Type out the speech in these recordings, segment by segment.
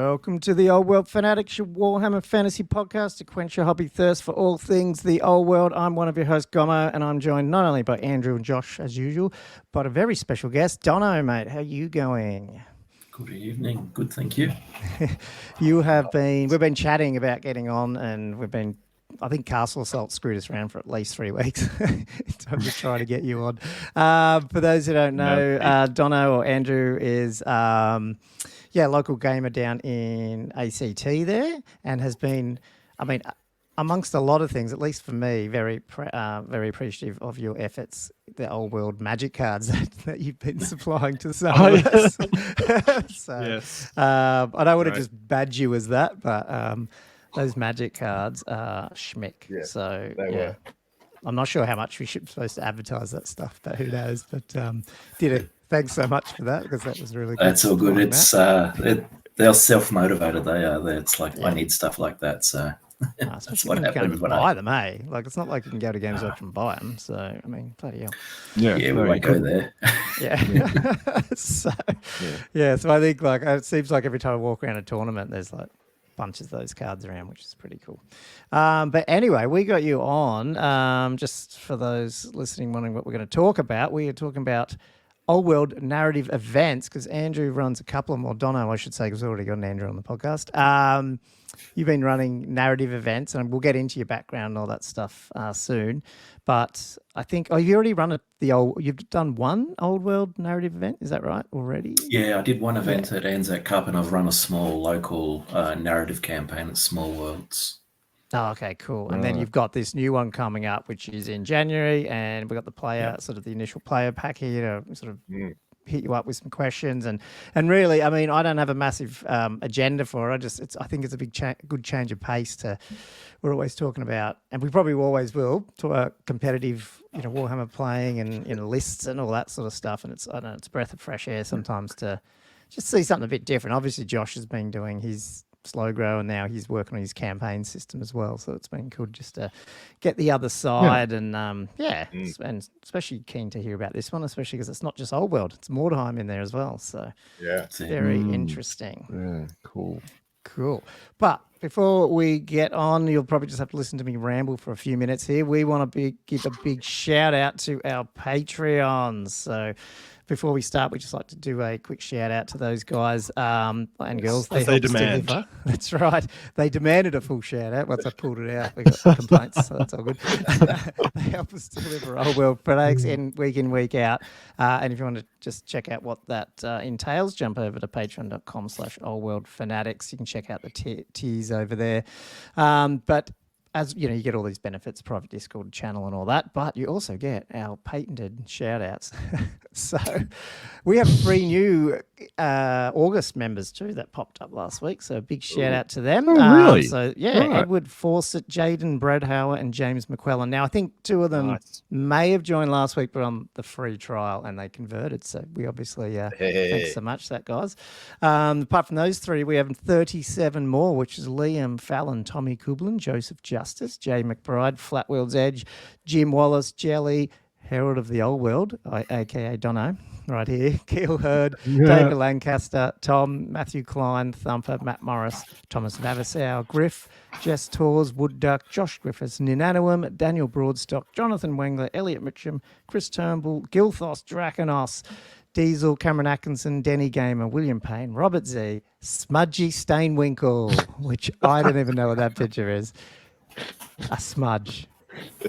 Welcome to the Old World Fanatics, your Warhammer Fantasy podcast to quench your hobby thirst for all things the Old World. I'm one of your hosts, Gomo, and I'm joined not only by Andrew and Josh, as usual, but a very special guest, Dono, mate. How are you going? Good evening. Good, thank you. We've been chatting about getting on, and I think Castle Assault screwed us around for at least 3 weeks. I'm just trying to get you on. For those who don't know, Dono or Andrew is local gamer down in ACT there, and has been, amongst a lot of things, at least for me, very appreciative of your efforts, the Old World magic cards that you've been supplying to some of us. Yes. I don't want to just badge you as that, but those magic cards are schmick. Yeah, so they were. I'm not sure how much we should supposed to advertise that stuff, but who knows? But did it. Thanks so much for that, because that was really good. That's all good. It's they're self-motivated. They are. It's like I need stuff like that. So that's what happened when buy them. Like it's not like you can go to Games Workshop and buy them. So bloody hell. Yeah, we won't go there. Yeah. So I think it seems like every time I walk around a tournament, there's like bunches of those cards around, which is pretty cool. But anyway, we got you on. Just for those listening wondering what we're going to talk about, we are talking about Old World narrative events, because Andrew runs a couple of more. Dono, I should say, because we've already got an Andrew on the podcast. You've been running narrative events, and we'll get into your background and all that stuff soon. But I think, you've already run you've done one Old World narrative event, is that right, already? Yeah, I did one event at Anzac Cup, and I've run a small local narrative campaign at Small Worlds. Oh, okay, cool. And then you've got this new one coming up, which is in January, and we've got the player, sort of the initial player pack here to sort of hit you up with some questions. And really, I don't have a massive agenda for it. I think it's a big good change of pace we're always talking about, and we probably always will, to a competitive, Warhammer playing and lists and all that sort of stuff. And it's a breath of fresh air sometimes to just see something a bit different. Obviously, Josh has been doing his slow grow, and now he's working on his campaign system as well, so it's been good just to get the other side. And and especially keen to hear about this one, especially because it's not just Old World, it's Mordheim in there as well, so very interesting. Cool. But before we get on, you'll probably just have to listen to me ramble for a few minutes here. We want to give a big shout out to our Patreons. So before we start, we just like to do a quick shout out to those guys and girls. They demand. That's right. They demanded a full shout out. Once I pulled it out, we got complaints, so that's all good. They help us deliver Old World products in, week out. And if you want to just check out what that entails, jump over to patreon.com/oldworldfanatics. You can check out the tiers over there. But as you know, you get all these benefits, private Discord channel and all that, but you also get our patented shout outs. So we have 3 new August members too that popped up last week. So a big shout out to them. Oh, really? Right. Edward Fawcett, Jaden Bradhauer, and James McQuellan. Now I think 2 of them may have joined last week, but on the free trial, and they converted. So we obviously thanks so much, that guys. Apart from those 3, we have 37 more, which is Liam Fallon, Tommy Kublin, Joseph Justice, Jay McBride, Flatwheel's Edge, Jim Wallace, Jelly, Herald of the Old World, aka Dono, right here, Keel Hurd, David Lancaster, Tom, Matthew Klein, Thumper, Matt Morris, Thomas Vavasow, Griff, Jess Tors, Wood Duck, Josh Griffiths, Ninanawim, Daniel Broadstock, Jonathan Wengler, Elliot Mitchum, Chris Turnbull, Gilthos, Draconos, Diesel, Cameron Atkinson, Denny Gamer, William Payne, Robert Z, Smudgy Stainwinkle, which I don't even know what that picture is. A smudge,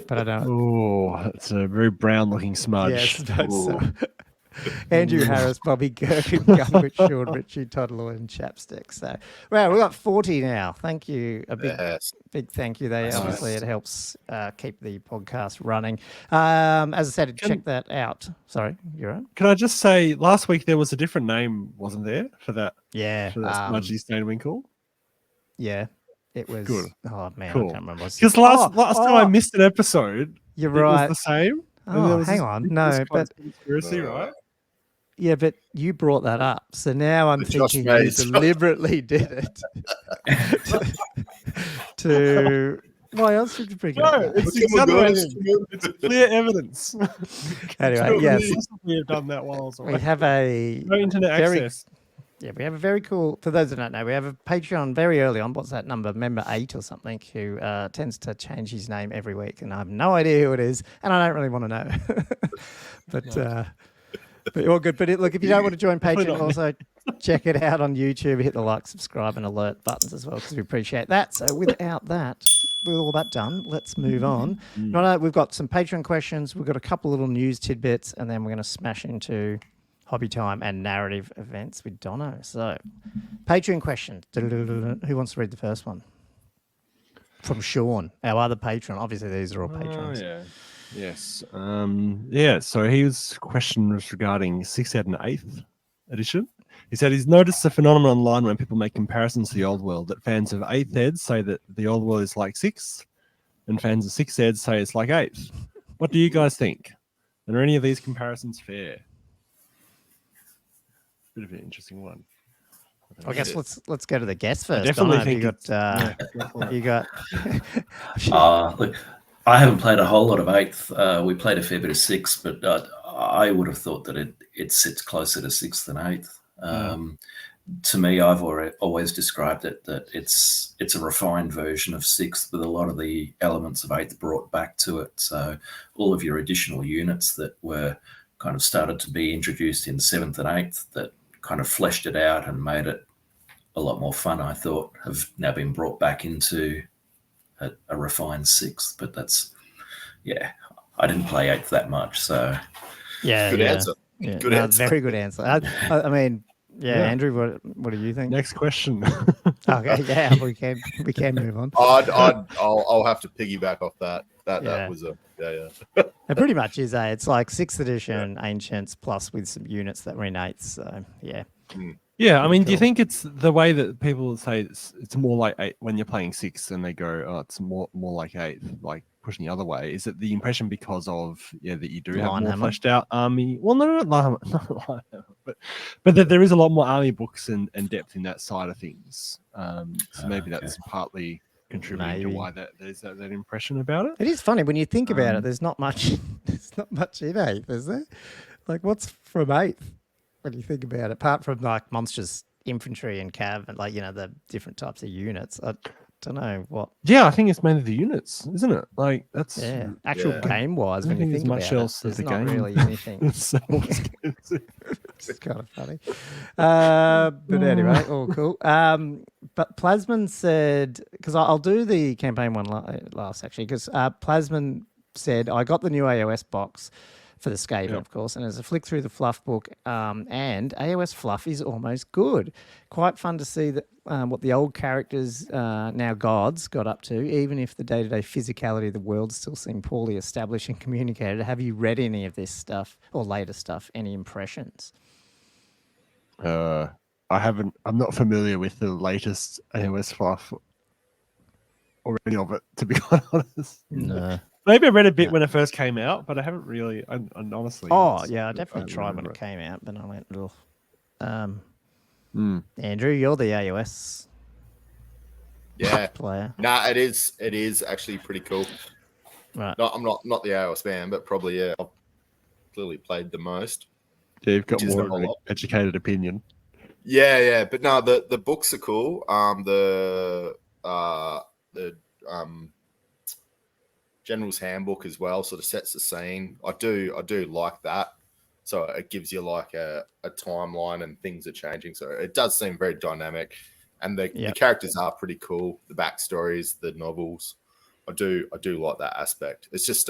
but I don't. Oh, it's a very brown-looking smudge. Yes, so. Andrew Harris, Bobby Gerkin, Gunwich, Sean Ritchie, Todd Lloyd, and Chapstick. So, we've got 40 now. Thank you. A big thank you. Obviously, it helps keep the podcast running. As I said, check that out. Sorry, you're on. Can I just say, last week there was a different name, wasn't there, for that? Yeah. For that Smudgy Stainwinkle? Yeah. It was good. Oh man, cool. I can't remember. Because last time I missed an episode. You're right. It was the same. Hang on. No, but conspiracy, right? Yeah, but you brought that up, so now I'm thinking you deliberately did it to. Why else would you bring it up? It's exaggerating. It's clear evidence. Anyway, yes, we have done that while I was away. We have no internet access. Yeah, we have a very cool, for those who don't know, we have a Patreon very early on. What's that number? Member 8 or something, who tends to change his name every week. And I have no idea who it is. And I don't really want to know. But all good. But look, if you don't want to join Patreon, also check it out on YouTube. Hit the like, subscribe, and alert buttons as well, because we appreciate that. So without that, with all that done, let's move on. We've got some Patreon questions. We've got a couple little news tidbits, and then we're going to smash into hobby time and narrative events with Dono. So, Patreon question. Who wants to read the first one? From Sean, our other patron. Obviously, these are all patrons. Oh, yeah. Yes. So his question was regarding 6th ed and 8th edition. He said he's noticed a phenomenon online when people make comparisons to the Old World, that fans of 8th ed say that the Old World is like 6th, and fans of 6th ed say it's like 8th. What do you guys think? Are any of these comparisons fair? Bit of an interesting one. I guess let's go to the guest first. I definitely think you got. Look, I haven't played a whole lot of 8th. We played a fair bit of 6th, but I would have thought that it sits closer to 6th than 8th. To me, I've always described it that it's a refined version of 6th with a lot of the elements of 8th brought back to it. So all of your additional units that were kind of started to be introduced in 7th and 8th that kind of fleshed it out and made it a lot more fun, I thought, have now been brought back into a refined 6th. But that's, I didn't play 8th that much, so good answer. Yeah, good answer. Very good answer. I mean, Andrew, what do you think? Next question. Okay, yeah, we can move on. I'll have to piggyback off that. That was It pretty much is. It's like 6th edition Ancients plus with some units that were in 8th. So yeah. Yeah, I mean, do you think it's the way that people say it's more like 8 when you're playing 6th and they go, oh, it's more like 8th, like pushing the other way? Is it the impression because of that you do have more fleshed out army? Well, no, not Linehammer, but that there is a lot more army books and depth in that side of things. So maybe that's partly contributing to why there's that impression about it. It is funny when you think about it. There's not much. There's not much in 8th, is there? Like, what's from 8th? When you think about it, apart from like monstrous infantry and cav and like, the different types of units, I don't know what. Yeah, I think it's mainly the units, isn't it? Like that's actual game wise. When you think much about else it, there's the not game. really anything. It's kind of funny. But anyway, all cool. But Plasman said, because I'll do the campaign one last actually, because Plasman said I got the new AOS box for the Skaven, of course, and as a flick through the fluff book, and AOS fluff is almost good. Quite fun to see that what the old characters, now gods, got up to, even if the day-to-day physicality of the world still seemed poorly established and communicated. Have you read any of this stuff or later stuff? Any impressions? I haven't. I'm not familiar with the latest AOS fluff or any of it, to be quite honest. No. Maybe I read a bit when it first came out, but I haven't really. I honestly. Oh yeah, I definitely tried when it came out, but I went little. Andrew, you're the AOS player. Nah, it is actually pretty cool. Right. No, I'm not the AOS man, but probably I've clearly played the most. Yeah, you've got more of an educated opinion. Yeah, but no, the books are cool. The General's Handbook as well sort of sets the scene. I do like that. So it gives you like a timeline and things are changing. So it does seem very dynamic, and the characters are pretty cool. The backstories, the novels, I do like that aspect. It's just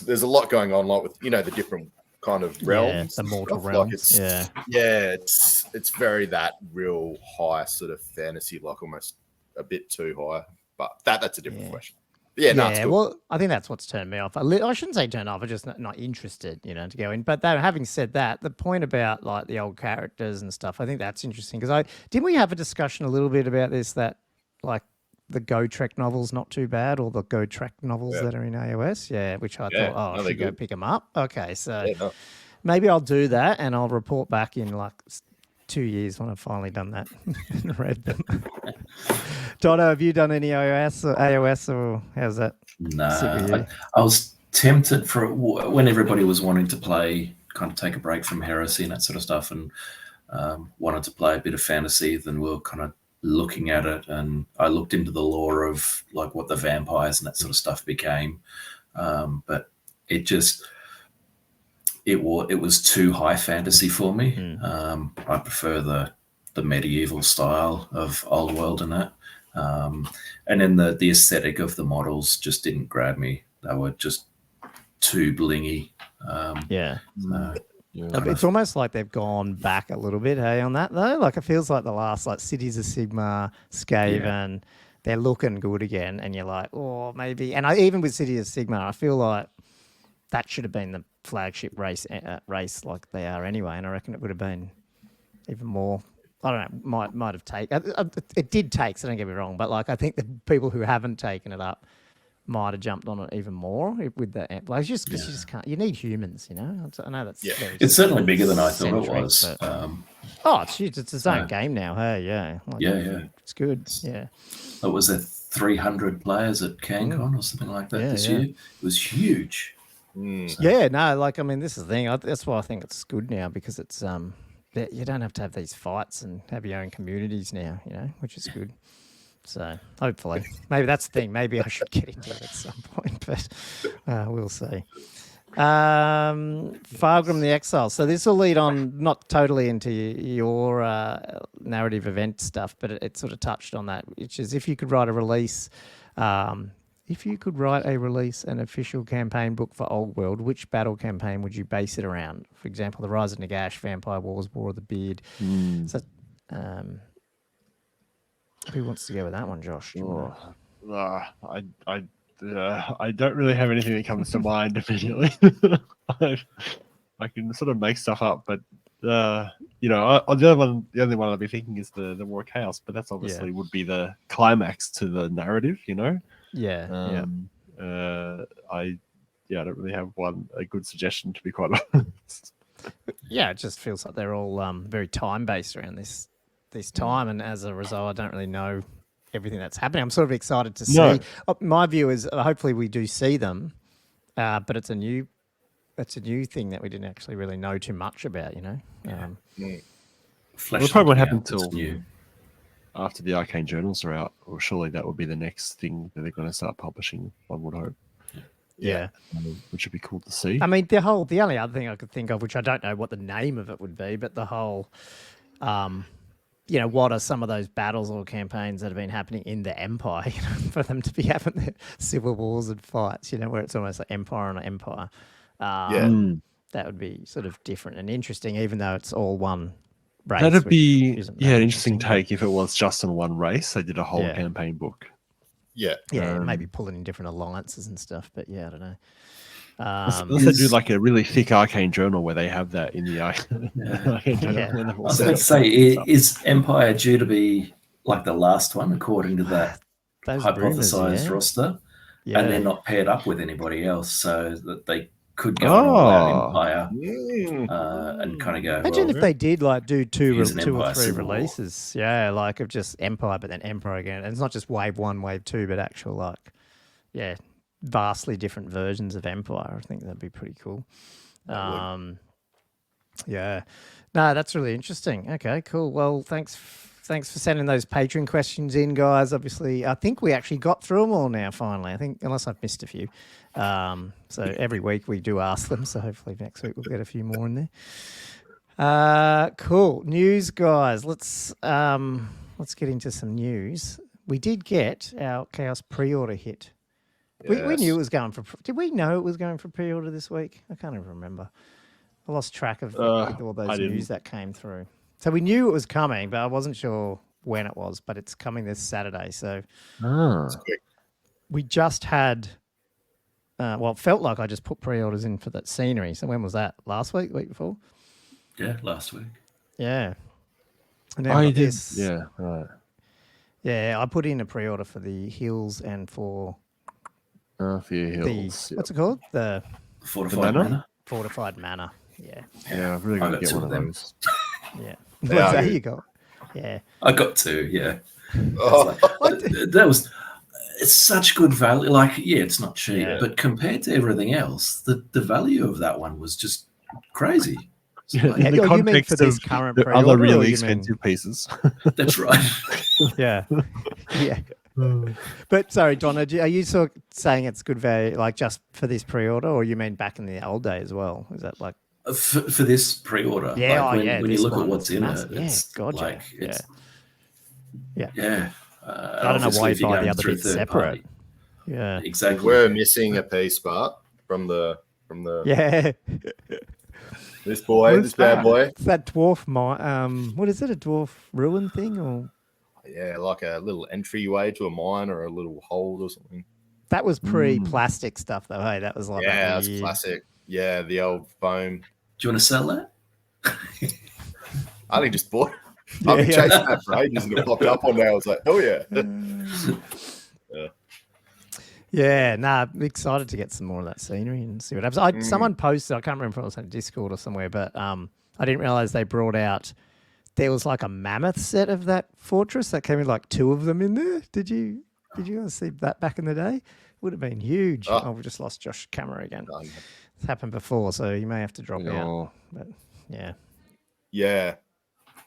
there's a lot going on, like with the different kind of realms, the mortal realms. Like it's very that real high sort of fantasy, like almost a bit too high. But that's a different question. But well, I think that's what's turned me off. I shouldn't say turned off. I'm just not interested, to go in. But having said that, the point about like the old characters and stuff, I think that's interesting because didn't we have a discussion a little bit about this, that like the Go Trek novels not too bad, or the Go Trek novels that are in AOS, which I thought, I should go pick them up. Okay, so maybe I'll do that and I'll report back in like 2 years when I've finally done that and read them. Dono, have you done any AOS or how's that? No, I was tempted when everybody was wanting to play kind of take a break from heresy and that sort of stuff, and wanted to play a bit of fantasy. Then we were kind of looking at it, and I looked into the lore of like what the vampires and that sort of stuff became, but it was too high fantasy for me. I prefer the medieval style of Old World and that, and then the aesthetic of the models just didn't grab me. They were just too blingy. It's almost like they've gone back a little bit, hey, on that though. Like it feels like the last like Cities of Sigmar, Skaven, they're looking good again, and you're like, oh, maybe. And even with City of Sigmar, I feel like that should have been the flagship race like they are anyway, and I reckon it would have been even more. I don't know, might have taken it did take, so don't get me wrong, but like I think the people who haven't taken it up might have jumped on it even more with the like just because you just can't. You need humans, you know. I know that's it's certainly bigger than I thought it was. It's its own game now. Hey, it's good. Yeah, it was 300 players at CanCon or something like that this year. It was huge. Yeah, no, like I mean, this is the thing. That's why I think it's good now, because it's you don't have to have these fights and have your own communities now, you know, which is good. So hopefully, maybe that's the thing. Maybe I should get into it at some point, but we'll see. Fargrim the Exile. So this will lead on not totally into your narrative event stuff, but it sort of touched on that, which is if you could write a release, an official campaign book for Old World, which battle campaign would you base it around? For example, the Rise of Nagash, Vampire Wars, War of the Beard. So, who wants to go with that one, Josh? I don't really have anything that comes to mind immediately. I can sort of make stuff up, but the only one I'd be thinking is the War of Chaos, but that's obviously would be the climax to the narrative, you know. I don't really have a good suggestion, to be quite honest. Yeah, it just feels like they're all very time based around this time, and as a result, I don't really know everything that's happening. I'm sort of excited to see. My view is hopefully we do see them, but it's a new thing that we didn't actually really know too much about, you know. Well, it probably won't happen until after the Arcane Journals are out, or surely that would be the next thing that they're going to start publishing, one would hope. Yeah. Which would be cool to see. I mean, the only other thing I could think of, which I don't know what the name of it would be, but the whole, what are some of those battles or campaigns that have been happening in the Empire, you know, for them to be having the civil wars and fights, you know, where it's almost like Empire on Empire. That would be sort of different and interesting, even though it's all one race. That'd be an interesting take if it was just on one race. They did a whole campaign book. Maybe pulling in different alliances and stuff, but I don't know. Unless they do like a really thick Arcane Journal where they have that in the Arcane Journal. I was going to say, is Empire due to be like the last one according to that hypothesized roster? And they're not paired up with anybody else, so that they could go on Empire and kind of go. Imagine if they did like do two or three releases, like of just Empire, but then Empire again. And it's not just Wave 1, Wave 2, but actual vastly different versions of Empire. I think that'd be pretty cool. No, that's really interesting. Okay, cool. Well, thanks for sending those Patreon questions in, guys. Obviously, I think we actually got through them all now, finally. I think, unless I've missed a few. So every week we do ask them, so hopefully next week we'll get a few more in there. Cool. News, guys. Let's get into some news. We did get our Chaos pre-order hit. Yes. We knew it was going for... Did we know it was going for pre-order this week? I can't even remember. I lost track of all those news that came through. So we knew it was coming, but I wasn't sure when it was, but it's coming this Saturday. So we just had... it felt like I just put pre-orders in for that scenery. So when was that? Last week? Week before? Yeah, last week. Yeah. And now you did? Yeah, right. Yeah, I put in a pre-order for the hills and for... for your hills. What's it called? The Fortified Manor? Fortified Manor, yeah. Yeah, I've really got to get one of those. Yeah. There you go. Yeah. I got two, yeah. It's such good value. Like, it's not cheap, but compared to everything else, the value of that one was just crazy. Yeah, Like, in the you mean for context this of current the pre-order, other or really you mean- expensive pieces. that's right. Yeah. Yeah. But sorry, Donna, are you sort of saying it's good value, like just for this pre-order, or you mean back in the old day as well? Is that like? For this pre-order, Yeah, like when you this look at one, what's it's in massive. it, it's God, like yeah. it's Yeah. yeah. I don't know why you buy the other bits separate. Yeah. Exactly. We're missing a piece, but from the Yeah. this boy, this bad boy. It's that dwarf what is it? A dwarf ruin thing, or Yeah, like a little entryway to a mine or a little hold or something. that was pre-plastic stuff though? Hey, that was like Yeah, that that's weird... classic. Yeah, the old foam. Do you want to sell that? I only just bought it. I've been chasing that for ages and it popped up one day. I was like, oh yeah. Yeah, I'm excited to get some more of that scenery and see what happens. Someone posted, I can't remember if it was on Discord or somewhere, but I didn't realize they brought out, there was like a mammoth set of that fortress that came with like 2 of them in there. Did you guys see that back in the day? Would have been huge. Oh, we just lost Josh's camera again. It's happened before, so you may have to drop out. But yeah. Yeah.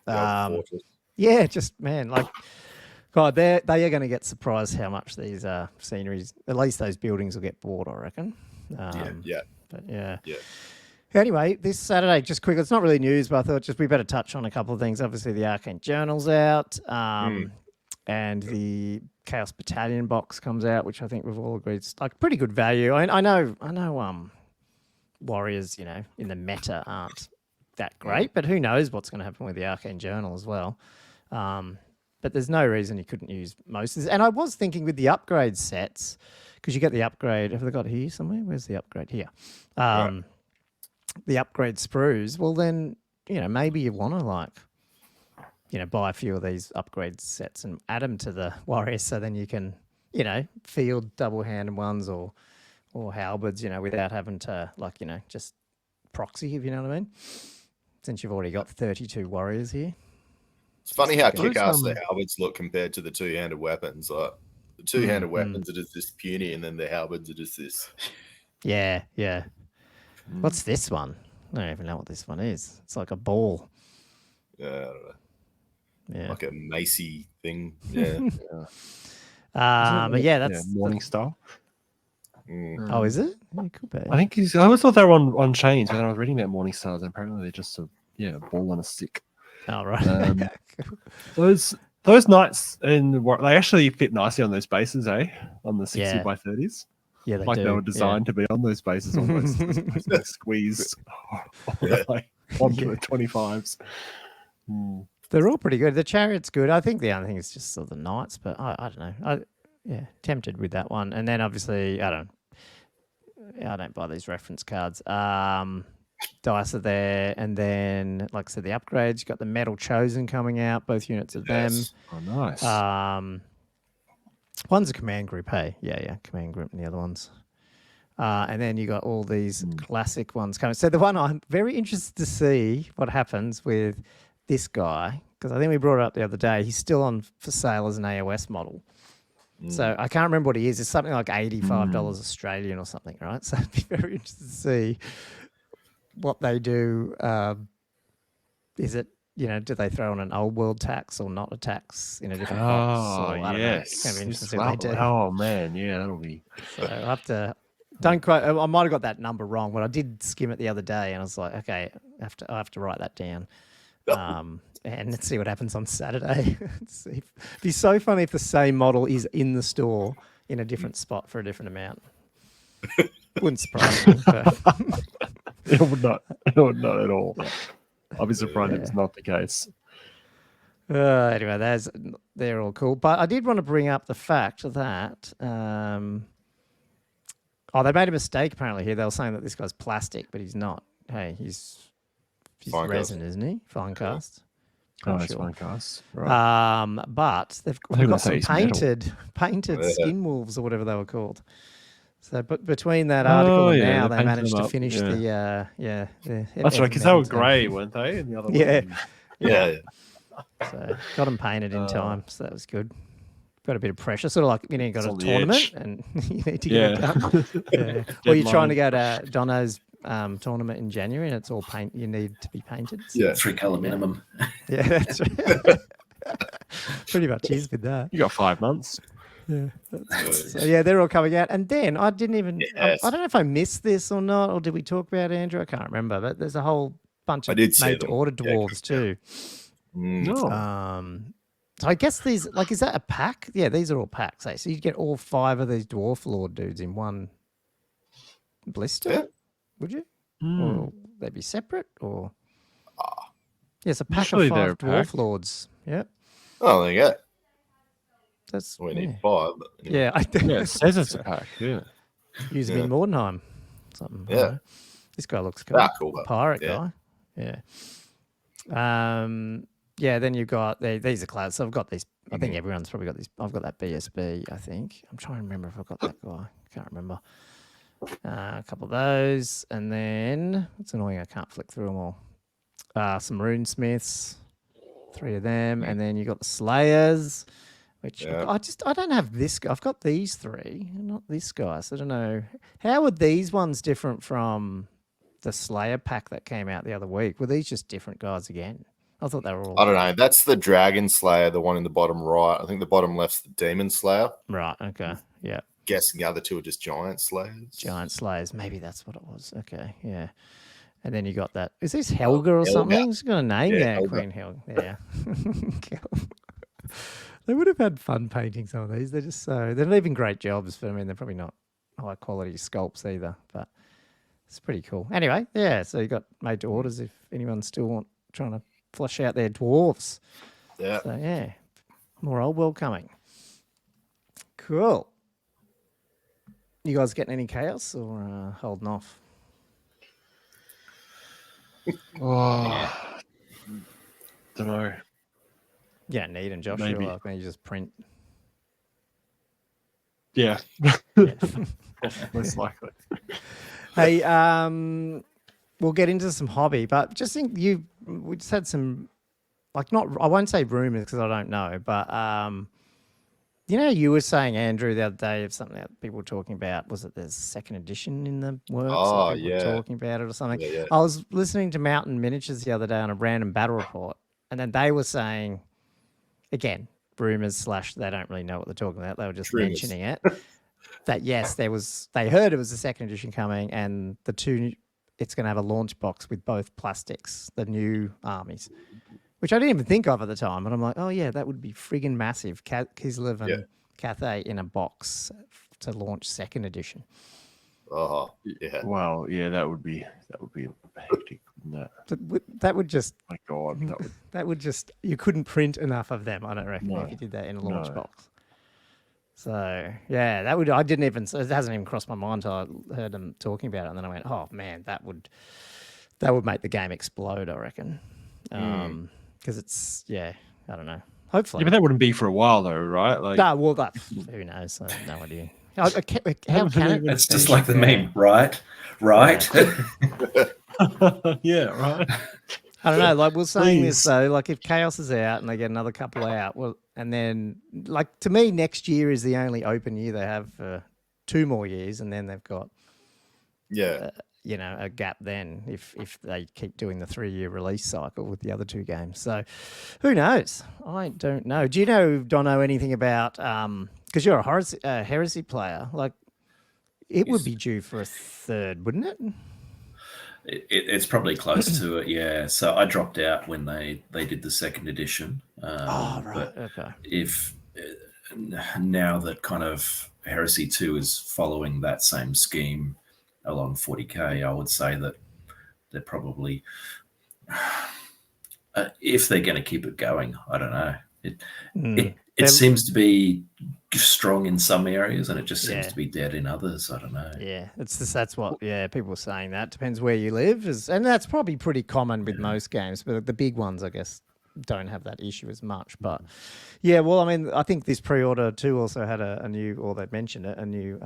Fortress. Yeah, just man, like God, they are going to get surprised how much these sceneries, at least those buildings, will get bought, I reckon. Yeah. But yeah. Yeah. Anyway, this Saturday, just quick, it's not really news, but I thought we better touch on a couple of things. Obviously, the Arcane Journal's out, and the Chaos Battalion box comes out, which I think we've all agreed is like pretty good value. I know, Warriors, in the meta aren't that great, but who knows what's going to happen with the Arcane Journal as well. But there's no reason you couldn't use most of this. And I was thinking with the upgrade sets, because you get the upgrade, have they got here somewhere? Where's the upgrade? Here. The upgrade sprues. Well, then, maybe you want to buy a few of these upgrade sets and add them to the Warriors, so then you can, field double-handed ones or halberds, without having to just proxy, if you know what I mean. Since you've already got 32 Warriors here. It's funny how kick-ass the halberds look compared to the two-handed weapons. Like the two-handed weapons are just this puny, and then the halberds are just this. Yeah. What's this one? I don't even know what this one is. It's like a ball. Yeah, I don't know. Yeah. Like a macy thing. Yeah. But yeah, that's Morning Star. Oh, is it? Yeah, it could be. I think I always thought they were on chains, but then I was reading about Morning Stars, and apparently they're just a ball on a stick. Oh, right. Those knights they actually fit nicely on those bases, on the 60 by 30s. Yeah, they do. They were designed to be on those bases almost. Squeezed like onto the 25s. They're all pretty good. The chariot's good. I think the only thing is just sort of the knights, but I don't know. Tempted with that one. And then obviously, I don't buy these reference cards. Dice are there, and then, like I said, the upgrades. You've got the Metal Chosen coming out, both units of them. Oh, nice. One's a command group, hey? Yeah, command group, and the other ones. And then you got all these classic ones coming. So the one I'm very interested to see what happens with this guy, because I think we brought it up the other day. He's still on for sale as an AOS model. So I can't remember what he is. It's something like $85 Australian or something, right? So I'd be very interested to see what they do. Is it, do they throw on an old world tax or not a tax in a different box? Oh, yes. It's going to be interesting what they do. Oh, man. Yeah, that'll be... So I'll have to... Don't quote... I might have got that number wrong, but I did skim it the other day, and I was like, okay, I have to write that down. And let's see what happens on Saturday. It'd be so funny if the same model is in the store in a different spot for a different amount. Wouldn't surprise me. But... It would not at all. I'll be surprised if it's not the case. Anyway, they're all cool. But I did want to bring up the fact that they made a mistake apparently here. They were saying that this guy's plastic, but he's not. Hey, he's resin, isn't he? Fine cast. Oh, it's fine cast. Right. But they've got some painted skin wolves or whatever they were called. So, but between that article and now, they managed to finish the That's right, because they were grey, weren't they? And the other one. Yeah. So got them painted in time, so that was good. Got a bit of pressure, sort of like got a tournament and you need to get it done. Or you're trying to go to Dono's tournament in January, and it's all paint. You need to be painted. So, Yeah. 3 color minimum. yeah, that's right. Pretty much is with that. You got 5 months. Yeah. So, yeah, they're all coming out. And then I didn't even, Yes. I don't know if I missed this or not, or did we talk about Andrew? I can't remember, but there's a whole bunch I of did see made to them. order Yeah, dwarves too. No. So I guess these, like, is that a pack? Yeah, these are all packs. Eh? So you get all 5 of these dwarf lord dudes in one blister, Yeah. would you? Mm. Or they'd be separate, or yes, a pack Usually of they're 5 a dwarf pack. lords. Yep, Oh, there you go. that's We need yeah. 5. But anyway. Yeah, I Yeah, it says it's a pack. Yeah. use them in Mordheim. Something. I Yeah. don't know. This guy looks cool. Cool. Though. Pirate Yeah. guy. Yeah. Yeah, then you've got these are clouds. So I've got these. I think everyone's probably got these. I've got that BSB, I think. I'm trying to remember if I've got that guy. Can't remember. A couple of those. And then it's annoying I can't flick through them all. Some runesmiths, 3 of them. And then you got the Slayers, which I don't have this guy. I've got these 3, not this guy. So I don't know. How are these ones different from the Slayer pack that came out the other week? Were these just different guys again? I thought they were all. I don't know. That's the Dragon Slayer, the one in the bottom right. I think the bottom left's the Demon Slayer. Right. Okay. Yeah. Guessing the other 2 are just Giant Slayers. Giant Slayers. Maybe that's what it was. Okay. Yeah. And then you got that. Is this Helga or Helga. something? She's got a name. Yeah, Yeah. Helga. Queen Helga. Yeah. They would have had fun painting some of these. They're just so. They're not even great jobs. But I mean, they're probably not high quality sculpts either. But it's pretty cool. Anyway. Yeah. So you got made to orders if anyone's still trying to flush out their dwarves. Yeah. So yeah, more Old World coming. Cool. You guys getting any chaos or holding off? Oh, don't know. Yeah, need and Josh. Maybe. Like maybe just print. Yeah, Yeah. most likely. Hey, we'll get into some hobby, but just think we just had some, like, not, I won't say rumors because I don't know, but you know, you were saying, Andrew, the other day of something that people were talking about. Was it there's a 2nd edition in the works? Oh, Or people were yeah. talking about it or something. Yeah. I was listening to Mountain Miniatures the other day on a random battle report, and then they were saying, again, rumors / they don't really know what they're talking about. They were just Rumors. mentioning it. That yes, they heard it was a 2nd edition coming, and it's going to have a launch box with both plastics, the new armies, which I didn't even think of at the time. And I'm like, oh yeah, that would be friggin' massive. Kislev and Cathay in a box to launch 2nd edition. Oh, yeah. Well, yeah, that would be hectic. Wouldn't that? That would just, My God, that would. you couldn't print enough of them, I don't reckon, No. if you did that in a launch No. box. So yeah, it hasn't even crossed my mind until I heard them talking about it, and then I went, oh man, that would make the game explode, I reckon. Because it's, I don't know. Hopefully. Yeah, but that wouldn't be for a while though, right? Like, No, well, who knows? I have no idea. How can it? It's just like the meme, right? Right? yeah, right. I don't know. Like, we're saying this Please. though. Like, if Chaos is out and they get another couple out, well, and then, like, to me, next year is the only open year they have for 2 more years, and then they've got Yeah. a gap then if they keep doing the 3-year release cycle with the other 2 games. So who knows? I don't know. Do you know, Dono, anything about, because you're a heresy player, like, it would be due for a 3rd, wouldn't it? It's probably close to it, yeah. So I dropped out when they did the 2nd edition. Right. But Okay. if now that kind of Heresy 2 is following that same scheme along 40k, I would say that they're probably, if they're going to keep it going, I don't know. It seems to be strong in some areas, and it just seems to be dead in others. I don't know. Yeah, that's what people were saying. That depends where you live, and that's probably pretty common with most games. But the big ones, I guess, don't have that issue as much. But yeah, well, I mean, I think this pre-order too also had a new, or they mentioned it, a new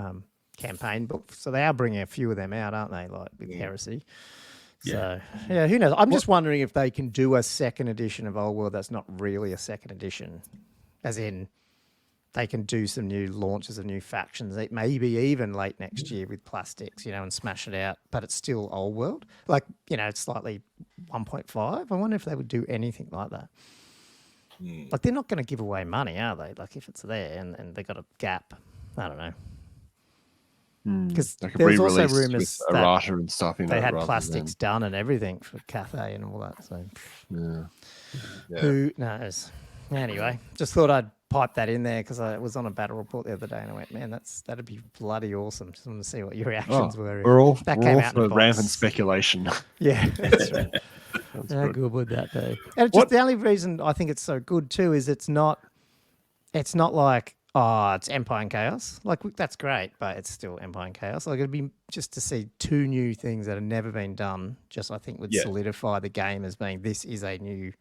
campaign book. So they are bringing a few of them out, aren't they? Like with Heresy. So yeah, who knows? I'm just wondering if they can do a 2nd edition of Old World that's not really a 2nd edition, as in they can do some new launches of new factions, maybe even late next year with plastics, and smash it out. But it's still Old World, like it's slightly 1.5. I wonder if they would do anything like that. Like they're not going to give away money, are they? Like if it's there and they got a gap, I don't know. Because Like a there's also re-release rumours with that errata and stuff in they it had rather plastics done and everything for Cathay and all that. So Yeah. who knows? Anyway, just thought I'd pipe that in there because I was on a battle report the other day and I went, man, that'd be bloody awesome. Just want to see what your reactions were. We're all that we're came all out in for the rampant box. speculation. Yeah, that's right. How good would that be? And it's just the only reason I think it's so good too is it's not like, it's Empire and Chaos. Like that's great, but it's still Empire and Chaos. Like it'd be just to see two new things that have never been done. Just I think would solidify the game as being this is a new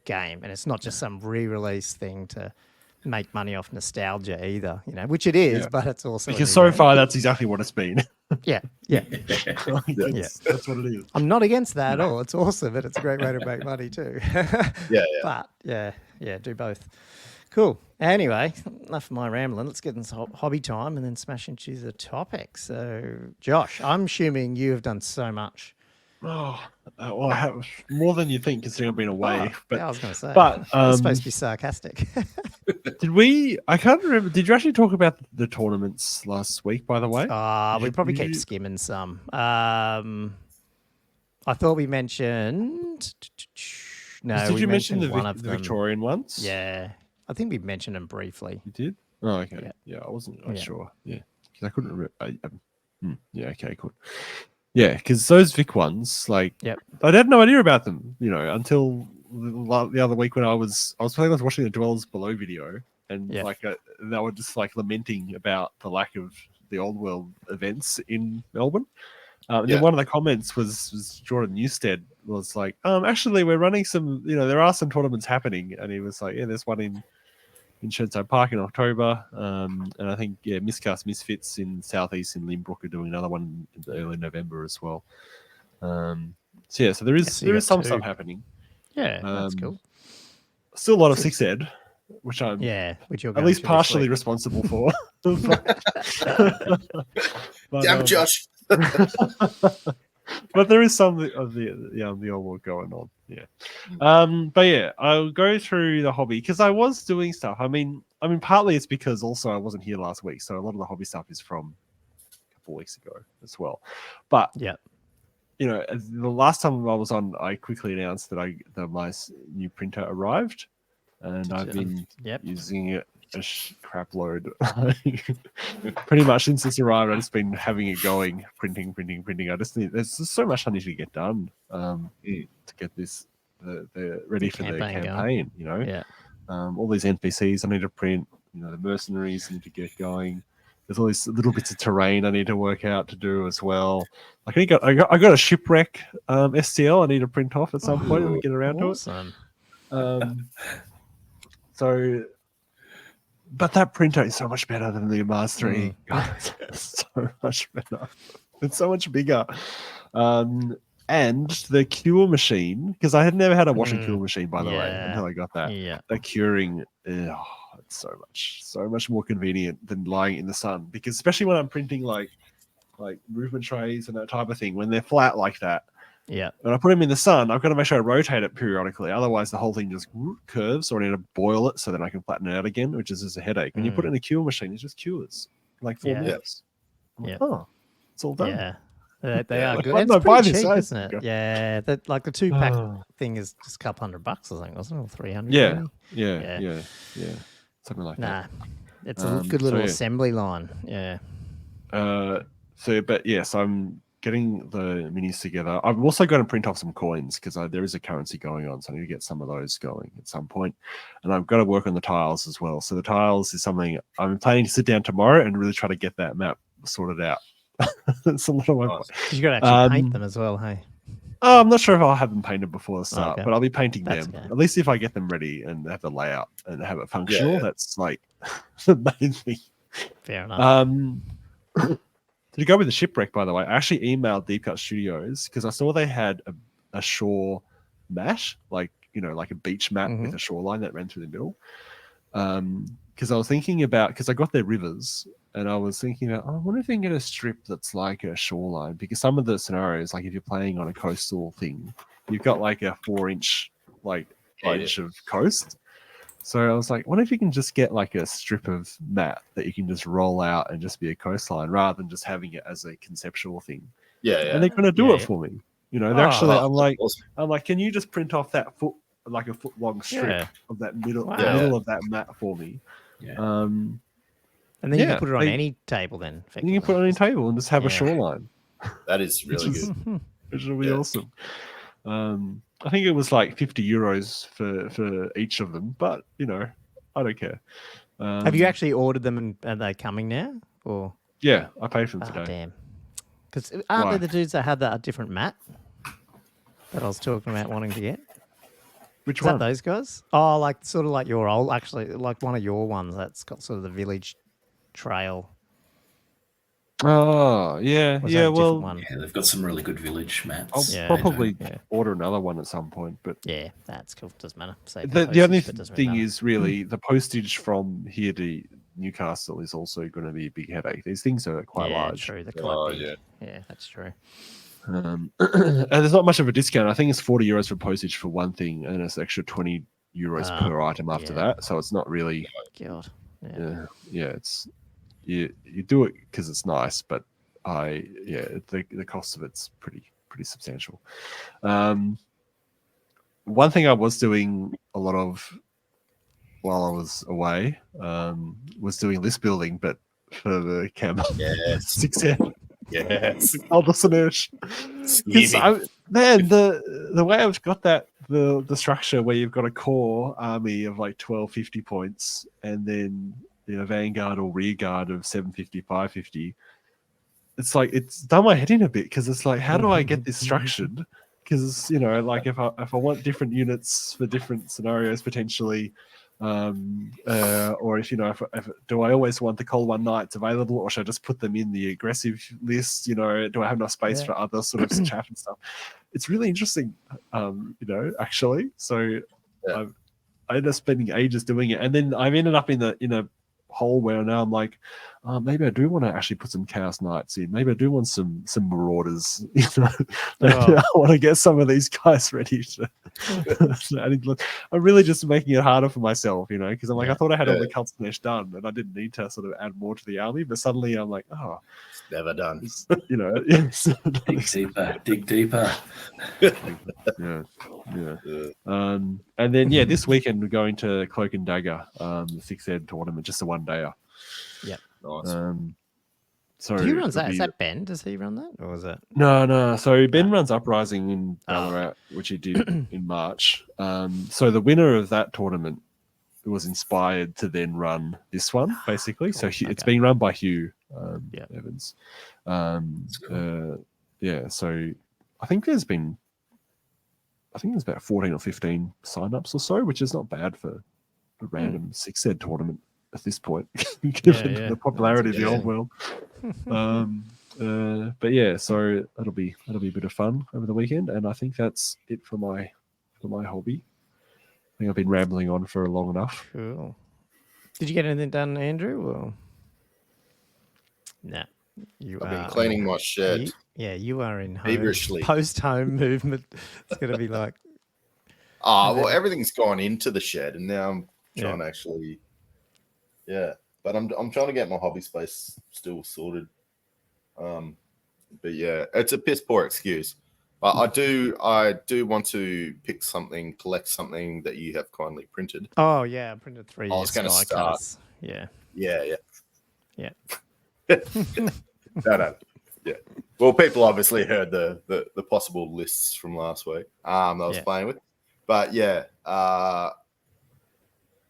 game, and it's not just some re-release thing to make money off nostalgia either. Which it is, but it's also because so far that's exactly what it's been. Yeah. That's what it is. I'm not against that at all. It's awesome, and it's a great way to make money too. But do both. Cool. Anyway, enough of my rambling. Let's get into hobby time and then smash into the topic. So, Josh, I'm assuming you have done so much. Well, I have more than you think considering I've been away. But I was going to say. But it's supposed to be sarcastic. did we? I can't remember. Did you actually talk about the tournaments last week? By the way, we probably kept skimming some. I thought we mentioned. No, did you mention the one of them. Victorian ones? Yeah, I think we mentioned them briefly. You did? Oh, okay. Yeah, I wasn't sure. Yeah, because I couldn't remember. Yeah, okay, cool. Yeah, because those Vic ones, like, I had no idea about them, until the other week when I was watching the Dwellers Below video, and they were just like lamenting about the lack of the Old World events in Melbourne. And then one of the comments was Jordan Newstead was like, actually, we're running some, there are some tournaments happening, and he was like, there's one in Shenstone Park in October, and I think Miscast Misfits in Southeast in Limbrook are doing another one in early November as well. So there is some stuff happening. Yeah, that's cool. Still a lot of 6 Ed, which I'm which you're at least partially responsible for. but, damn Josh. But there is some of the old world going on. But I'll go through the hobby because I was doing stuff. I mean, partly it's because also I wasn't here last week, so a lot of the hobby stuff is from a couple of weeks ago as well. But the last time I was on, I quickly announced that my new printer arrived, and I've been using it a crap load. Pretty much since it's arrived, I've just been having it going, printing. I just there's just so much I need to get done to get this ready for the campaign. All these NPCs I need to print. The mercenaries need to get going. There's all these little bits of terrain I need to work out to do as well. Like I got a shipwreck STL I need to print off at some point when we get around to it. So. But that printer is so much better than the Mars 3. So much better. It's so much bigger. And the cure machine, because I had never had a wash and cure machine, by the way, until I got that. The curing, it's so much more convenient than lying in the sun. Because especially when I'm printing like movement trays and that type of thing, when they're flat like that, when I put them in the sun, I've got to make sure I rotate it periodically. Otherwise, the whole thing just curves, or I need to boil it so that I can flatten it out again, which is just a headache. When you put it in a cure machine, it just cures like 4 minutes. It's all done. Yeah, they are good. It's pretty cheap, isn't it? Yeah, the 2-pack thing is just a couple $100, I think, wasn't it? Or 300. Yeah. Something like that. It's a good little assembly line. Yeah. So I'm getting the minis together. I've also got to print off some coins because there is a currency going on, so I need to get some of those going at some point. And I've got to work on the tiles as well. So the tiles is something I'm planning to sit down tomorrow and really try to get that map sorted out. It's a lot of work. You got to actually paint them as well, hey? Oh, I'm not sure if I'll have them painted before the start, but I'll be painting them. Okay. At least if I get them ready and have the layout and have it functional, that's like the main thing. Fair enough. To go with the shipwreck, by the way, I actually emailed Deep Cut Studios because I saw they had a shore mat, like a beach mat with a shoreline that ran through the middle. because I was thinking about, because I got their rivers, and I was thinking about, I wonder if they can get a strip that's like a shoreline, because some of the scenarios, like if you're playing on a coastal thing, you've got like a 4-inch like edge of coast. So I was like, what if you can just get like a strip of mat that you can just roll out and just be a coastline, rather than just having it as a conceptual thing? Yeah. And they're going to do it for me. You know, they're actually. I'm like, can you just print off that like a foot long strip of that middle of that mat for me? Yeah. And then you can put it on any table. Then you can put it on any table and just have a shoreline. That is really good. Which will be awesome. I think it was like €50 for each of them, but you know, I don't care. Have you actually ordered them, and are they coming now? Or yeah, I paid for them today. Damn. Because aren't they the dudes that had that different mat that I was talking about wanting to get? Which Is one? that those guys? Oh, like sort of like your old, actually, like one of your ones that's got sort of the village trail. Oh, yeah, yeah. Well, yeah, they've got some really good village mats. I'll probably order another one at some point. But yeah, that's cool. Doesn't matter. The only thing is really the postage from here to Newcastle is also going to be a big headache. These things are quite large. True. They're quite big. Yeah, that's true. And there's not much of a discount. I think it's €40 for postage for one thing, and it's extra €20 per item after that. So it's not really. God. Yeah. It's you do it because it's nice, but the cost of it's pretty substantial. One thing I was doing a lot of while I was away was doing list building, but for the Canberra 6N. Yes. Man, the way I've got that, the structure where you've got a core army of like 1250 points, and then vanguard or rear guard of 750, 550. It's like it's done my head in a bit, because it's like, how do I get this structured? Because like if I want different units for different scenarios potentially. Or if do I always want the Cold One Knights available, or should I just put them in the aggressive list? Do I have enough space for other sort of chaff and stuff? It's really interesting, actually. So I ended up spending ages doing it, and then I've ended up in a hole where now I'm like, maybe I do want to actually put some Chaos Knights in. Maybe I do want some Marauders. I want to get some of these guys ready. I'm really just making it harder for myself, because I'm like, I thought I had all the Cult Smash done, and I didn't need to sort of add more to the army. But suddenly I'm like, it's never done. Dig deeper. Yeah. And then this weekend we're going to Cloak and Dagger, the 6Ed tournament, just a one-dayer. Yep. Nice. So who runs that? Is that Ben? Does he run that, or is it? No. So Ben runs Uprising in Ballarat, which he did in March. So the winner of that tournament was inspired to then run this one, basically. Cool. So it's being run by Hugh Evans. Cool. So I think there's about 14 or 15 sign-ups or so, which is not bad for a random 6Ed tournament at this point, given the popularity of the Old World. But so that'll be a bit of fun over the weekend, and I think that's it for my hobby. I think I've been rambling on for long enough. Cool. Did you get anything done, Andrew? Or nah. I've been cleaning my shed. You are in feverishly. Post-home movement. It's going to be like... well, everything's gone into the shed, and now I'm trying to actually... Yeah, but I'm trying to get my hobby space still sorted. But yeah, it's a piss poor excuse. But I do want to collect something that you have kindly printed. Oh yeah, I printed 3. I was going to start. Yeah. Yeah. No. Yeah. Well, people obviously heard the possible lists from last week. I was playing with, but I'll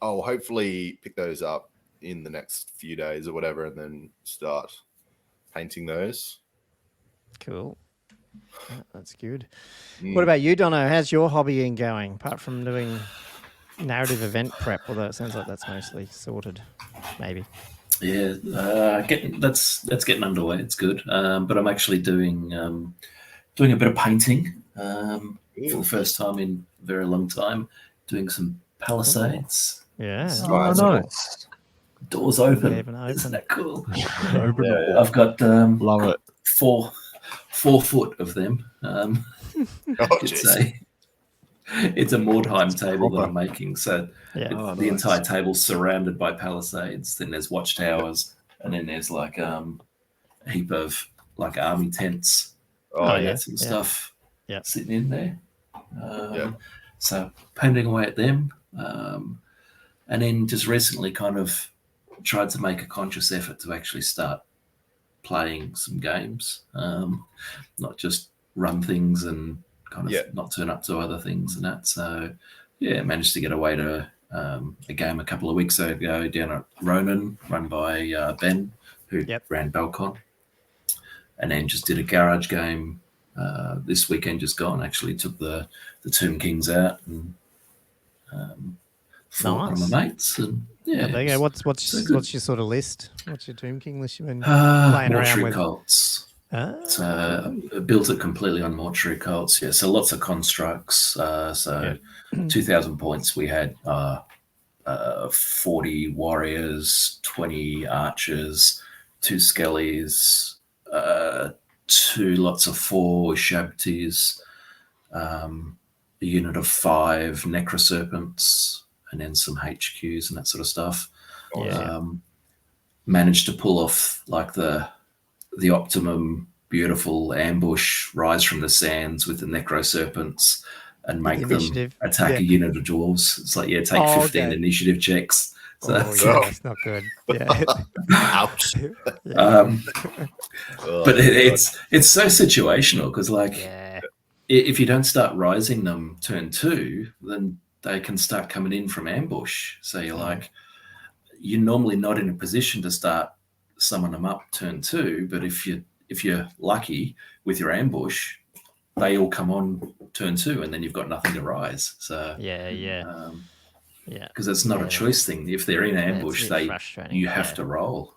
hopefully pick those up in the next few days or whatever, and then start painting those. Cool. That's good. What about you, Dono? How's your hobbying going, apart from doing narrative event prep? Although it sounds like that's mostly sorted, maybe. Yeah, that's getting underway. It's good, but I'm actually doing a bit of painting for the first time in a very long time. Doing some palisades. Yeah. Oh, nice. Doors open. Even open. Isn't that cool? Open the door. I've got Love it. 4 foot of them. Oh, It's a Mordheim table that proper. I'm making. So Yeah. Oh, the nice. entire table's surrounded by palisades. Then there's watchtowers, and then there's like a heap of like army tents, Oh, yeah. that sort of stuff Yeah. sitting in there. Yeah. So painting away at them, and then just recently kind of tried to make a conscious effort to actually start playing some games, not just run things and kind of not turn up to other things and that. So yeah, managed to get away to a game a couple of weeks ago down at Ronan, run by Ben, who ran Balcon, and then just did a garage game this weekend just gone. Actually took the Tomb Kings out and fought one of my mates. And yeah, there you go. What's your sort of list? What's your Tomb King list you've been playing around mortuary with? cults. Built it completely on mortuary cults. Yeah, so lots of constructs. 2,000 points. We had 40 warriors, 20 archers, 2 skellies, 2 lots of 4 shabtis, a unit of 5 necroserpents, and then some HQs and that sort of stuff. Managed to pull off like the optimum beautiful ambush, rise from the sands with the necroserpents and make them attack a unit of dwarves. It's like, take 15 initiative checks. So that's not good. Yeah. Ouch. But it's so situational because if you don't start rising them turn 2, then they can start coming in from ambush. So you're normally not in a position to start summon them up turn 2, but if you're lucky with your ambush, they all come on turn 2, and then you've got nothing to rise. So because it's not a choice thing. If they're in ambush, you have to roll.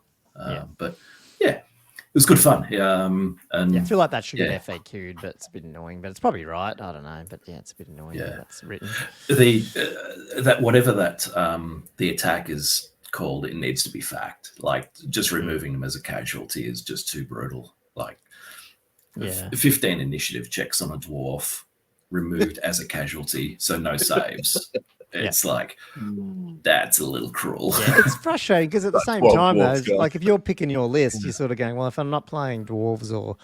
But it was good fun. And I feel like that should get FAQ'd, but it's a bit annoying. But it's probably right. I don't know, but it's a bit annoying. Yeah, that's written. That whatever that the attack is called, it needs to be fact. Like just removing them as a casualty is just too brutal. Like 15 initiative checks on a dwarf removed as a casualty, so no saves. It's like that's a little cruel. It's frustrating because at the same time, though, like if you're picking your list, you're sort of going, well, if I'm not playing dwarves or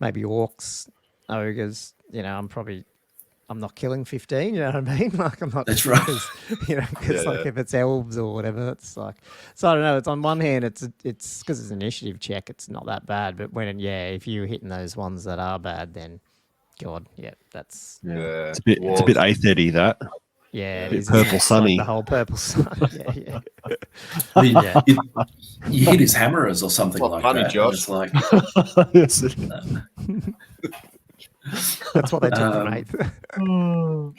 maybe orcs, ogres, I'm not killing 15. You know what I mean? Like I'm not. That's right. Because like if it's elves or whatever, it's like. So I don't know. It's on one hand, it's because it's an initiative check. It's not that bad, but if you're hitting those ones that are bad, then God, that's It's a bit A30 that. Yeah, a bit purple sunny. Like the whole purple sun. You hit his hammers or something like funny, that. Josh. It's like that's what they took from 8th.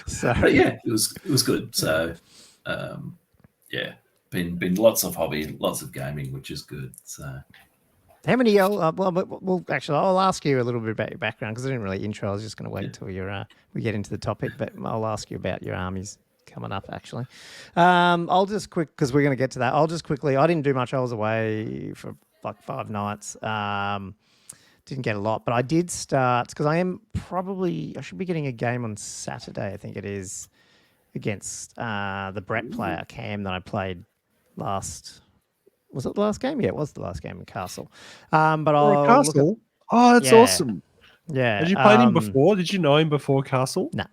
So but it was good. So been lots of hobby, lots of gaming, which is good. So. How many? Well, actually, I'll ask you a little bit about your background because I didn't really intro. I was just going to wait until we get into the topic, but I'll ask you about your armies coming up. Actually, I'll just because we're going to get to that. I'll just quickly. I didn't do much. I was away for like 5 nights. Didn't get a lot, but I did start because I should be getting a game on Saturday. I think it is against the Brett player Cam that I played last. Was it the last game? Yeah, it was the last game in Castle. But I'll Castle. That's awesome. Yeah. Had you played him before? Did you know him before Castle? No.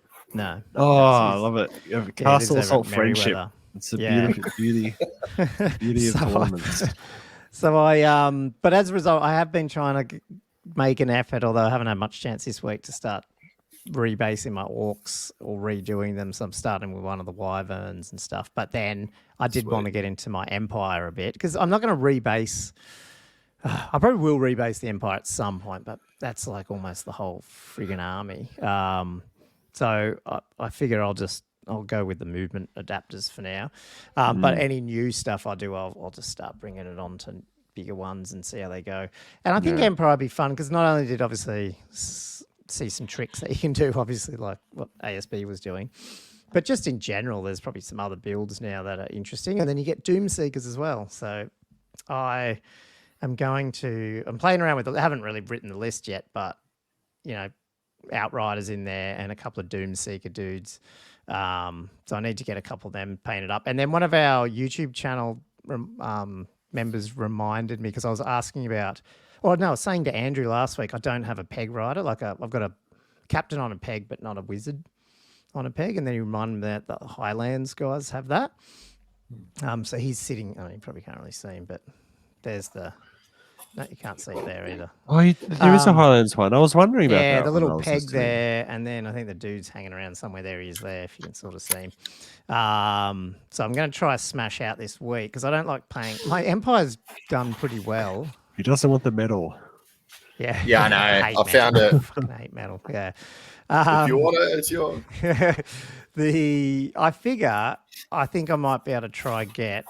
I love it. Castle Assault Friendship. Merriweather. It's a beautiful beauty of tournaments. But as a result, I have been trying to make an effort, although I haven't had much chance this week to start rebasing my orcs or redoing them. So I'm starting with one of the wyverns and stuff. But then I did want to get into my empire a bit because I'm not going to rebase. I probably will rebase the empire at some point, but that's like almost the whole friggin' army. So I figure I'll go with the movement adapters for now. But any new stuff I do, I'll just start bringing it on to bigger ones and see how they go. And I think Empire would be fun because not only did obviously see some tricks that you can do, obviously like what ASB was doing, But just in general, there's probably some other builds now that are interesting. And then you get Doom Seekers as well. So I'm playing around with, I haven't really written the list yet, but, Outriders in there and a couple of Doom Seeker dudes. So I need to get a couple of them painted up. And then one of our YouTube channel members reminded me, because I was asking about, I was saying to Andrew last week, I don't have a peg rider. I've got a captain on a peg, but not a wizard on a peg. And then he reminded me that the Highlands guys have that. So he's sitting, you probably can't really see him, but there's no, you can't see it there either. Oh, there is a Highlands one. I was wondering about that. Yeah, the little peg there, and then I think the dude's hanging around somewhere. There he is there, if you can sort of see him. So I'm going to try smash out this week, because I don't like playing. My Empire's done pretty well. He doesn't want the medal. Yeah. Yeah, I know. I found it. I fucking hate metal. Yeah. If you want it, it's yours. I think I might be able to try get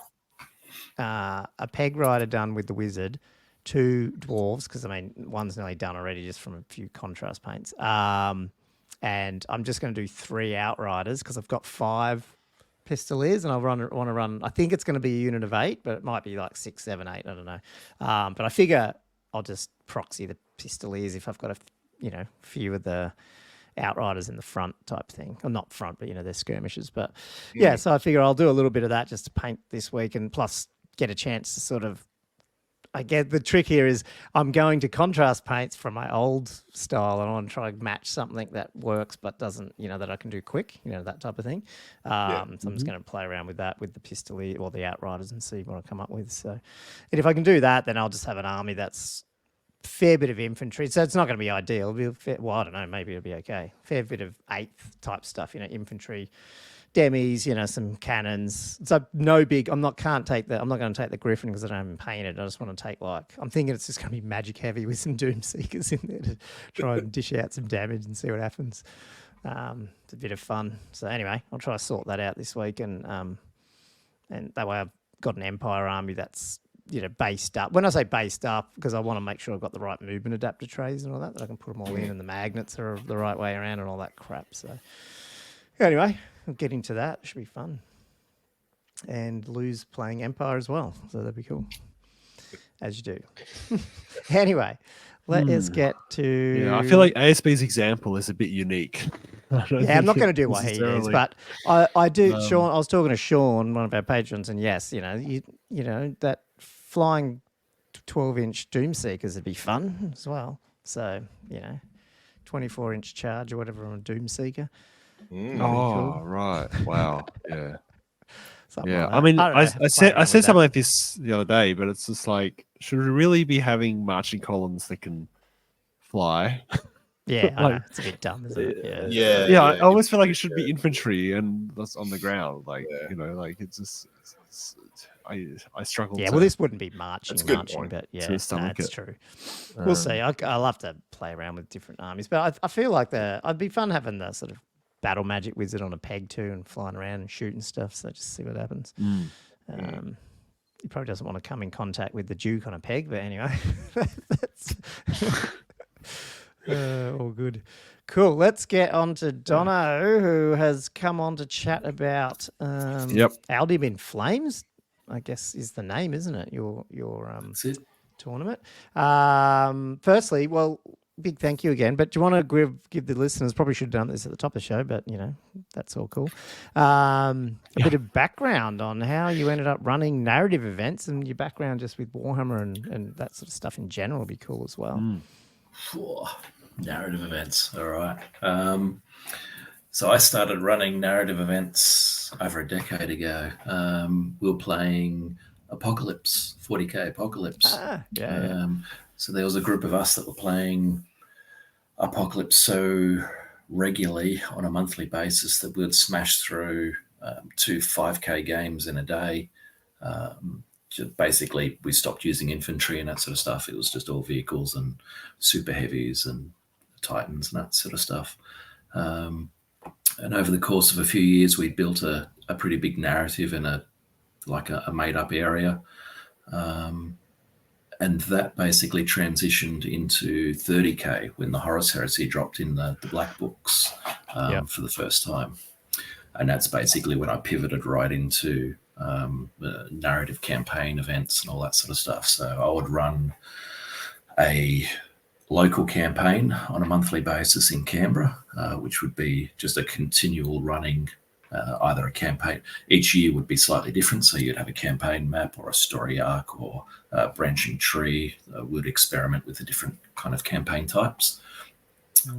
a peg rider done with the wizard, 2 dwarves, because one's nearly done already just from a few contrast paints. And I'm just going to do 3 outriders, because I've got 5 pistoliers, and I want to run. I think it's going to be a unit of 8, but it might be like 6, 7, 8. I don't know. But I figure I'll just proxy the pistoliers if I've got a few of the outriders in the front type thing. Or not front, but they're skirmishers. But yeah, so I figure I'll do a little bit of that just to paint this week, and plus get a chance to sort of. I get the trick here is I'm going to contrast paints from my old style, and I want to try to match something that works but doesn't, that I can do quick, that type of thing. So I'm just going to play around with that with the pistolier or the outriders and see what I come up with. So, and if I can do that, then I'll just have an army that's fair bit of infantry. So it's not going to be ideal. It'll be I don't know, maybe it'll be okay. Fair bit of 8th type stuff, infantry. Demis, some cannons. So no big. I'm not going to take the Griffin because I don't have them painted. I just want to take I'm thinking it's just going to be magic heavy with some Doom Seekers in there to try and dish out some damage and see what happens. It's a bit of fun. So anyway, I'll try to sort that out this week, and that way I've got an Empire army that's based up. When I say based up, because I want to make sure I've got the right movement adapter trays and all that I can put them all in, and the magnets are the right way around and all that crap. So anyway. Getting to that should be fun, and Lou's playing Empire as well, so that'd be cool, as you do. Anyway, let us get to. Yeah, I feel like ASB's example is a bit unique. I'm not going to do what he is, but I do. Sean, I was talking to Sean, one of our patrons, and yes, that flying 12-inch Doom Seekers would be fun as well. So 24-inch charge or whatever on a Doom Seeker. Cool. Right. Wow. Yeah. Like I said something like this the other day, but it's just like, should we really be having marching columns that can fly? Yeah, I know. It's a bit dumb, isn't it? Yeah. I always feel like it should be infantry and that's on the ground. It's just. I struggle. Yeah, well, this wouldn't be marching, point. But yeah, that's true. We'll see. I'll have to play around with different armies, but I feel like I'd be fun having the sort of battle magic wizard on a peg too, and flying around and shooting stuff. So just see what happens. He probably doesn't want to come in contact with the Duke on a peg, but anyway, that's all good. Cool. Let's get on to Dono, who has come on to chat about Aldium in Flames. I guess is the name, isn't it? Your tournament. Firstly, big thank you again. But do you want to give the listeners? Probably should have done this at the top of the show, but that's all cool. A bit of background on how you ended up running narrative events, and your background just with Warhammer and that sort of stuff in general would be cool as well. Narrative events. All right. So I started running narrative events over a decade ago. We were playing Apocalypse, 40k Apocalypse. So there was a group of us that were playing Apocalypse so regularly on a monthly basis that we'd smash through 2 5k games in a day. Basically, we stopped using infantry and that sort of stuff. It was just all vehicles and super heavies and Titans and that sort of stuff. And over the course of a few years, we built a pretty big narrative in a made-up area. And that basically transitioned into 30k when the Horus Heresy dropped in the Black Books for the first time. And that's basically when I pivoted right into narrative campaign events and all that sort of stuff. So I would run a local campaign on a monthly basis in Canberra, which would be just a continual running, either a campaign. Each year would be slightly different. So you'd have a campaign map or a story arc or a branching tree. We'd experiment with the different kind of campaign types.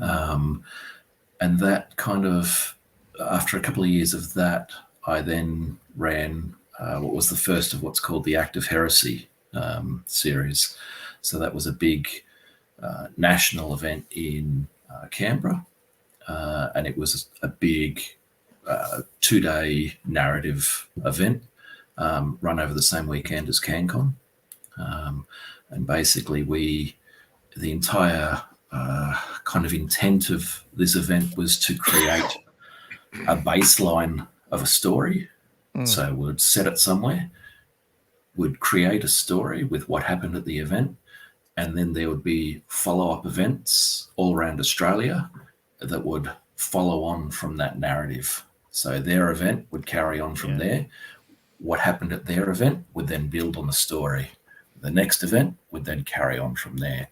And that kind of, after a couple of years of that, I then ran what was the first of what's called the Act of Heresy series. So that was a big national event in Canberra, and it was a big 2-day narrative event run over the same weekend as CanCon. And basically the entire kind of intent of this event was to create a baseline of a story. So we'd set it somewhere, would create a story with what happened at the event, and then there would be follow-up events all around Australia that would follow on from that narrative. So their event would carry on from there. What happened at their event would then build on the story. The next event would then carry on from there.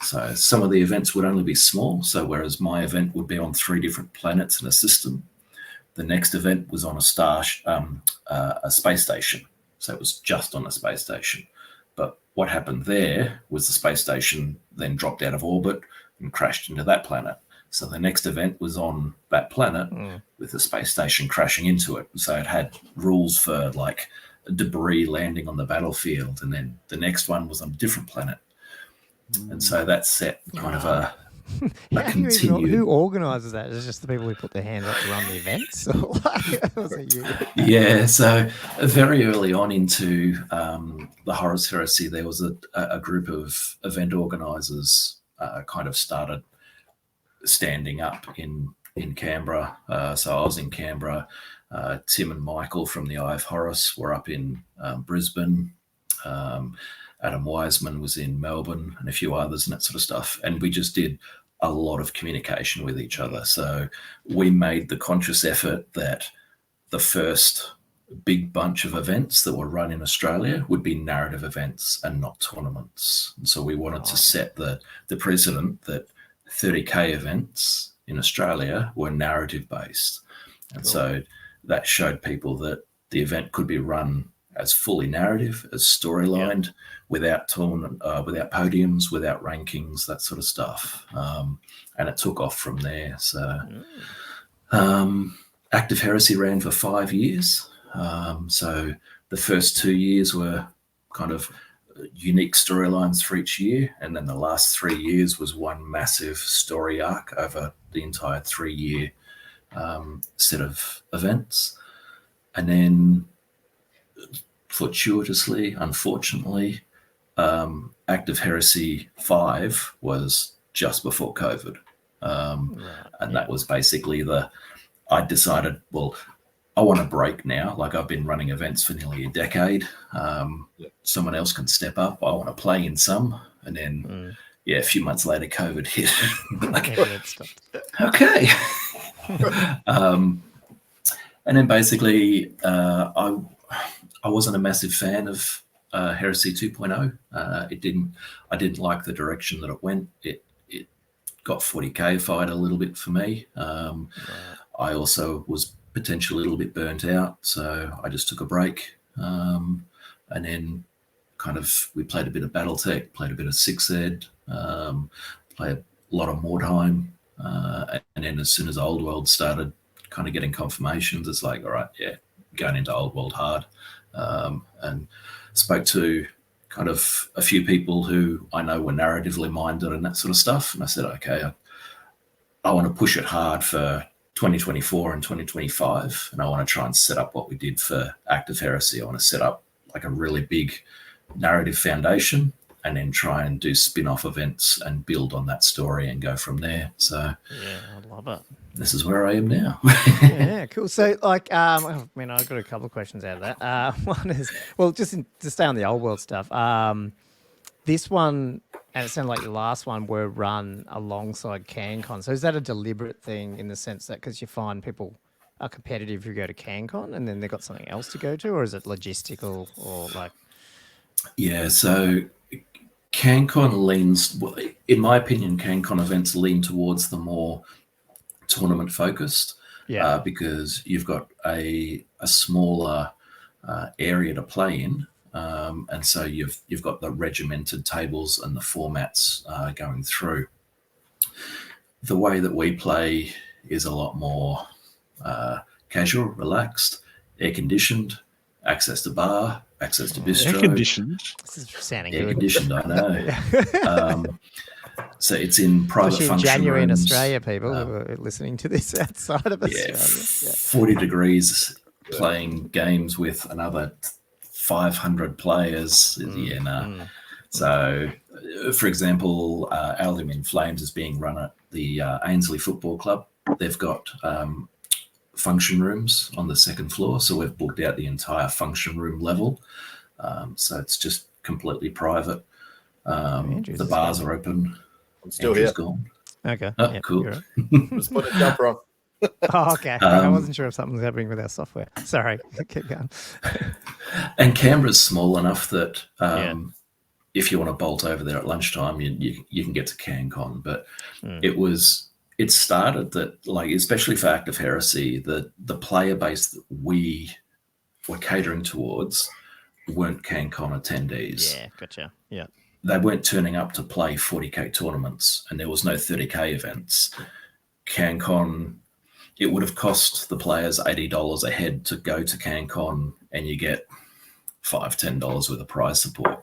So some of the events would only be small. So whereas my event would be on 3 different planets in a system, the next event was on a space station. So it was just on a space station. But what happened there was the space station then dropped out of orbit and crashed into that planet. So the next event was on that planet with the space station crashing into it. So it had rules for like debris landing on the battlefield. And then the next one was on a different planet. And so that set kind of a continued... Who organises that? Is it just the people who put their hands up to run the events? Or was it you? Yeah, so very early on into the Horus Heresy, there was a group of event organisers kind of started standing up in Canberra. So I was in Canberra. Tim and Michael from the Eye of Horus were up in Brisbane. Adam Wiseman was in Melbourne and a few others and that sort of stuff. And we just did a lot of communication with each other. So we made the conscious effort that the first big bunch of events that were run in Australia would be narrative events and not tournaments. And so we wanted to set the precedent that 30K events in Australia were narrative based. And so that showed people that the event could be run as fully narrative, as storylined, without without podiums, without rankings, that sort of stuff. And it took off from there. So Act of Heresy ran for 5 years. So the first 2 years were kind of unique storylines for each year. And then the last 3 years was one massive story arc over the entire 3-year set of events. And then fortuitously, unfortunately, Act of Heresy 5 was just before COVID. And that was basically I decided, well, I want a break now. Like I've been running events for nearly a decade. Someone else can step up. I want to play in some. And then, a few months later, COVID hit. Okay. And then basically, I wasn't a massive fan of Heresy 2.0. I didn't like the direction that it went. It got 40K-fied a little bit for me. I also was potentially a little bit burnt out, so I just took a break. And then kind of we played a bit of BattleTech, played a bit of 6 Ed, played a lot of Mordheim. And then as soon as Old World started kind of getting confirmations, it's like, all right, going into Old World hard. And spoke to kind of a few people who I know were narratively minded and that sort of stuff. And I said, okay, I want to push it hard for 2024 and 2025. And I want to try and set up what we did for Act of Heresy. I want to set up like a really big narrative foundation and then try and do spin-off events and build on that story and go from there. So I love it. This is where I am now. Yeah, cool. So, like, I've got a couple of questions out of that. One is, well, just to stay on the Old World stuff. This one, and it sounded like the last one, were run alongside CanCon. So, is that a deliberate thing in the sense that because you find people are competitive if you go to CanCon, and then they've got something else to go to, or is it logistical or like? Yeah, so CanCon leans, well, in my opinion, CanCon events lean towards the more tournament focused, because you've got a smaller area to play in, and so you've got the regimented tables and the formats going through. The way that we play is a lot more casual, relaxed, air conditioned, access to bar, access to bistro. Air conditioned. This is sounding Air good. conditioned, I know. So it's in private Especially in function January rooms. in Australia, people who are listening to this outside of Australia. 40 degrees, playing games with another 500 players. So, for example, Aldium in Flames is being run at the Ainsley Football Club. They've got function rooms on the second floor, so we've booked out the entire function room level. So it's just completely private. The bars are open. I'm still here. Gone. Okay. Oh, cool. Just put a jumper on. Oh, okay. I wasn't sure if something was happening with our software. Sorry. Keep going. And Canberra's small enough that if you want to bolt over there at lunchtime, you can get to CanCon. But it started that, like, especially for Active Heresy, the player base that we were catering towards weren't CanCon attendees. Yeah, gotcha. Yeah. They weren't turning up to play 40K tournaments, and there was no 30K events. CanCon, it would have cost the players $80 a head to go to CanCon, and you get $5-10 worth of prize support.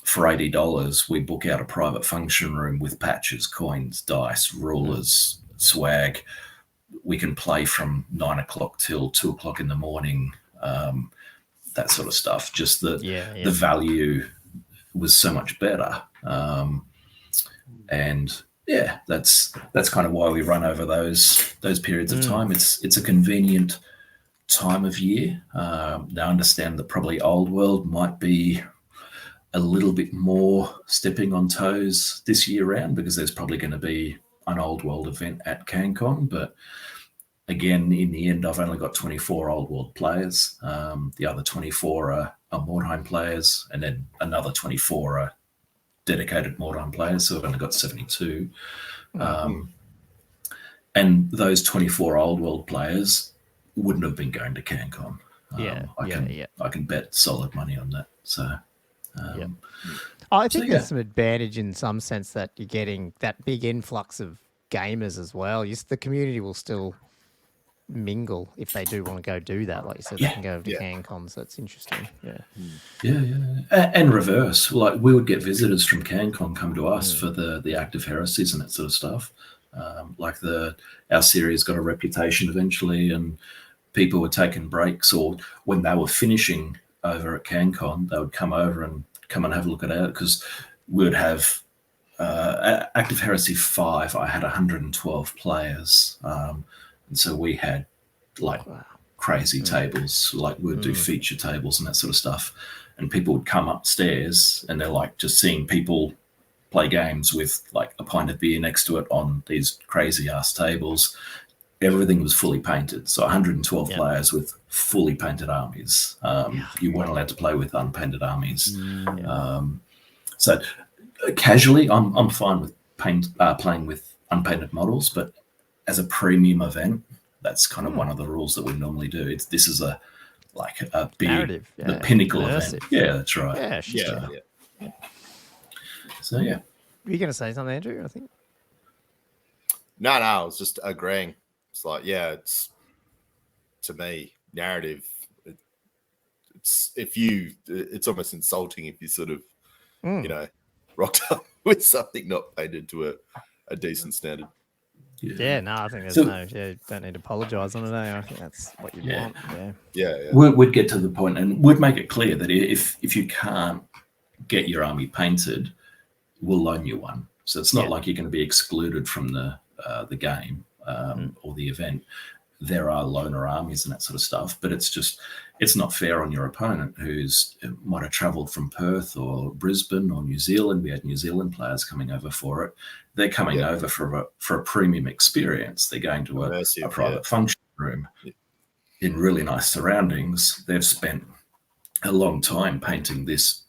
For $80, we book out a private function room with patches, coins, dice, rulers, swag. We can play from 9 o'clock till 2 o'clock in the morning, that sort of stuff. Just the value was so much better. And yeah, that's kind of why we run over those periods of time. It's a convenient time of year. Now I understand that probably Old World might be a little bit more stepping on toes this year round, because there's probably going to be an Old World event at CanCon. But again, in the end, I've only got 24 Old World players. The other 24 are Mordheim players, and then another 24 are dedicated Mordheim players, so I've only got 72. And those 24 Old World players wouldn't have been going to CanCon. I can bet solid money on that. So, I think there's some advantage in some sense that you're getting that big influx of gamers as well. The community will still mingle if they do want to go do that. Like you said, they can go to CanCon, so it's interesting. And reverse, like we would get visitors from CanCon come to us for the Active Heresies and that sort of stuff. Like our series got a reputation eventually, and people were taking breaks, or when they were finishing over at CanCon, they would come over and have a look at it, because we would have Active Heresy 5. I had 112 players. And so we had like crazy tables, like we'd do feature tables and that sort of stuff. And people would come upstairs and they're like just seeing people play games with like a pint of beer next to it on these crazy ass tables. Everything was fully painted. So 112 players with fully painted armies. You weren't allowed to play with unpainted armies. So casually, I'm fine with playing with unpainted models, but as a premium event, that's kind of one of the rules that we normally do. This is a big narrative, the pinnacle event. Yeah, that's right. Yeah. So yeah. Were you going to say something, Andrew? I think. No, I was just agreeing. It's like, it's to me narrative. It's almost insulting if you sort of rocked up with something not painted to a decent standard. I think there's you don't need to apologise on it. I think that's what you want. We'd get to the point and we'd make it clear that if you can't get your army painted, we'll loan you one. So it's not like you're going to be excluded from the game or the event. There are loaner armies and that sort of stuff, but it's not fair on your opponent who's might have travelled from Perth or Brisbane or New Zealand. We had New Zealand players coming over for it. They're coming over for a premium experience. They're going to a private function room in really nice surroundings. They've spent a long time painting this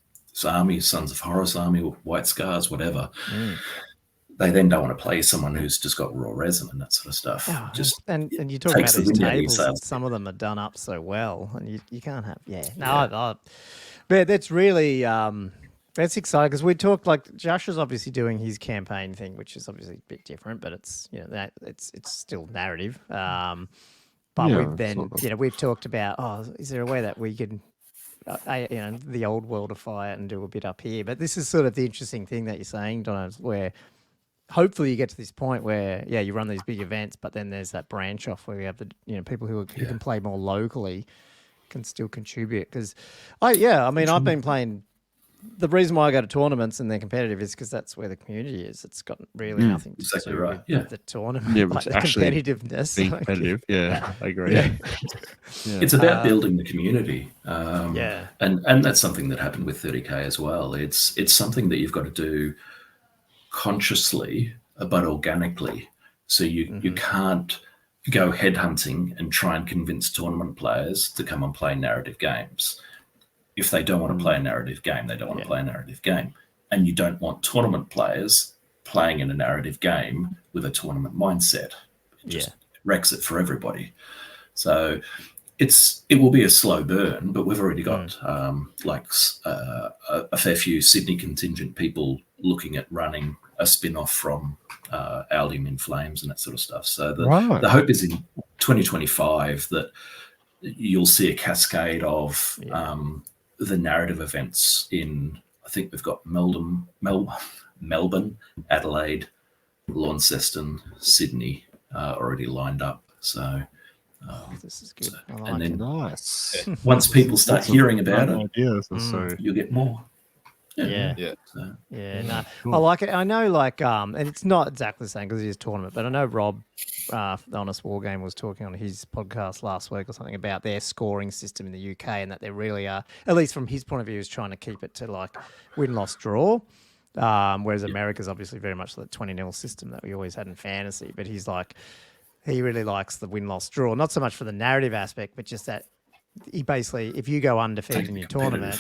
army, Sons of Horus army, White Scars, whatever. They then don't want to play someone who's just got raw resin and that sort of stuff. Oh, Just and you talk about takes the these wind out of your tables, and sails. some of them are done up so well, and you can't have but that's really that's exciting because we talked, like, Josh is obviously doing his campaign thing, which is obviously a bit different, but it's that it's still narrative. But we've then we've talked about, is there a way that we can the old worldify it and do a bit up here? But this is sort of the interesting thing that you're saying, Dono, where hopefully you get to this point where you run these big events, but then there's that branch off where you have the people who can play more locally can still contribute. Because I've been playing. The reason why I go to tournaments and they're competitive is because that's where the community is. It's got really nothing to do with the tournament, like the competitiveness. Being competitive, I agree. It's about building the community. And that's something that happened with 30K as well. It's something that you've got to do consciously but organically. So you can't go headhunting and try and convince tournament players to come and play narrative games. If they don't want to play a narrative game, they don't want to play a narrative game. And you don't want tournament players playing in a narrative game with a tournament mindset. It just wrecks it for everybody. So it will be a slow burn, but we've already got a fair few Sydney contingent people looking at running a spin-off from Aldium in Flames and that sort of stuff. So the hope is in 2025 that you'll see a cascade of the narrative events in, I think we've got Melbourne, Adelaide, Launceston, Sydney already lined up. So this is good. And then nice. Once people start hearing about it, so you'll get more. No, cool. I like it. I know, and it's not exactly the same because it is a tournament, but I know Rob, the Honest War Game, was talking on his podcast last week or something about their scoring system in the UK, and that they really are, at least from his point of view, is trying to keep it to like win, loss, draw. Whereas America's obviously very much the 20-0 system that we always had in fantasy. But he's like, he really likes the win, loss, draw, not so much for the narrative aspect, but just that he basically, if you go undefeated in your tournament,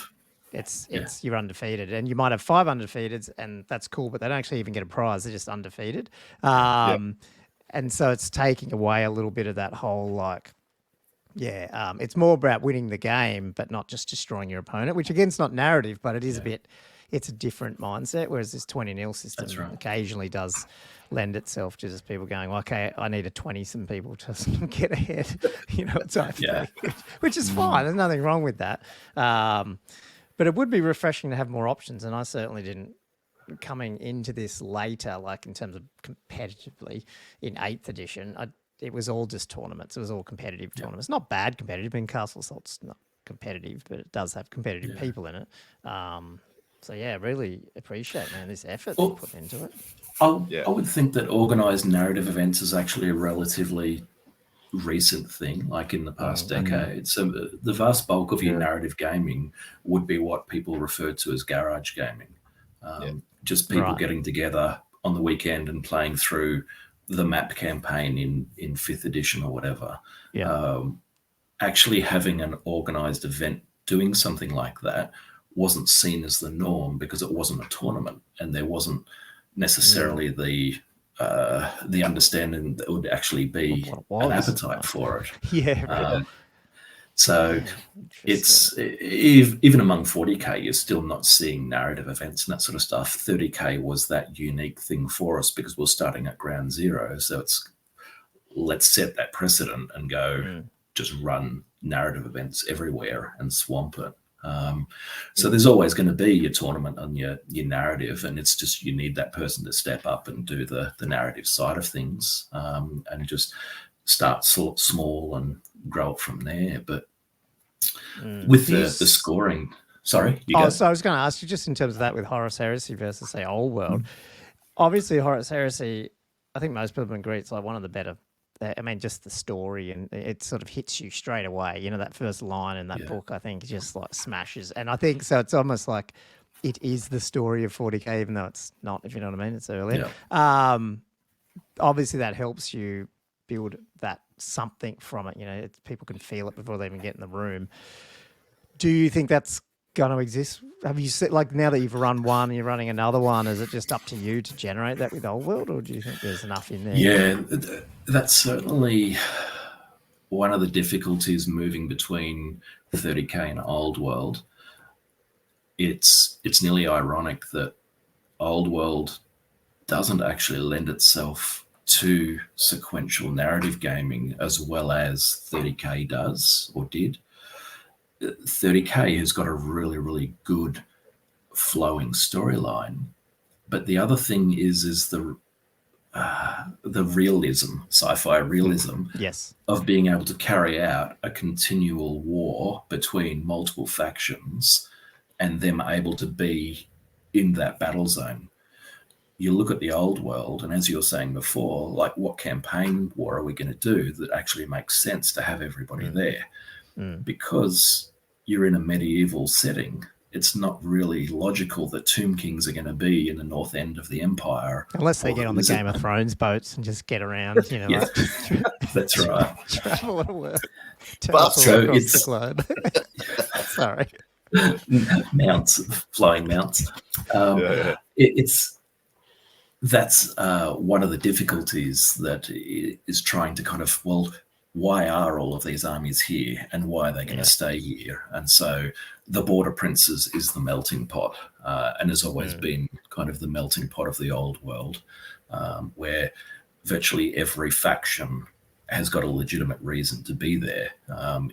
it's you're undefeated, and you might have 5 undefeateds, and that's cool, but they don't actually even get a prize; they're just undefeated. And so it's taking away a little bit of that whole it's more about winning the game, but not just destroying your opponent. Which again, it's not narrative, but it is it's a different mindset. Whereas this 20-0 system occasionally does lend itself to just people going, okay, I need a 20-some people to get ahead, type thing, which is fine. There's nothing wrong with that. But it would be refreshing to have more options, and I certainly didn't coming into this later, like in terms of competitively in 8th edition. It was all just tournaments. It was all competitive tournaments. Not bad competitive. I mean, Castle Assault's not competitive, but it does have competitive people in it. Really appreciate, this effort they put into it. I would think that organised narrative events is actually a relatively recent thing, like in the past decade. So the vast bulk of your narrative gaming would be what people refer to as garage gaming. Just people getting together on the weekend and playing through the map campaign in 5th edition or whatever. Actually having an organised event doing something like that wasn't seen as the norm because it wasn't a tournament, and there wasn't necessarily the understanding that it would actually be an appetite for it. So it's even among 40K, you're still not seeing narrative events and that sort of stuff. 30K was that unique thing for us because we're starting at ground zero. So let's set that precedent and go just run narrative events everywhere and swamp it. So there's always going to be your tournament and your narrative, and it's just you need that person to step up and do the narrative side of things, and just start small and grow it from there. But with the scoring, sorry, so I was going to ask you just in terms of that with Horus Heresy versus say Old World. Obviously, Horus Heresy, I think most people agree it's like one of the better. I mean, just the story, and it sort of hits you straight away. That first line in that book, I think, just like smashes. And I think so. It's almost like it is the story of 40K, even though it's not. If you know what I mean, it's earlier. Obviously, that helps you build that something from it. You know, people can feel it before they even get in the room. Do you think that's going to exist? Have you said, like, now that you've run one and you're running another one, is it just up to you to generate that with Old World, or do you think there's enough in there? Yeah, that's certainly one of the difficulties moving between 30k and Old World. It's nearly ironic that Old World doesn't actually lend itself to sequential narrative gaming as well as 30k does or did. 30k has got a really, really good flowing storyline, but the other thing is the realism, sci-fi realism, yes, of being able to carry out a continual war between multiple factions and them able to be in that battle zone. You look at the Old World, and as you were saying before, like, what campaign war are we going to do that actually makes sense to have everybody there? Because you're in a medieval setting, it's not really logical that Tomb Kings are going to be in the north end of the Empire. Unless they get on the Game of Thrones boats and just get around, you know. Yeah, like, that's right. Travel at work. So it's the globe. Sorry. Mounts, flying mounts. That's one of the difficulties that is trying to kind of, well, why are all of these armies here and why are they going to stay here? And so the Border Princes is the melting pot, and has always been kind of the melting pot of the Old World, where virtually every faction has got a legitimate reason to be there.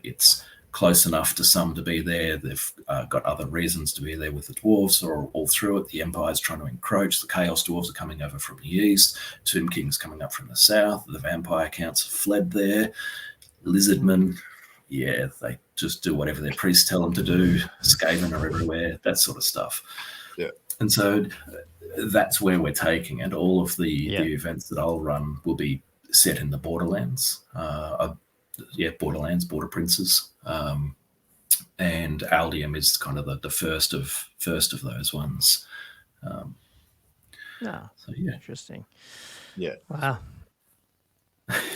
It's close enough to some to be there. They've got other reasons to be there with the dwarves, or all through it. The Empire's trying to encroach. The Chaos Dwarves are coming over from the east. Tomb King's coming up from the south. The Vampire Counts have fled there. Lizardmen, yeah, they just do whatever their priests tell them to do. Skaven are everywhere, that sort of stuff. Yeah. And so that's where we're taking it. All of the events that I'll run will be set in the Borderlands. Borderlands, Border Princes. And Aldium is kind of the first of those ones. Interesting. Yeah. Wow.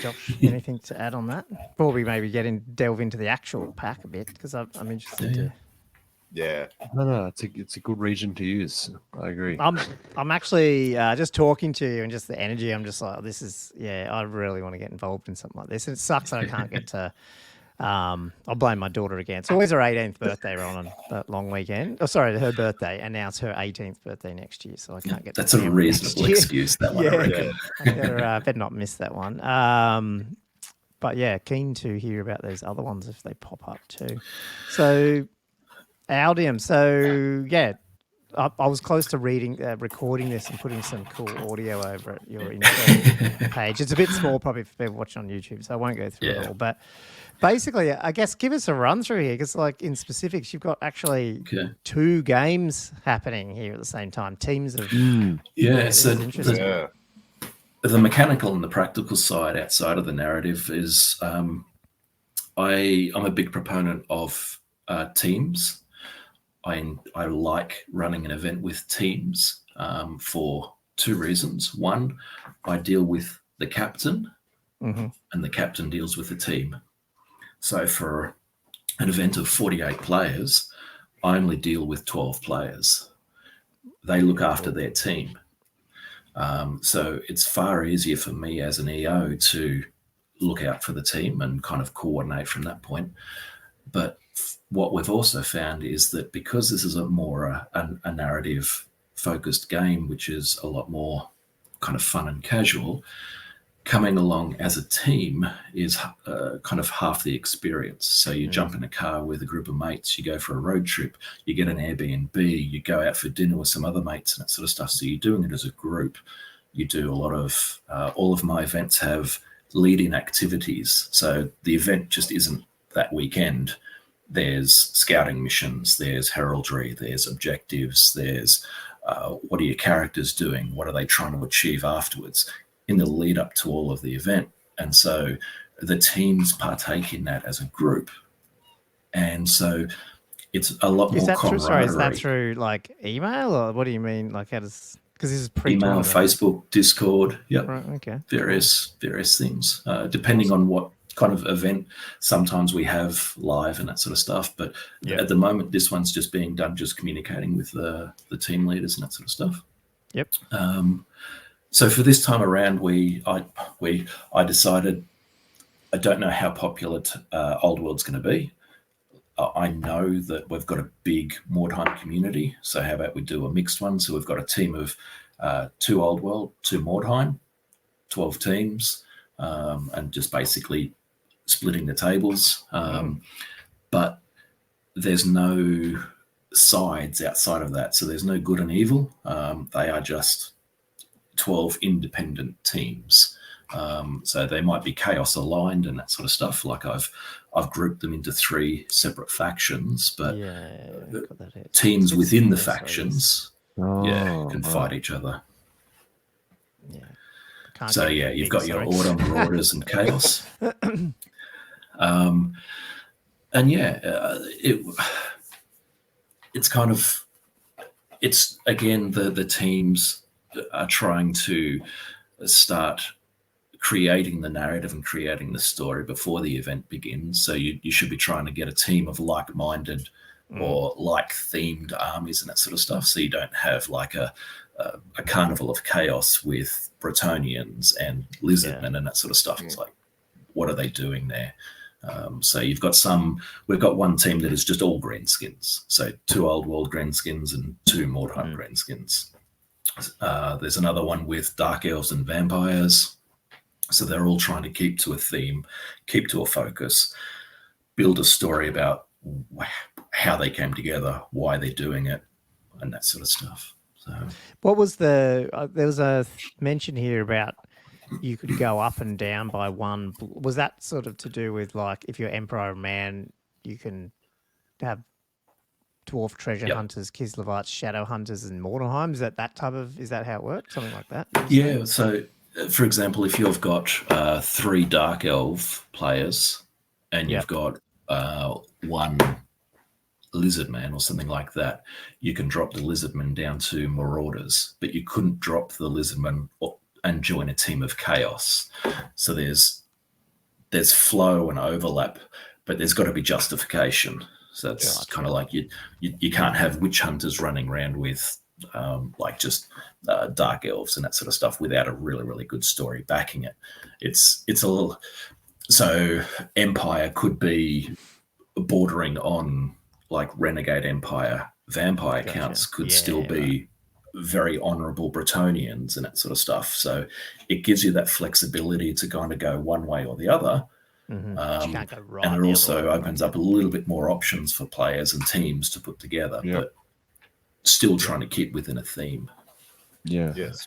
Josh, anything to add on that? Before we maybe delve into the actual pack a bit, because I'm interested to. Yeah. No, it's a good region to use. I agree. I'm actually just talking to you and just the energy. I'm just like, this is, I really want to get involved in something like this. And it sucks that I can't get to. I'll blame my daughter again. It's always her 18th birthday on that long weekend. Oh, sorry, her birthday, and now it's her 18th birthday next year, so I can't get. That's a reasonable excuse. That one, I reckon. I better not miss that one. But yeah, keen to hear about those other ones if they pop up too. So, Aldium. So yeah, I was close to recording this and putting some cool audio over it. Your intro page. It's a bit small, probably for people watching on YouTube, so I won't go through it all. But basically, I guess give us a run through here, because like in specifics, you've got actually 2 games happening here at the same time. Teams of The mechanical and the practical side outside of the narrative is I'm a big proponent of teams. I like running an event with teams for 2 reasons. One, I deal with the captain, and the captain deals with the team. So for an event of 48 players, I only deal with 12 players. They look after their team. So it's far easier for me as an EO to look out for the team and kind of coordinate from that point. But what we've also found is that because this is a more a narrative focused game, which is a lot more kind of fun and casual, coming along as a team is kind of half the experience. So you jump in a car with a group of mates, you go for a road trip, you get an Airbnb, you go out for dinner with some other mates and that sort of stuff. So you're doing it as a group. You do a lot of, all of my events have lead-in activities. So the event just isn't that weekend. There's scouting missions, there's heraldry, there's objectives, there's what are your characters doing? What are they trying to achieve afterwards in the lead up to all of the event? And so the teams partake in that as a group. And so it's a lot more camaraderie. Is that through like email, or what do you mean? Like how does Because this is email, pre-tournament. Facebook, Discord. Yep. Right, okay. Various things, depending on what kind of event. Sometimes we have live and that sort of stuff, but at the moment, this one's just being done, just communicating with the team leaders and that sort of stuff. Yep. So for this time around, I decided, I don't know how popular Old World's going to be. I know that we've got a big Mordheim community, so how about we do a mixed one? So we've got a team of 2 Old World, 2 Mordheim, 12 teams, and just basically splitting the tables. But there's no sides outside of that, so there's no good and evil. They are just 12 independent teams. So they might be chaos aligned and that sort of stuff. Like I've grouped them into 3 separate factions, but teams within the factions can fight each other. So you've got your order, marauders, and chaos. It's kind of, it's again, the teams are trying to start creating the narrative and creating the story before the event begins. So you should be trying to get a team of like-minded or like-themed armies and that sort of stuff. So you don't have like a carnival of chaos with Bretonians and lizardmen and that sort of stuff. It's like, what are they doing there? So we've got one team that is just all greenskins. So 2 Old World greenskins and 2 Mordheim greenskins. There's another one with dark elves and vampires. So they're all trying to keep to a theme, keep to a focus, build a story about how they came together, why they're doing it, and that sort of stuff. So, what was there was a mention here about you could go up and down by 1. Was that sort of to do with, like, if you're Emperor or Man, you can have Dwarf Treasure Hunters, Kislevites, Shadow Hunters, and Mordheim? Is that how it works? Something like that? Yeah, so for example, if you've got 3 Dark Elf players and you've got 1 Lizardman or something like that, you can drop the Lizardman down to Marauders, but you couldn't drop the Lizardman and join a team of Chaos. So there's flow and overlap, but there's got to be justification. So that's kind of like you can't have witch hunters running around with like just dark elves and that sort of stuff without a really, really good story backing it. It's a little, so Empire could be bordering on like Renegade Empire. Vampire counts could still be very honorable Bretonians and that sort of stuff. So it gives you that flexibility to kind of go one way or the other. You can't go right, and it also opens up a little bit more options for players and teams to put together, but still trying to keep within a theme. The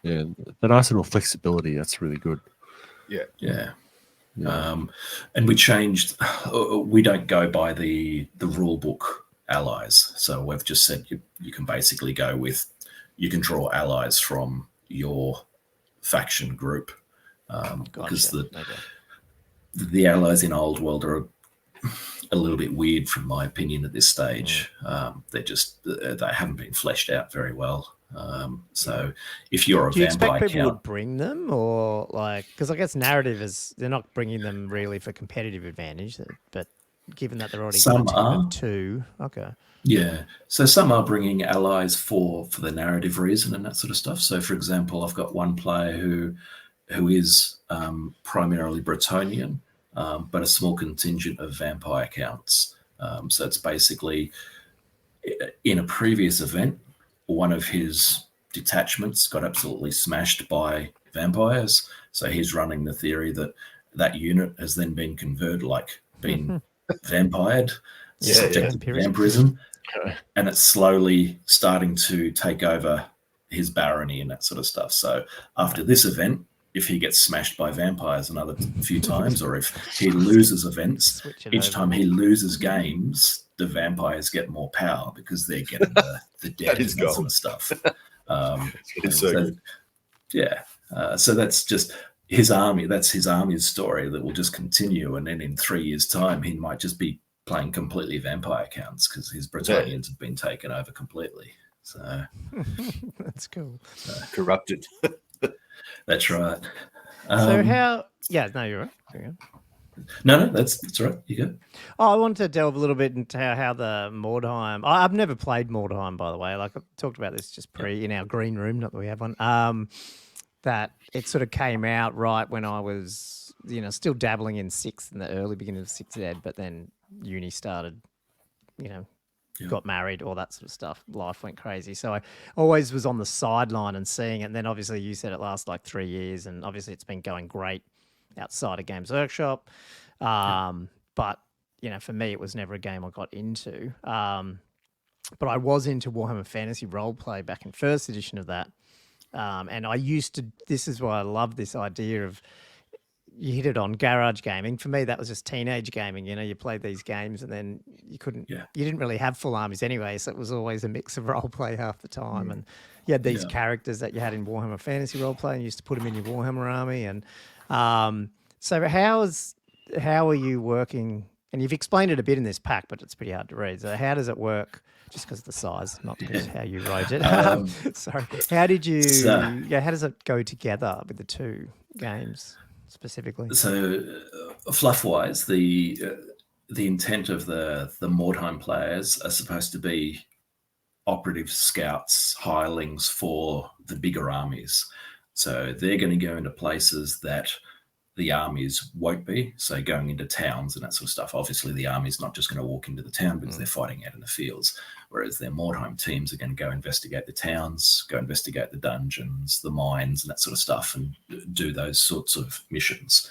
nice little flexibility, that's really good. And we changed, we don't go by the rule book allies, so we've just said you can basically go with, you can draw allies from your faction group, because the allies in Old World are a little bit weird from my opinion at this stage. They haven't been fleshed out very well. So if you're do you expect people would bring them, or like, because I guess narrative is, they're not bringing them really for competitive advantage, but given that they're already got a team of 2, so some are bringing allies for the narrative reason and that sort of stuff. So for example, I've got one player who is primarily Bretonian, but a small contingent of vampire counts. So it's basically, in a previous event, one of his detachments got absolutely smashed by vampires. So he's running the theory that unit has then been converted, like been vampired, subjected to vampirism, and it's slowly starting to take over his barony and that sort of stuff. So after this event, if he gets smashed by vampires another few times, or if he loses events, each time he loses games, the vampires get more power because they're getting the dead and that sort of stuff. So that's just his army. That's his army's story that will just continue. And then in 3 years' time, he might just be playing completely vampire counts because his Bretonians have been taken over completely. So That's cool. Corrupted. that's right. So how? Yeah, no, you're right. Carry on. No, that's right. You go. Oh, I wanted to delve a little bit into how the Mordheim. I've never played Mordheim, by the way. Like I talked about this just in our green room, not that we have one. That it sort of came out right when I was, still dabbling in sixth in the early beginning of sixth ed, but then uni started, got married, all that sort of stuff. Life went crazy. So I always was on the sideline and seeing it. And then obviously you said it lasts like 3 years, and obviously it's been going great outside of Games Workshop. But, for me, it was never a game I got into. But I was into Warhammer Fantasy Roleplay back in first edition of that. And I used to, this is why I love this idea of, you hit it on garage gaming. For me, that was just teenage gaming. You played these games and then you didn't really have full armies anyway. So it was always a mix of roleplay half the time. And you had these characters that you had in Warhammer Fantasy Roleplay and you used to put them in your Warhammer army. And so how are you working? And you've explained it a bit in this pack, but it's pretty hard to read. So how does it work? Just because of the size, not because how you wrote it. Sorry. How did you? How does it go together with the two games specifically? So, fluff-wise, the intent of the Mordheim players are supposed to be operative scouts, hirelings for the bigger armies. So they're going to go into places that the armies won't be. So going into towns and that sort of stuff. Obviously, the army's not just going to walk into the town because they're fighting out in the fields. Whereas their Mordheim teams are going to go investigate the towns, go investigate the dungeons, the mines, and that sort of stuff, and do those sorts of missions.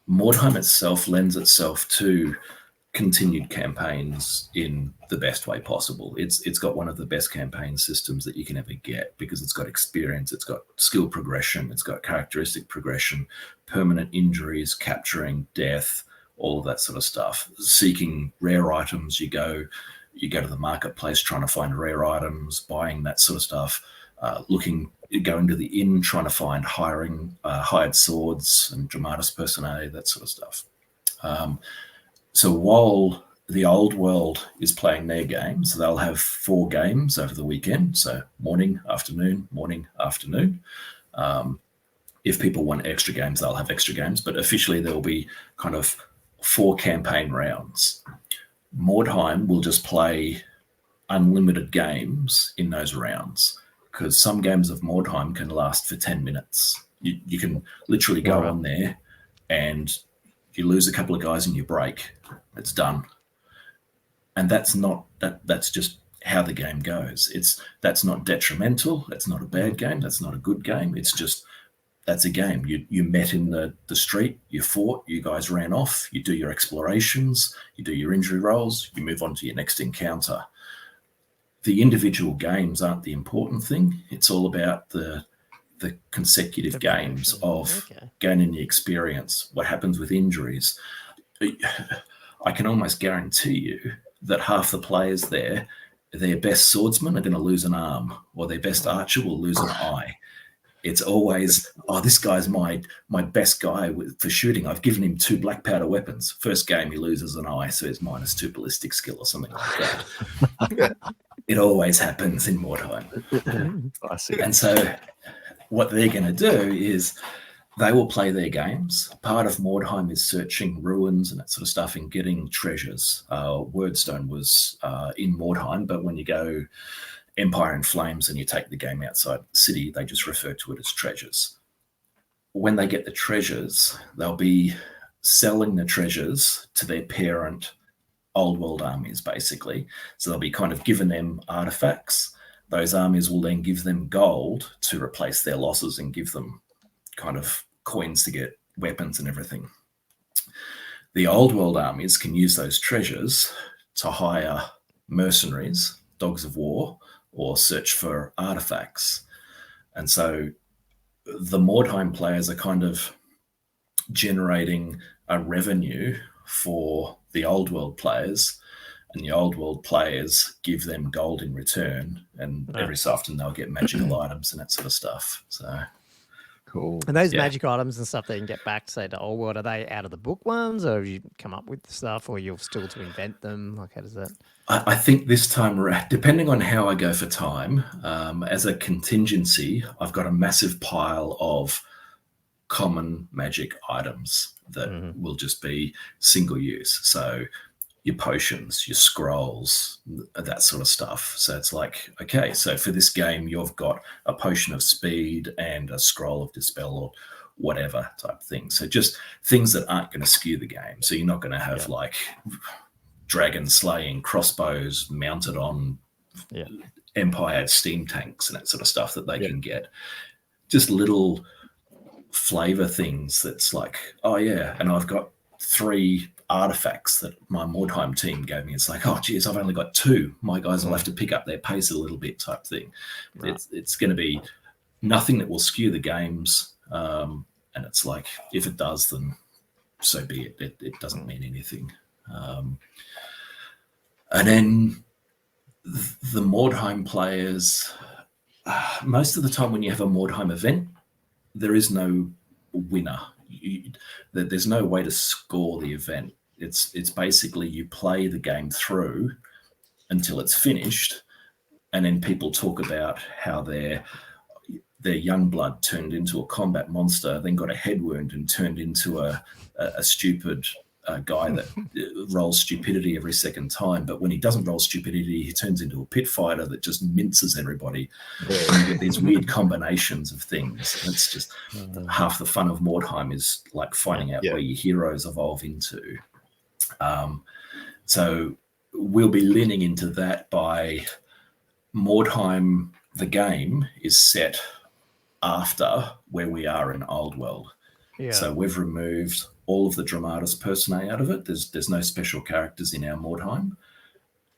Mordheim itself lends itself to continued campaigns in the best way possible. It's got one of the best campaign systems that you can ever get because it's got experience, it's got skill progression, it's got characteristic progression, permanent injuries, capturing, death, all of that sort of stuff. Seeking rare items, you go to the marketplace trying to find rare items, buying that sort of stuff, going to the inn trying to find hired swords and dramatis personae, that sort of stuff. So while the Old World is playing their games, they'll have 4 games over the weekend. So morning, afternoon. If people want extra games, they'll have extra games. But officially, there will be kind of 4 campaign rounds. Mordheim will just play unlimited games in those rounds because some games of Mordheim can last for 10 minutes. You can literally go on there and you lose a couple of guys and you break. It's done. And that's just how the game goes. That's not detrimental. That's not a bad game. That's not a good game. It's just, that's a game. You met in the street, you fought, you guys ran off, you do your explorations, you do your injury rolls, you move on to your next encounter. The individual games aren't the important thing. It's all about the consecutive games of gaining the experience, what happens with injuries. I can almost guarantee you that half the players there, their best swordsman are going to lose an arm, or their best archer will lose an eye. It's always, this guy's my best guy for shooting. I've given him 2 black powder weapons. First game, he loses an eye, so he's -2 ballistic skill or something like that. It always happens in Mordheim. I see. And so what they're going to do is they will play their games. Part of Mordheim is searching ruins and that sort of stuff and getting treasures. Wordstone was in Mordheim, but when you go Empire in Flames and you take the game outside the city, they just refer to it as treasures. When they get the treasures, they'll be selling the treasures to their parent Old World armies, basically. So they'll be kind of giving them artifacts. Those armies will then give them gold to replace their losses and give them kind of coins to get weapons and everything. The Old World armies can use those treasures to hire mercenaries, dogs of war, or search for artifacts. And so the Mordheim players are kind of generating a revenue for the Old World players, and the Old World players give them gold in return, and every so often they'll get magical items and that sort of stuff. So Cool. And those Yeah. magic items and stuff that you can get back, say, to Old World, are they out of the book ones, or have you come up with the stuff, or you're still to invent them? Like, how does that? I think this time around, depending on how I go for time, as a contingency, I've got a massive pile of common magic items that will just be single use. So your potions, your scrolls, that sort of stuff. So it's like, okay, so for this game, you've got a potion of speed and a scroll of dispel or whatever type thing. So just things that aren't going to skew the game. So you're not going to have like dragon slaying crossbows mounted on Empire steam tanks and that sort of stuff that they can get. Just little flavor things that's like, oh yeah, and I've got 3 artifacts that my Mordheim team gave me. It's like, oh geez, I've only got 2. My guys will have to pick up their pace a little bit type thing. Right. It's going to be nothing that will skew the games. And it's like, if it does, then so be it. It doesn't mean anything. And then the Mordheim players, most of the time when you have a Mordheim event, there is no winner. There's no way to score the event. It's basically you play the game through until it's finished, and then people talk about how their young blood turned into a combat monster, then got a head wound and turned into a stupid guy that rolls stupidity every second time. But when he doesn't roll stupidity, he turns into a pit fighter that just minces everybody. And you get these weird combinations of things. And it's just half the fun of Mordheim is like finding out where your heroes evolve into. So we'll be leaning into that by Mordheim. The game is set after where we are in Old World. Yeah. So we've removed all of the Dramatis Personae out of it. There's no special characters in our Mordheim.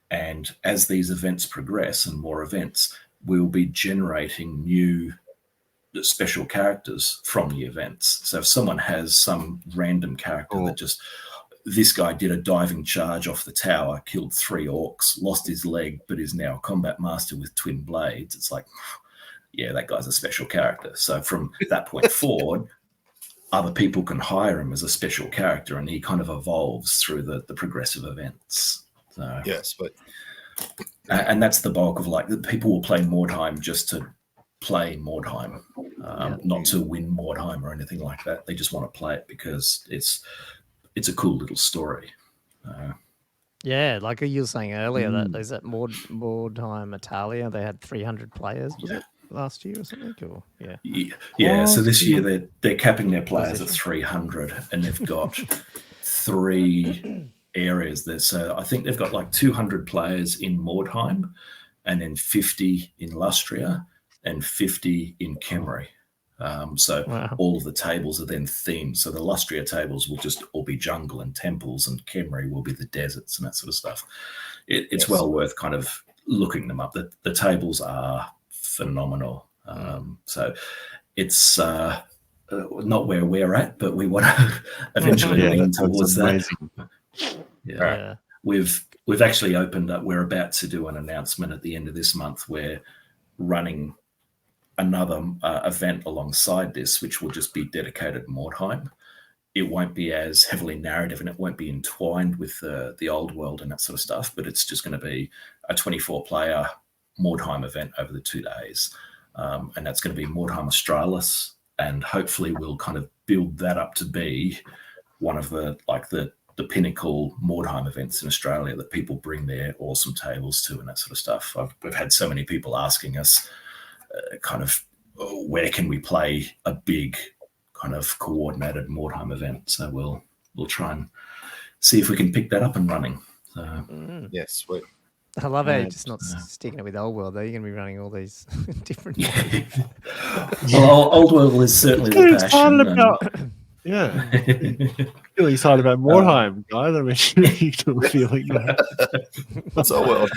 And as these events progress and more events, we'll be generating new special characters from the events. So if someone has some random character that just, this guy did a diving charge off the tower, killed 3 orcs, lost his leg, but is now a combat master with twin blades. It's like, yeah, that guy's a special character. So from that point forward, other people can hire him as a special character, and he kind of evolves through the progressive events. So, yes, but and that's the bulk of like the people will play Mordheim just to play Mordheim, not to win Mordheim or anything like that. They just want to play it because it's a cool little story. Yeah, like you were saying earlier, that there's that Mordheim Italia. They had 300 players. Was it last year or something? Or yeah. So this year they're capping their players at 300, and they've got 3 areas there. So I think they've got like 200 players in Mordheim, and then 50 in Lustria, and 50 in Kemmery. All of the tables are then themed. So the Lustria tables will just all be jungle and temples, and Kemmery will be the deserts and that sort of stuff. It's well worth kind of looking them up. The tables are phenomenal. So it's not where we're at, but we want to eventually lean towards that. Yeah. We've actually opened up. We're about to do an announcement at the end of this month. We're running another event alongside this, which will just be dedicated Mordheim. It won't be as heavily narrative, and it won't be entwined with the Old World and that sort of stuff, but it's just going to be a 24-player Mordheim event over the 2 days. And that's going to be Mordheim Australis, and hopefully we'll kind of build that up to be one of the pinnacle Mordheim events in Australia that people bring their awesome tables to and that sort of stuff. We've had so many people asking us kind of where can we play a big kind of coordinated Mordheim event. So we'll try and see if we can pick that up and running. So yes, sweet. I love how you're just not sticking it with Old World, though. You're going to be running all these different. Well, Old World is certainly the passion. Really excited about Mordheim, guys. I'm sure you can feeling that. What's Old World?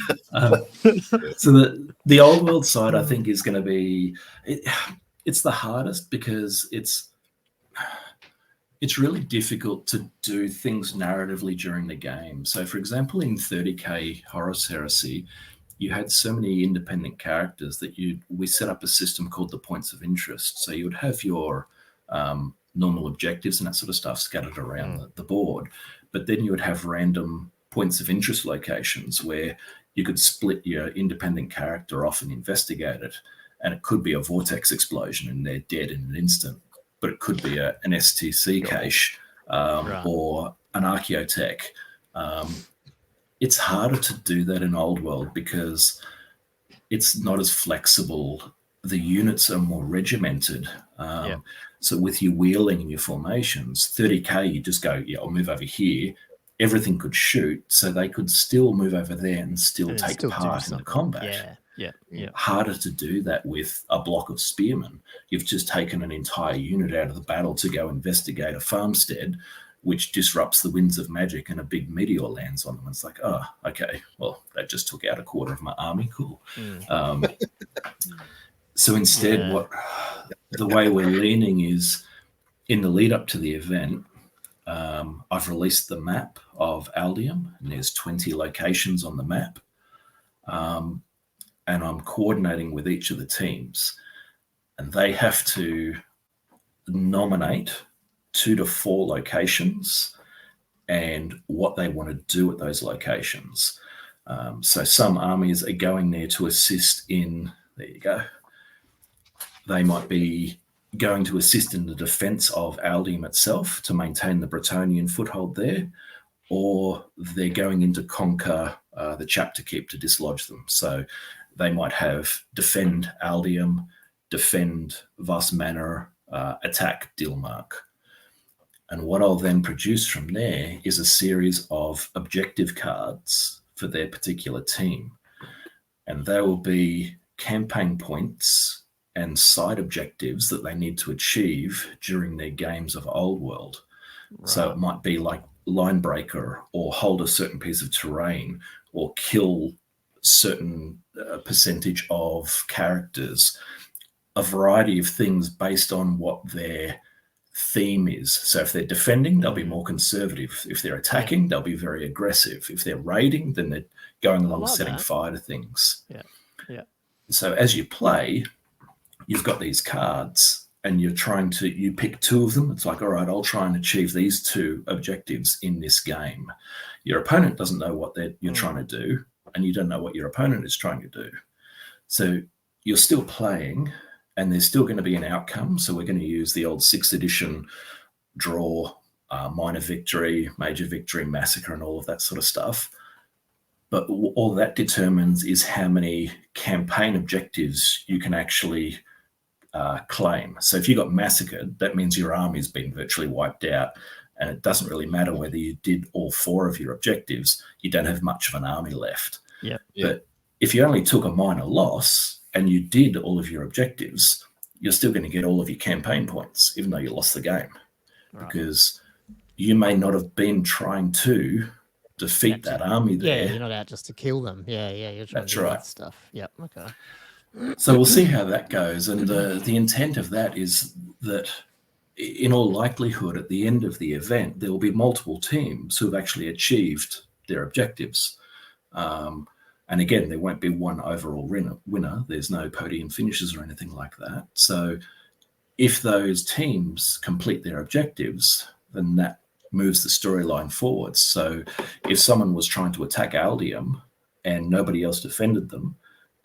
So the Old World side, I think, is going to be it's the hardest because it's really difficult to do things narratively during the game. So, for example, in 30K Horus Heresy, you had so many independent characters that we set up a system called the points of interest. So you would have your normal objectives and that sort of stuff scattered around the board, but then you would have random points of interest locations where you could split your independent character off and investigate it. And it could be a vortex explosion and they're dead in an instant, but it could be an STC cache or an archaeotech. It's harder to do that in Old World because it's not as flexible. The units are more regimented. So with your wheeling and your formations, 30K, you just go, I'll move over here. Everything could shoot, so they could still move over there and still take part in the combat. Harder to do that with a block of spearmen. You've just taken an entire unit out of the battle to go investigate a farmstead, which disrupts the winds of magic, and a big meteor lands on them. It's like, oh, okay, well, that just took out a quarter of my army. Cool. So instead, the way we're leaning is in the lead up to the event, I've released the map of Aldium, and there's 20 locations on the map. And I'm coordinating with each of the teams, and they have to nominate 2 to 4 locations and what they want to do at those locations. So some armies are going there to assist in, there you go. They might be going to assist in the defense of Aldium itself to maintain the Bretonian foothold there, or they're going in to conquer the chapter keep to dislodge them. So they might have defend Aldium, defend Vas Manor, attack Dilmark. And what I'll then produce from there is a series of objective cards for their particular team. And they will be campaign points and side objectives that they need to achieve during their games of Old World. Right. So it might be like line breaker, or hold a certain piece of terrain, or kill certain percentage of characters, a variety of things based on what their theme is. So if they're defending, they'll be more conservative. If they're attacking, they'll be very aggressive. If they're raiding, then they're going along setting fire to things. So as you play, you've got these cards and you're trying to, you pick 2 of them. It's like, all right, I'll try and achieve these 2 objectives in this game. Your opponent doesn't know what you're trying to do, and you don't know what your opponent is trying to do. So you're still playing, and there's still going to be an outcome. So we're going to use the old 6th edition draw, minor victory, major victory, massacre, and all of that sort of stuff. But all that determines is how many campaign objectives you can actually claim. So if you got massacred, that means your army's been virtually wiped out, and it doesn't really matter whether you did all 4 of your objectives. You don't have much of an army left. But if you only took a minor loss and you did all of your objectives, you're still going to get all of your campaign points, even though you lost the game, because you may not have been trying to defeat that army there. Yeah, you're not out just to kill them. You're trying to do that stuff. Okay. So we'll see how that goes. And the intent of that is that in all likelihood, at the end of the event, there will be multiple teams who have actually achieved their objectives. And again, there won't be one overall winner. There's no podium finishes or anything like that. So if those teams complete their objectives, then that moves the storyline forward. So if someone was trying to attack Aldium and nobody else defended them,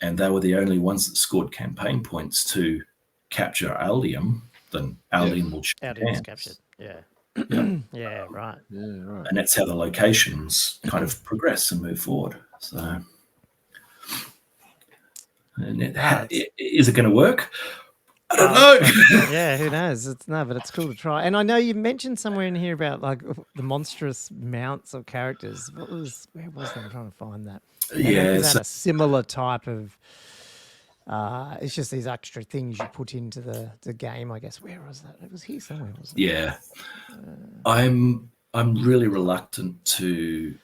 and they were the only ones that scored campaign points to capture Aldium, then Aldium will Aldium's captured. Right. And that's how the locations kind of progress and move forward. So, and is it going to work? I don't know. Who knows? But it's cool to try. And I know you mentioned somewhere in here about like the monstrous mounts of characters. Where was that? I'm trying to find that. Is that a similar type of? It's just these extra things you put into the game, I guess. Where was that? It was here somewhere, wasn't it? Yeah, I'm really reluctant to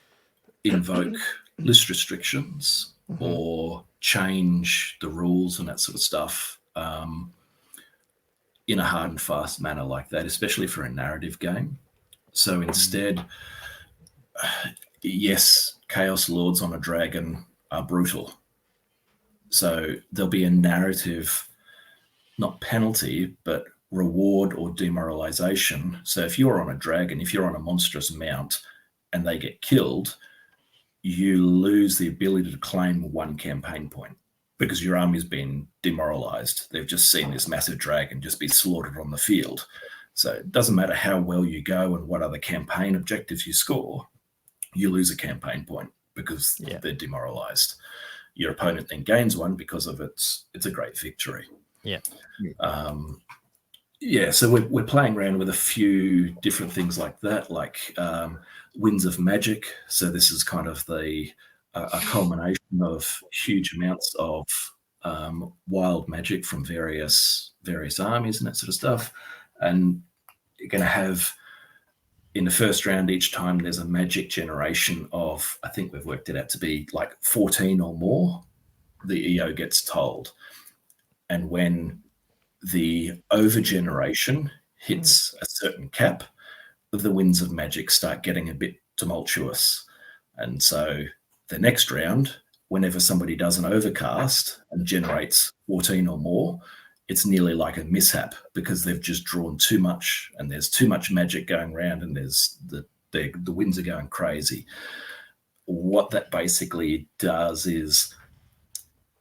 invoke list restrictions or change the rules and that sort of stuff. In a hard and fast manner like that, especially for a narrative game. So instead, yes, Chaos Lords on a dragon are brutal, So there'll be a narrative, not penalty, but reward or demoralization. So if you're on a dragon, if you're on a monstrous mount and they get killed, you lose the ability to claim 1 campaign point because your army's been demoralized. They've just seen this massive dragon just be slaughtered on the field. So it doesn't matter how well you go and what other campaign objectives you score, you lose a campaign point because they're demoralized. Your opponent then gains 1 because of it's a great victory. So we're playing around with a few different things like that, like winds of magic. So this is kind of a culmination of huge amounts of wild magic from various armies and that sort of stuff. And you're going to have, in the first round, each time there's a magic generation of, I think we've worked it out to be like 14 or more, the EO gets told. And when the over-generation hits a certain cap, the winds of magic start getting a bit tumultuous. And so the next round, whenever somebody does an overcast and generates 14 or more, it's nearly like a mishap because they've just drawn too much and there's too much magic going around and there's the winds are going crazy. What that basically does is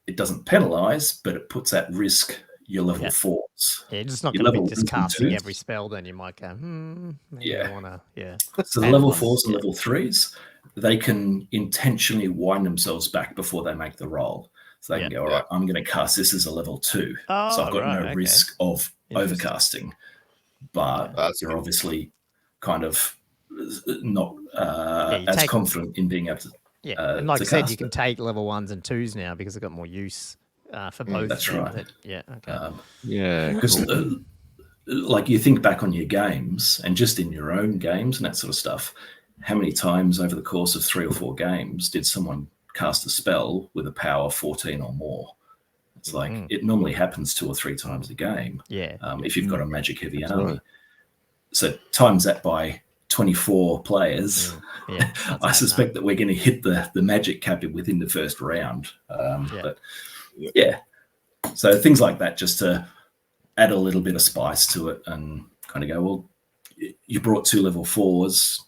it doesn't penalize, but it puts at risk your level 4s. Yeah, you're just not going to be just casting every spell. Then you might go, maybe I want to, So the level 4s and level 3s, they can intentionally wind themselves back before they make the roll. So they can go, all right, I'm going to cast this as a level 2. So I've got no risk of overcasting. But you're obviously kind of not as confident in being able to. And like I said, you can take level 1s and 2s now because they've got more use for both. That's right. Because like you think back on your games and just in your own games and that sort of stuff, how many times over the course of 3 or 4 games did someone cast a spell with a power 14 or more? It's like it normally happens 2 or 3 times a game. If you've got a magic heavy army. So times that by 24 players, I suspect that we're going to hit the magic cap within the first round. So things like that, just to add a little bit of spice to it and kind of go, well, you brought 2 level 4s.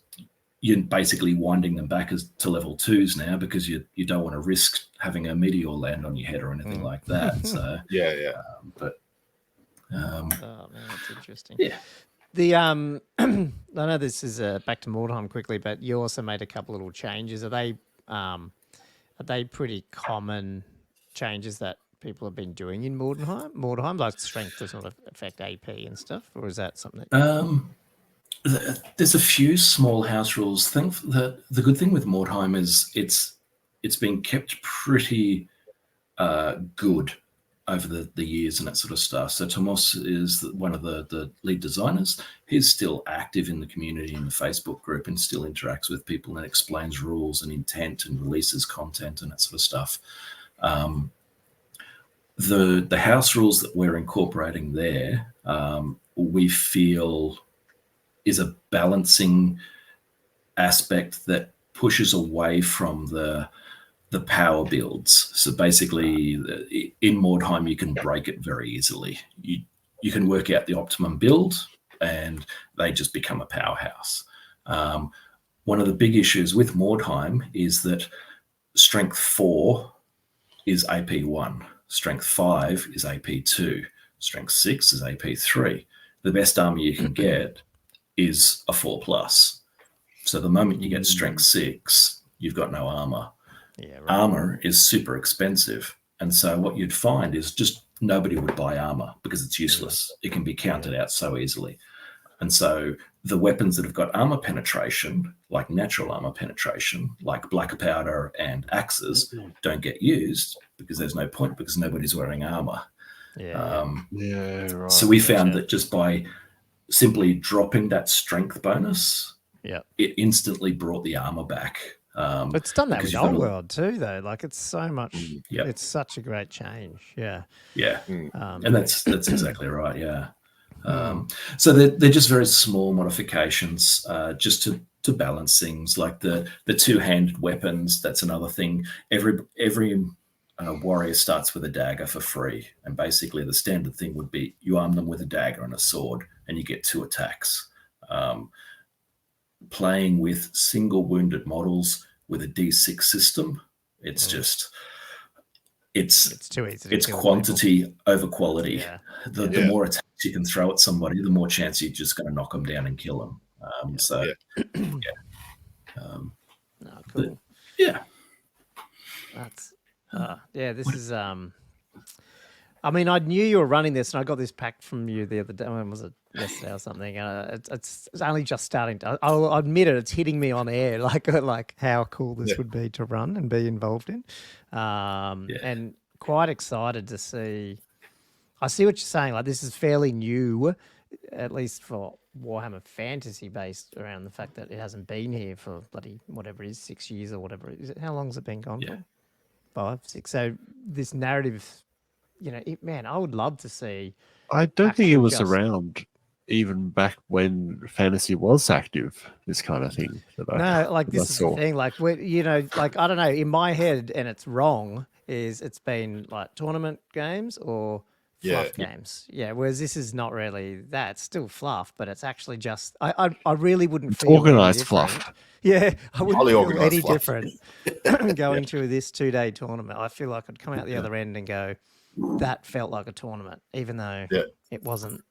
You're basically winding them back to level 2s now because you don't want to risk having a meteor land on your head or anything like that. So oh man, that's interesting. Yeah. I know this is back to Mordheim quickly, but you also made a couple little changes. Are they pretty common changes that people have been doing in Mordheim, like strength does not affect AP and stuff, or is that something that there's a few small house rules. The good thing with Mordheim is it's been kept pretty good over the years and that sort of stuff. So Tomas is one of the lead designers. He's still active in the community in the Facebook group and still interacts with people and explains rules and intent and releases content and that sort of stuff. The house rules that we're incorporating there, we feel is a balancing aspect that pushes away from the power builds. So basically, in Mordheim, you can break it very easily. You can work out the optimum build, and they just become a powerhouse. One of the big issues with Mordheim is that Strength 4 is AP 1, Strength 5 is AP 2, Strength 6 is AP 3. The best army you can get is a 4+. So the moment you get Strength 6, you've got no armor. Armor is super expensive. And so what you'd find is just nobody would buy armor because it's useless. It can be counted out so easily. And so the weapons that have got armor penetration, like natural armor penetration, like black powder and axes, don't get used because there's no point because nobody's wearing armor. So we found that just by simply dropping that strength bonus, it instantly brought the armor back. But it's done that with Old World too, though. Like it's so much. It's such a great change. And that's exactly right. So they're just very small modifications, just to balance things, like the two-handed weapons. That's another thing. Every a warrior starts with a dagger for free, and basically the standard thing would be you arm them with a dagger and a sword, and you get 2 attacks. Playing with single wounded models with a D6 system, it's just it's too easy. To it's kill quantity people. over quality. Yeah. The more attacks you can throw at somebody, the more chance you're just going to knock them down and kill them. No, cool. That's this is I mean, I knew you were running this, and I got this pack from you the other day. When was it? Yesterday or something? It's only just starting to. I'll admit it. It's hitting me on air, like how cool this would be to run and be involved in, and quite excited to see. I see what you're saying. Like, this is fairly new, at least for Warhammer Fantasy, based around the fact that it hasn't been here for bloody whatever it is, 6 years or whatever. Is it? How long has it been gone for? 5, 6. So this narrative, man, I would love to see. I don't think it was around even back when fantasy was active. This kind of thing. This is the thing. Like, I don't know. In my head, and it's wrong. It's been like tournament games or fluff games. Yeah. Whereas this is not really that. It's still fluff, but it's actually just. I really wouldn't feel organized fluff. Yeah, I wouldn't feel any different going through this 2-day tournament. I feel like I'd come out the other end and go, that felt like a tournament, even though it wasn't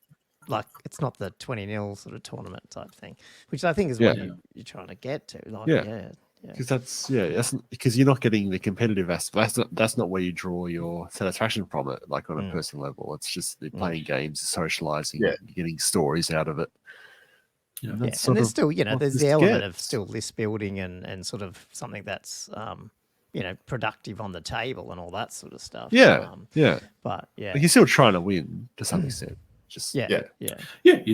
like, it's not the 20-0 sort of tournament type thing, which I think is what you're trying to get to. Like, because that's because you're not getting the competitive aspect. That's not where you draw your satisfaction from it, like on a personal level. It's just they're playing games, socializing, getting stories out of it. And there's still, there's the element of still list building and sort of something that's, productive on the table and all that sort of stuff. But like you're still trying to win to some extent. Just you're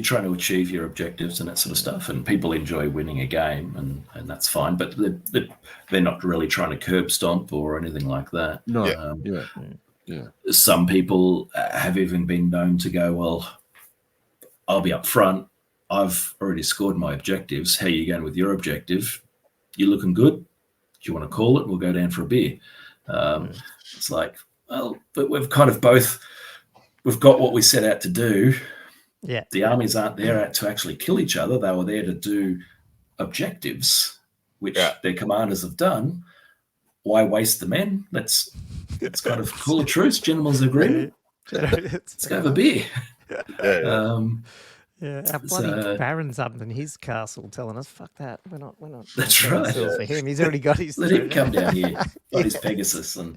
trying to achieve your objectives and that sort of stuff, and people enjoy winning a game, and that's fine. But they're not really trying to curb stomp or anything like that. No, Some people have even been known to go, well, I'll be up front. I've already scored my objectives. How are you going with your objective? You looking good? Do you want to call it? We'll go down for a beer. It's like, well, but we've kind of both. We've got what we set out to do. Yeah. The armies aren't there to actually kill each other. They were there to do objectives, which their commanders have done. Why waste the men? Let's kind of call a truce, gentlemen's agreement. Let's go have a beer. Our bloody Baron's up in his castle telling us, fuck that. We're not. That's right. For him. He's already got his. Let him come down here. Got his Pegasus. And,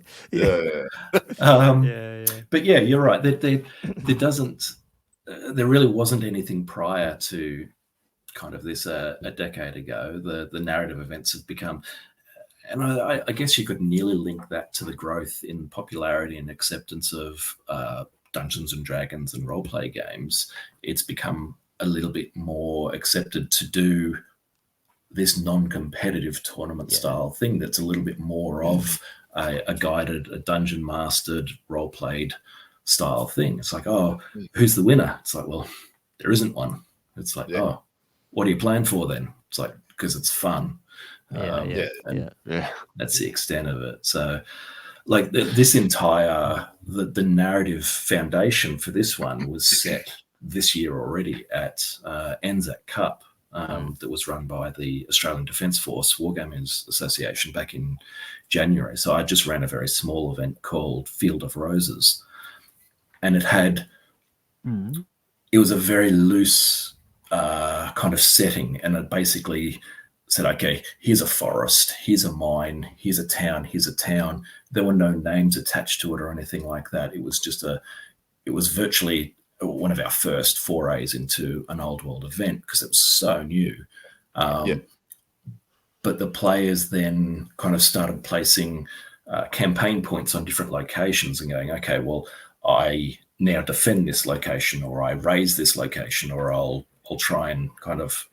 But yeah, you're right. There really wasn't anything prior to kind of this a decade ago. The narrative events have become, and I guess you could nearly link that to the growth in popularity and acceptance of Dungeons and Dragons and role-play games. It's become a little bit more accepted to do this non-competitive tournament style thing that's a little bit more of a guided, a dungeon mastered, role-played style thing. It's like, oh, who's the winner? It's like, well, there isn't one. It's like, oh, what are you playing for then? It's like, because it's fun. That's the extent of it. So like this entire, the narrative foundation for this one was set this year already at Anzac Cup that was run by the Australian Defence Force Wargamers Association back in January. So I just ran a very small event called Field of Roses. And it had, it was a very loose kind of setting. And it basically said, okay, here's a forest, here's a mine, here's a town, here's a town. There were no names attached to it or anything like that. It was just it was virtually one of our first forays into an old world event because it was so new. But the players then kind of started placing campaign points on different locations and going, okay, well, I now defend this location, or I raise this location, or I'll try and kind of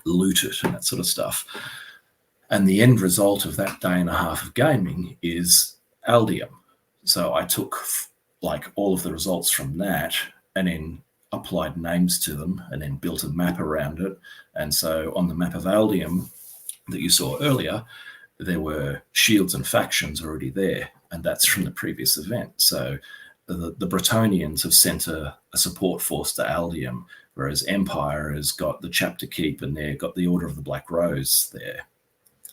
loot it and that sort of stuff. And the end result of that day and a half of gaming is Aldium. So I took like all of the results from that and then applied names to them and then built a map around it. And so on the map of Aldium that you saw earlier, there were shields and factions already there. and that's from the previous event. So the Bretonnians have sent a support force to Aldium, whereas Empire has got the chapter keep and they've got the Order of the Black Rose there.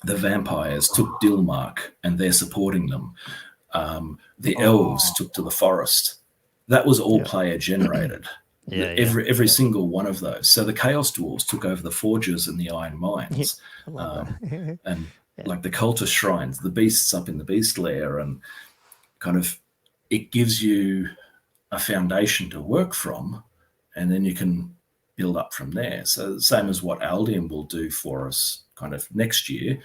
The vampires took Dilmark and they're supporting them. The elves took to the forest. That was all player generated. Every single one of those. So the Chaos Dwarves took over the Forges and the Iron Mines. And like the Cultist Shrines, the beasts up in the Beast Lair, and kind of it gives you a foundation to work from, and then you can build up from there. So the same as what Aldium will do for us kind of next year,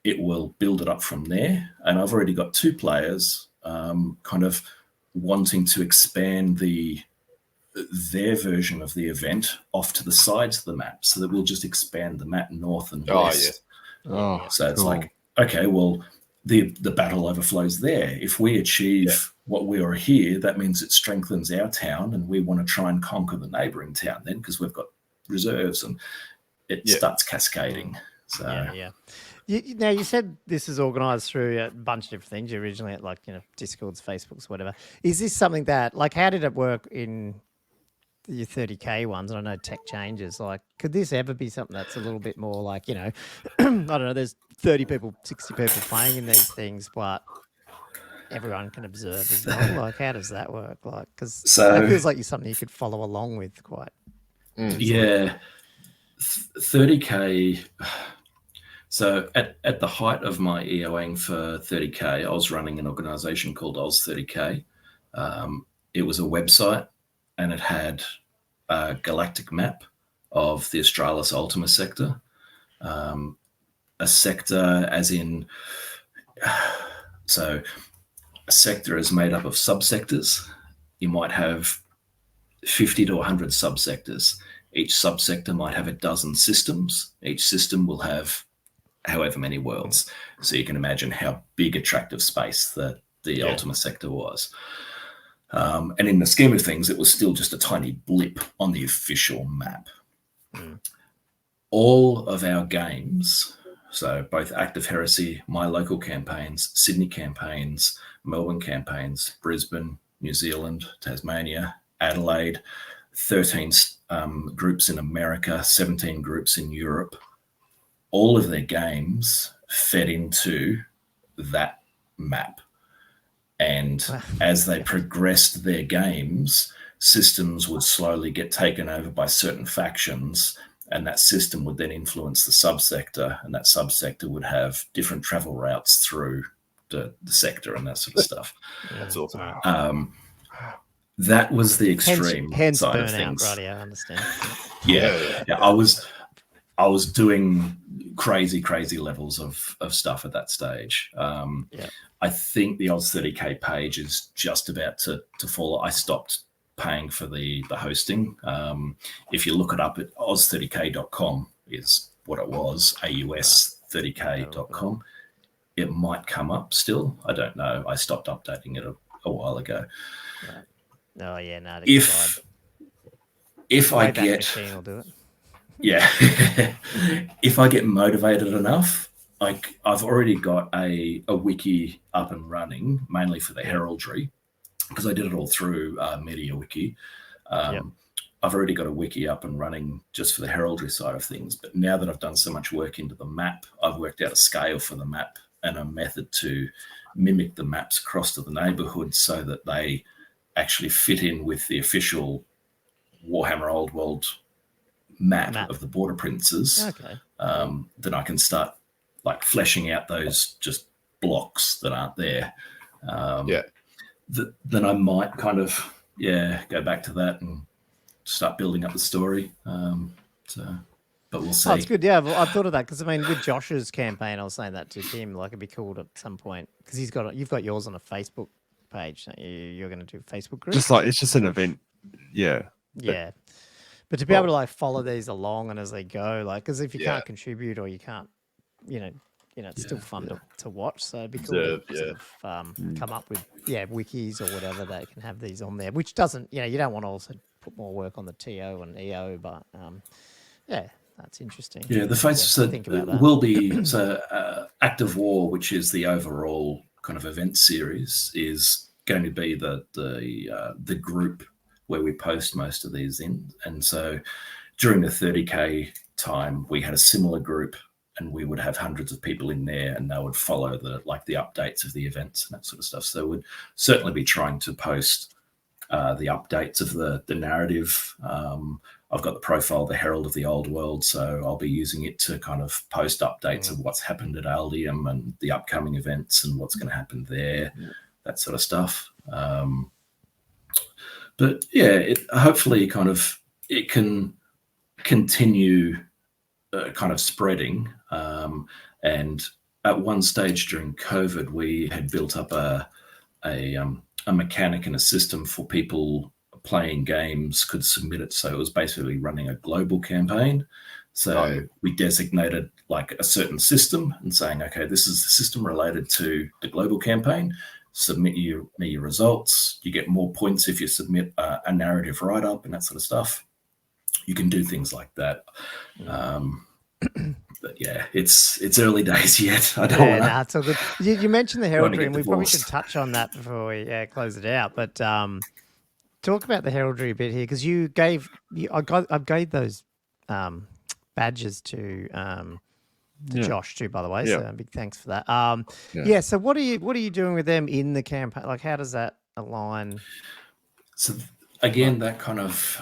it will build it up from there. And I've already got 2 players kind of wanting to expand their version of the event off to the sides of the map, so that we'll just expand the map north and west. So it's like, okay, well, the battle overflows there. If we achieve what we are here, that means it strengthens our town, and we want to try and conquer the neighboring town then, because we've got reserves, and it starts cascading. So Now, you said this is organised through a bunch of different things. You originally at Discords, Facebooks, whatever. Is this something that, how did it work in your 30K ones? I know tech changes. Could this ever be something that's a little bit more I don't know, there's 30 people, 60 people playing in these things, but everyone can observe as well? How does that work? Because that feels like something you could follow along with quite. Yeah. 30K... So at the height of my EOing for 30K, I was running an organisation called Oz 30K. It was a website, and it had a galactic map of the Australis Ultima sector. A sector as in... So a sector is made up of subsectors. You might have 50 to 100 subsectors. Each subsector might have a dozen systems. Each system will have however many worlds. So you can imagine how big attractive space the Ultima sector was. And in the scheme of things, it was still just a tiny blip on the official map. All of our games, so both Active Heresy, my local campaigns, Sydney campaigns, Melbourne campaigns, Brisbane, New Zealand, Tasmania, Adelaide, 13 groups in America, 17 groups in Europe, all of their games fed into that map. And as they progressed their games, systems would slowly get taken over by certain factions, and that system would then influence the subsector, and that subsector would have different travel routes through the sector and that sort of stuff. That's awesome. That was the extreme hence side burnout, of things. right? I understand. Yeah. I was doing crazy levels of stuff at that stage. I think the Oz 30K page is just about to fall. I stopped paying for the hosting. If you look it up at oz30k.com is what it was, aus30k.com. It might come up still. I don't know. I stopped updating it a while ago. Right. Oh, yeah, no. If I get... machine will do it. Yeah. If I get motivated enough, I've already got a wiki up and running, mainly for the heraldry, because I did it all through MediaWiki. I've already got a wiki up and running just for the heraldry side of things. But now that I've done so much work into the map, I've worked out a scale for the map and a method to mimic the maps across to the neighborhood so that they actually fit in with the official Warhammer Old World map of the Border Princes. Okay. Then I can start fleshing out those just blocks that aren't there. Then I might kind of go back to that and start building up the story. But we'll see. Oh, it's good. Yeah, well, I thought of that because with Josh's campaign, I was saying that to him. It'd be cool at some point because you've got yours on a Facebook page. Don't you? You're going to do a Facebook group. It's just an event. Yeah. Yeah. But to be able to follow these along and as they go, because if you can't contribute or you can't, it's still fun to watch. So it'd be cool to come up with wikis or whatever that can have these on there. Which doesn't, you don't want to also put more work on the TO and EO, but that's interesting. Yeah, the face think about that. will be Act of War, which is the overall kind of event series is going to be the group where we post most of these in. And so during the 30K time, we had a similar group, and we would have hundreds of people in there, and they would follow the updates of the events and that sort of stuff. So we'd certainly be trying to post the updates of the narrative. I've got the profile of the Herald of the Old World, so I'll be using it to kind of post updates of what's happened at Aldium and the upcoming events and what's going to happen there, that sort of stuff. But yeah, hopefully kind of it can continue kind of spreading. And at one stage during COVID, we had built up a mechanic and a system for people playing games could submit it. So it was basically running a global campaign. So we designated like a certain system and saying, okay, this is the system related to the global campaign. Submit your results. You get more points if you submit a narrative write-up and that sort of stuff. You can do things like that. But yeah, it's early days yet. I don't want to. It's all good. You mentioned the heraldry, and we probably divorced. should touch on that before we close it out. But talk about the heraldry a bit here, because I gave those badges to Josh too, by the way. So big thanks for that. So what are you doing with them in the campaign? Like, how does that align? So again, that kind of.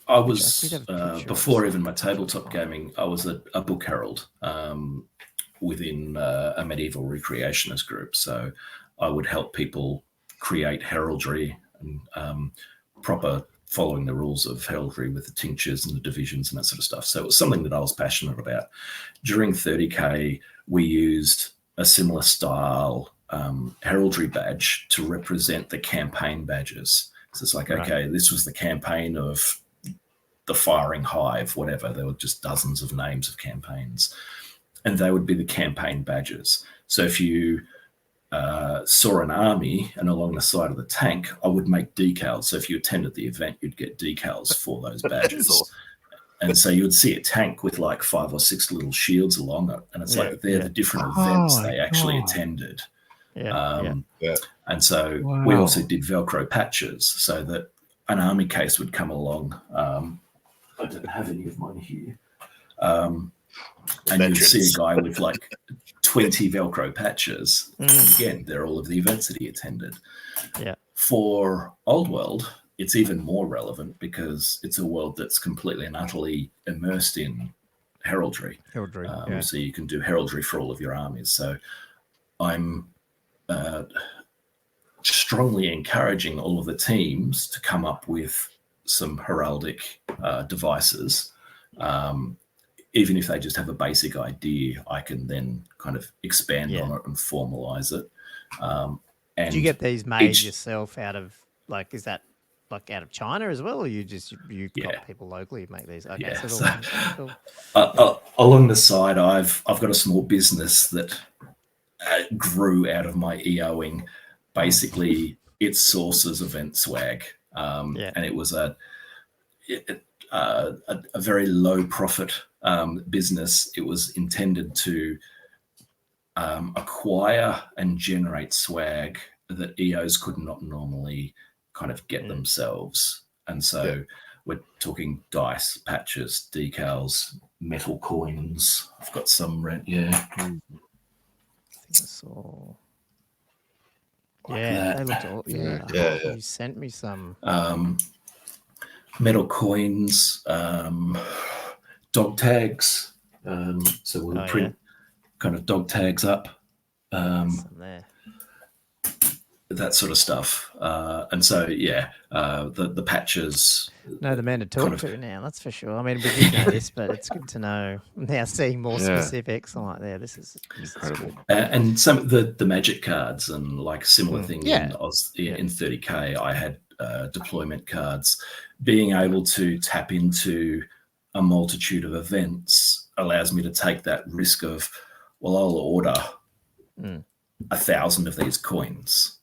I was, before even my tabletop gaming, I was a book herald within a medieval recreationist group. So I would help people create heraldry and proper following the rules of heraldry with the tinctures and the divisions and that sort of stuff. So it was something that I was passionate about. During 30K, we used a similar style heraldry badge to represent the campaign badges. So it's like, okay, this was the campaign of the Firing Hive, whatever. There were just dozens of names of campaigns, and they would be the campaign badges. So if you saw an army and along the side of the tank, I would make decals. So if you attended the event, you'd get decals for those badges. And so you would see a tank with like 5 or 6 little shields along it, and it's like they're the different events they actually attended. And so we also did Velcro patches so that an army case would come along. I don't have any of mine here. And you'd see a guy with like 20 Velcro patches. Again, they're all of the events that he attended. For Old World, it's even more relevant because it's a world that's completely and utterly immersed in heraldry. So you can do heraldry for all of your armies. So I'm strongly encouraging all of the teams to come up with some heraldic devices. Even if they just have a basic idea, I can then kind of expand on it and formalize it. And do you get these made yourself out of, like, is that like out of China as well, or you got people locally who make these? Okay, cool. Along the side, I've got a small business that grew out of my EOing. Basically, it sources event swag, and it was a very low profit business. It was intended to acquire and generate swag that EOs could not normally kind of get themselves. And so we're talking dice, patches, decals, metal coins. I've got some red, I think I saw. They looked all, you sent me some metal coins, dog tags. So we'll print kind of dog tags up, that sort of stuff. And so the patches. No, the man to talk to now, that's for sure. I mean, we did know this, but it's good to know now, seeing more specifics. I'm like, this is incredible. And some of the magic cards and like similar thing in 30K, I had deployment cards. Being able to tap into a multitude of events allows me to take that risk of, well, I'll order 1,000 of these coins.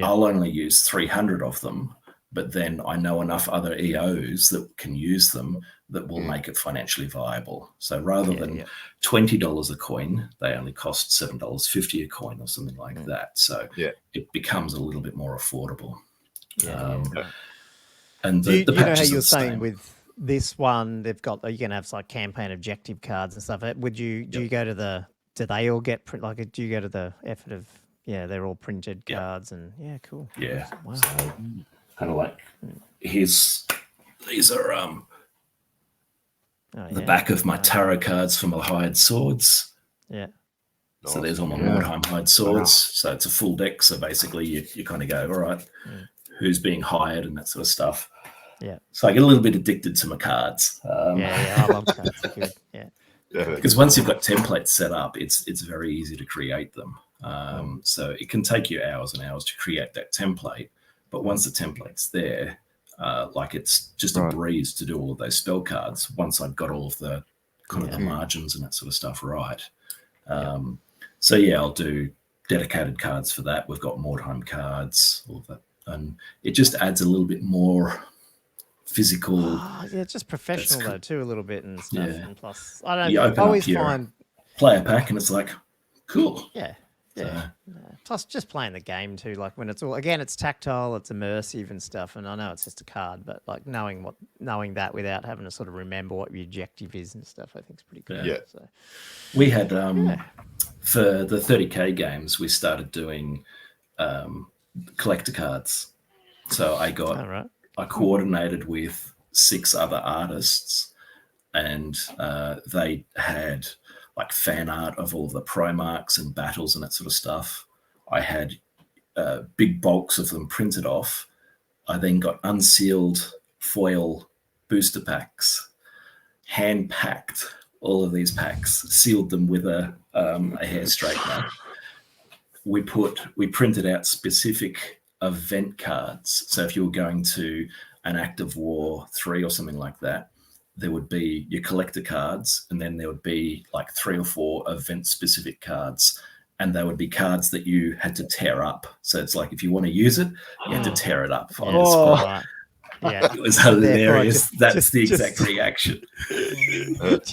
I'll only use 300 of them, but then I know enough other EOs that can use them that will make it financially viable. So rather than $20 a coin, they only cost $7.50 a coin or something like that. So it becomes a little bit more affordable. And the you know how patches are you're the saying same. with this one, they've got, you can have like campaign objective cards and stuff. Would you, do you go to do they all get print, like, do you go to the effort of, they're all printed cards and cool. Yeah. Wow. So kind of like, these are the back of my tarot cards for my hired swords. Yeah. So there's all my Mordheim hired swords. So it's a full deck. So basically you kind of go, all right, who's being hired and that sort of stuff. Yeah. So I get a little bit addicted to my cards. I love cards. They're good. Yeah. Because once you've got templates set up, it's very easy to create them. So it can take you hours and hours to create that template. But once the template's there, like it's just a breeze to do all of those spell cards once I've got all of the kind of the margins and that sort of stuff right. So I'll do dedicated cards for that. We've got Mordheim cards, all of that. And it just adds a little bit more physical. It's just professional though too, a little bit and stuff. And plus, I don't you know. open I always up your find player pack and it's like, cool. Plus, just playing the game too. Like when it's all it's tactile, it's immersive and stuff. And I know it's just a card, but like knowing that without having to sort of remember what your objective is and stuff, I think is pretty cool. Yeah. So we had for the 30K games, we started doing collector cards. So I coordinated with 6 other artists, and they had like fan art of all of the Primarchs and battles and that sort of stuff. I had big bulks of them printed off. I then got unsealed foil booster packs, hand packed all of these packs, sealed them with a hair straightener. We printed out specific event cards. So if you were going to an Act of War 3 or something like that, there would be your collector cards, and then there would be like 3 or 4 event-specific cards, and they would be cards that you had to tear up. So it's like if you want to use it, you had to tear it up on the spot. Yeah, it was hilarious. That's the exact reaction. But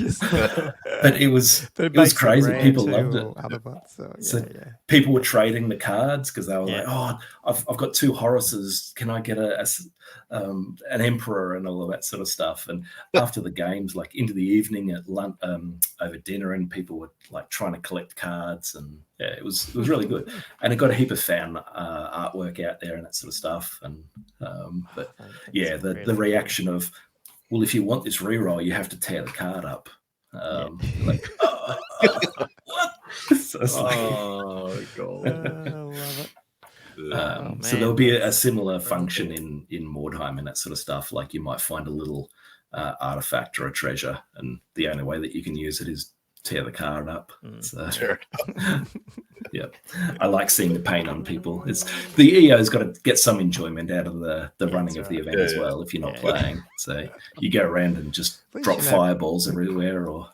it was crazy. People loved it. So people were trading the cards because they were like, "Oh, I've got 2 Horaces. Can I get an Emperor?" and all of that sort of stuff. And after the games, like into the evening at lunch, over dinner, and people were like trying to collect cards, and it was really good. And it got a heap of fan artwork out there and that sort of stuff. And but the reaction of, well, if you want this reroll, you have to tear the card up. Like, what? So it's like, God. I love it. So there'll be a similar function in Mordheim and that sort of stuff. Like you might find a little artifact or a treasure, and the only way that you can use it is tear the card up. So, I like seeing the pain on people. It's the EO's got to get some enjoyment out of the running of the event as well. If you're not playing, so you go around and just drop fireballs everywhere, or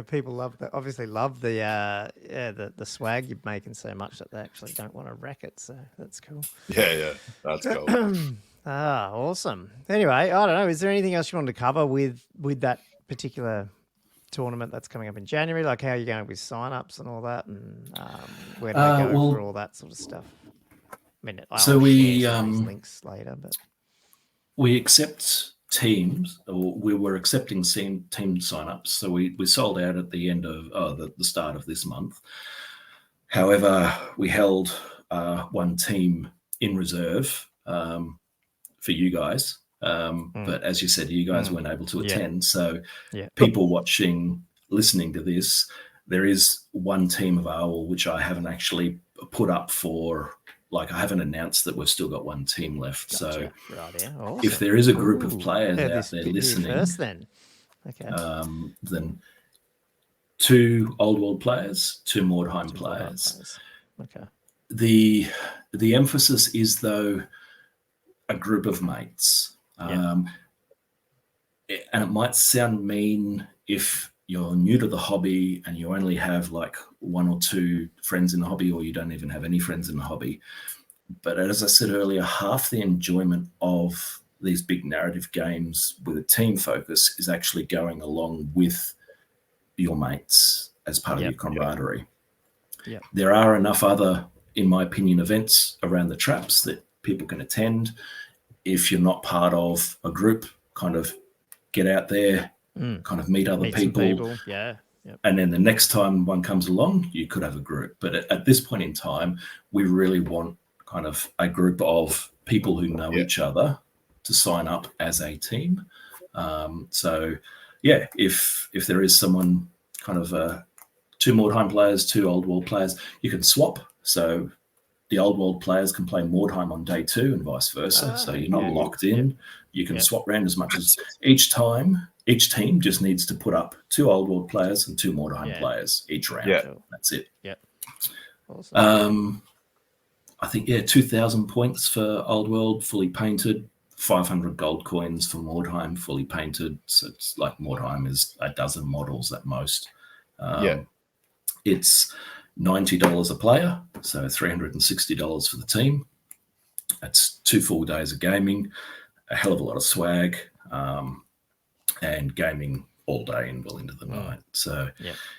people love that. Obviously, love the swag you're making so much that they actually don't want to wreck it. So that's cool. Yeah, that's cool. Awesome. Anyway, I don't know. Is there anything else you wanted to cover with that particular tournament that's coming up in January? Like, how are you going with sign-ups and all that, and where do they go for all that sort of stuff? I mean, we links later, but we accept teams, or we were accepting team sign-ups. So we sold out at the end of the start of this month. However, we held one team in reserve for you guys. But as you said, you guys weren't able to attend. So people watching, listening to this, there is one team available, which I haven't actually put up for, like I haven't announced that we've still got one team left. Gotcha. So Awesome. if there is a group of players out there listening, first, then. Okay. Then 2 Old World players, 2 Mordheim players. Okay. The emphasis is, though, a group of mates. And it might sound mean if you're new to the hobby and you only have like 1 or 2 friends in the hobby, or you don't even have any friends in the hobby. But as I said earlier, half the enjoyment of these big narrative games with a team focus is actually going along with your mates as part of your camaraderie. Yep. There are enough other, in my opinion, events around the traps that people can attend. If you're not part of a group, kind of get out there, kind of meet other people. Yeah. Yep. And then the next time one comes along, you could have a group. But at this point in time, we really want kind of a group of people who know each other to sign up as a team. So, yeah, if there is someone kind of 2 Mordheim players, 2 Old World players, you can swap. So the Old World players can play Mordheim on day 2 and vice versa. So you're not locked in. Yep. You can swap around as much as each time. Each team just needs to put up 2 Old World players and 2 Mordheim players each round. Yeah. That's it. Yeah. Awesome. I think, 2,000 points for Old World, fully painted. 500 gold coins for Mordheim, fully painted. So it's like Mordheim is a dozen models at most. It's $90 a player, so $360 for the team. That's 2 full days of gaming, a hell of a lot of swag, and gaming all day and well into the night. So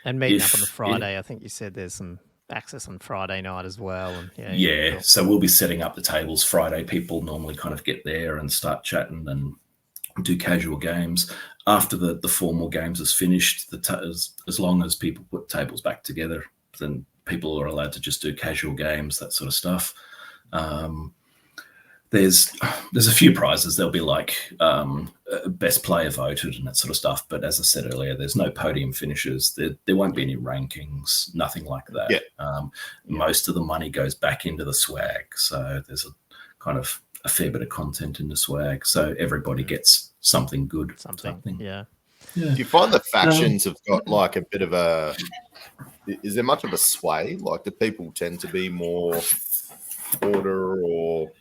and meeting up on the Friday. I think you said there's some access on Friday night as well. And so we'll be setting up the tables Friday. People normally kind of get there and start chatting and do casual games. After the formal games is finished, as long as people put tables back together, then people are allowed to just do casual games, that sort of stuff. There's a few prizes. There'll be like best player voted and that sort of stuff. But as I said earlier, there's no podium finishes. There won't be any rankings, nothing like that. Most of the money goes back into the swag. So there's a fair bit of content in the swag. So everybody gets something good. Something. Yeah. Do you find the factions have got like a bit of a... Is there much of a sway? Like, do people tend to be more order or...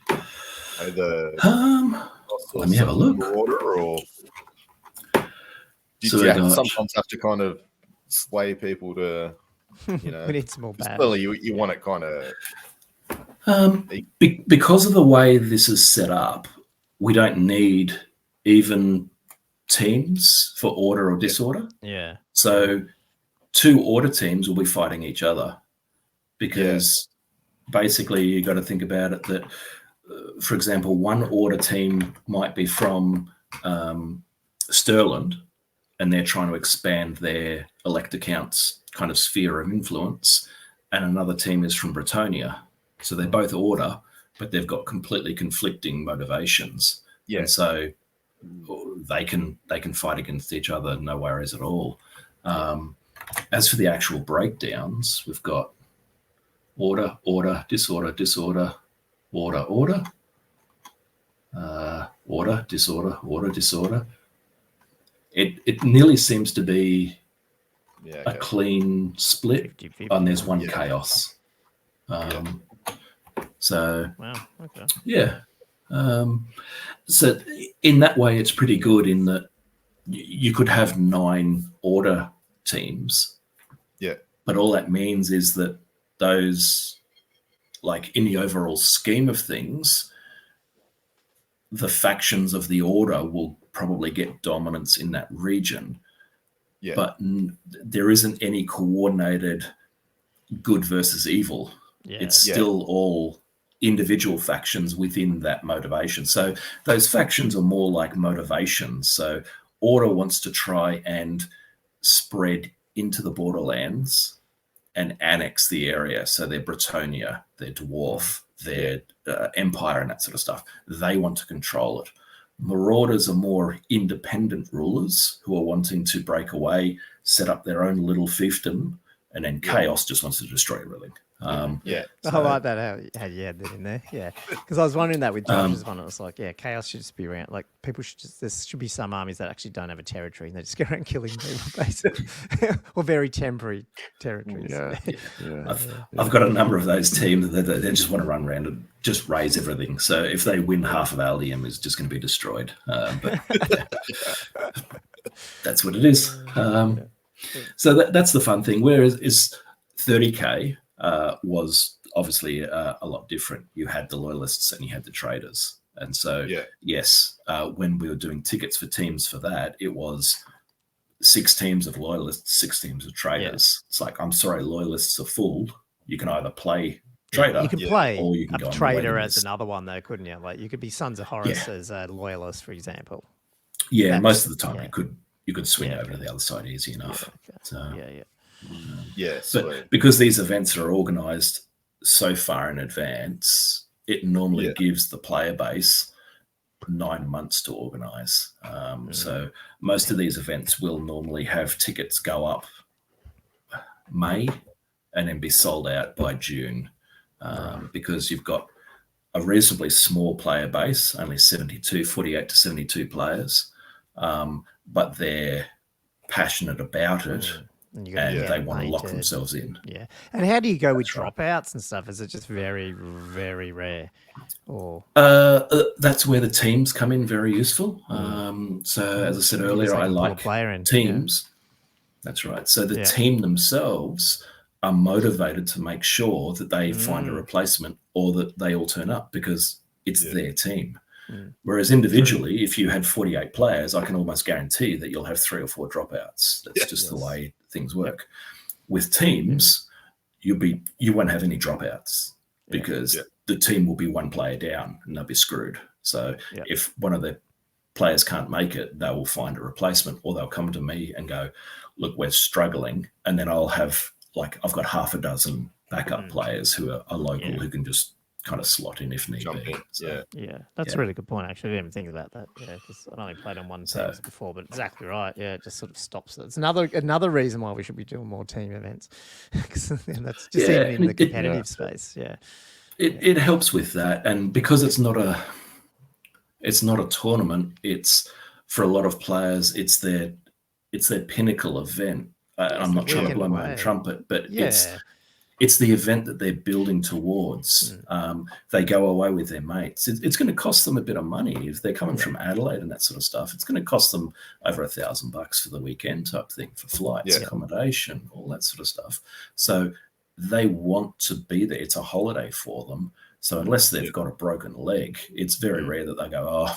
let me have a look. Order, or did you sometimes have to kind of sway people to, we need some more bad. Clearly, you want it kind of because of the way this is set up, we don't need even teams for order or disorder. Yeah. So 2 order teams will be fighting each other because basically you got to think about it that. For example, one order team might be from Stirland and they're trying to expand their elect accounts kind of sphere of influence, and another team is from Bretonia. So they're both order, but they've got completely conflicting motivations. And so they can fight against each other, no worries at all. As for the actual breakdowns, we've got order, order, disorder, disorder, order, order, order, disorder, order, disorder. It nearly seems to be a clean split, 50-50. and there's one chaos. So, so in that way, it's pretty good in that you could have 9 order teams. But all that means is that those, like in the overall scheme of things, the factions of the order will probably get dominance in that region. But there isn't any coordinated good versus evil. It's still all individual factions within that motivation. So those factions are more like motivations. So order wants to try and spread into the borderlands and annex the area. So they're Bretonia, they're Dwarf, they're Empire and that sort of stuff. They want to control it. Marauders are more independent rulers who are wanting to break away, set up their own little fiefdom, and then Chaos just wants to destroy everything. I like that how you had that in there. Because I was wondering that with Josh's one. It was like, Chaos should just be around. Like people should there should be some armies that actually don't have a territory and they just go around killing people, basically, or very temporary territories. I've got a number of those teams that they just want to run around and just raise everything. So if they win, half of Aldium is just going to be destroyed. But that's what it is. So that's the fun thing. Whereas 30K was obviously a lot different. You had the loyalists and you had the traders. And so, yes, when we were doing tickets for teams for that, it was 6 teams of loyalists, 6 teams of traders. It's like, I'm sorry, loyalists are full. You can either play trader, you can play or you can go a on the trader waiting as list. another one, though, couldn't you? Like you could be Sons of Horus as a loyalist, for example. Yeah, most of the time you could swing over to the other side easy enough. But because these events are organised so far in advance, it normally gives the player base 9 months to organise. So most of these events will normally have tickets go up May and then be sold out by June, because you've got a reasonably small player base, only 48 to 72 players, but they're passionate about it. And they want to lock themselves in. Yeah. And how do you go with dropouts and stuff? Is it just very, very rare? Or that's where the teams come in very useful. So as I said earlier, I like teams. That's right. So the team themselves are motivated to make sure that they find a replacement or that they all turn up because it's their team. Whereas individually, if you had 48 players, I can almost guarantee that you'll have 3 or 4 dropouts. That's just the way things work. With teams, you won't have any dropouts because the team will be 1 player down and they'll be screwed. So if one of the players can't make it, they will find a replacement, or they'll come to me and go, look, we're struggling. And then I'll have, I've got half a dozen backup players who are local who can just kind of slot in if need be. So, that's a really good point, actually. I didn't even think about that. Yeah, because I only played on one team before, but exactly right. Yeah, it just sort of stops it. It's another reason why we should be doing more team events. Because that's just even in the competitive space. Yeah. It helps with that. And because it's not a tournament, it's for a lot of players, it's their pinnacle event. I'm not trying to blow my own trumpet, but it's the event that they're building towards. They go away with their mates. It's going to cost them a bit of money if they're coming from Adelaide and that sort of stuff. It's going to cost them over $1,000 for the weekend type thing, for flights, accommodation, all that sort of stuff. So they want to be there. It's a holiday for them. So unless they've got a broken leg, it's very rare that they go, oh,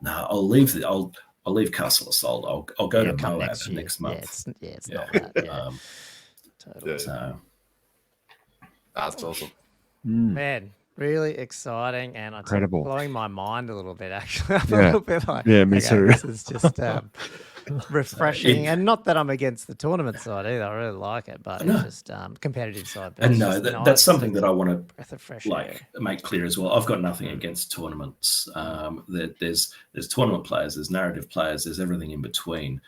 no, I'll leave Castle Assault. I'll go to Moab next month. It's not that. Totally. So that's awesome. Man, really exciting, and it's blowing my mind a little bit, actually. I'm a little bit like, me too. This is just refreshing, and not that I'm against the tournament side either. I really like it, but it's just competitive side. And that's something that I want to make clear as well. I've got nothing against tournaments. There's tournament players, there's narrative players, there's everything in between.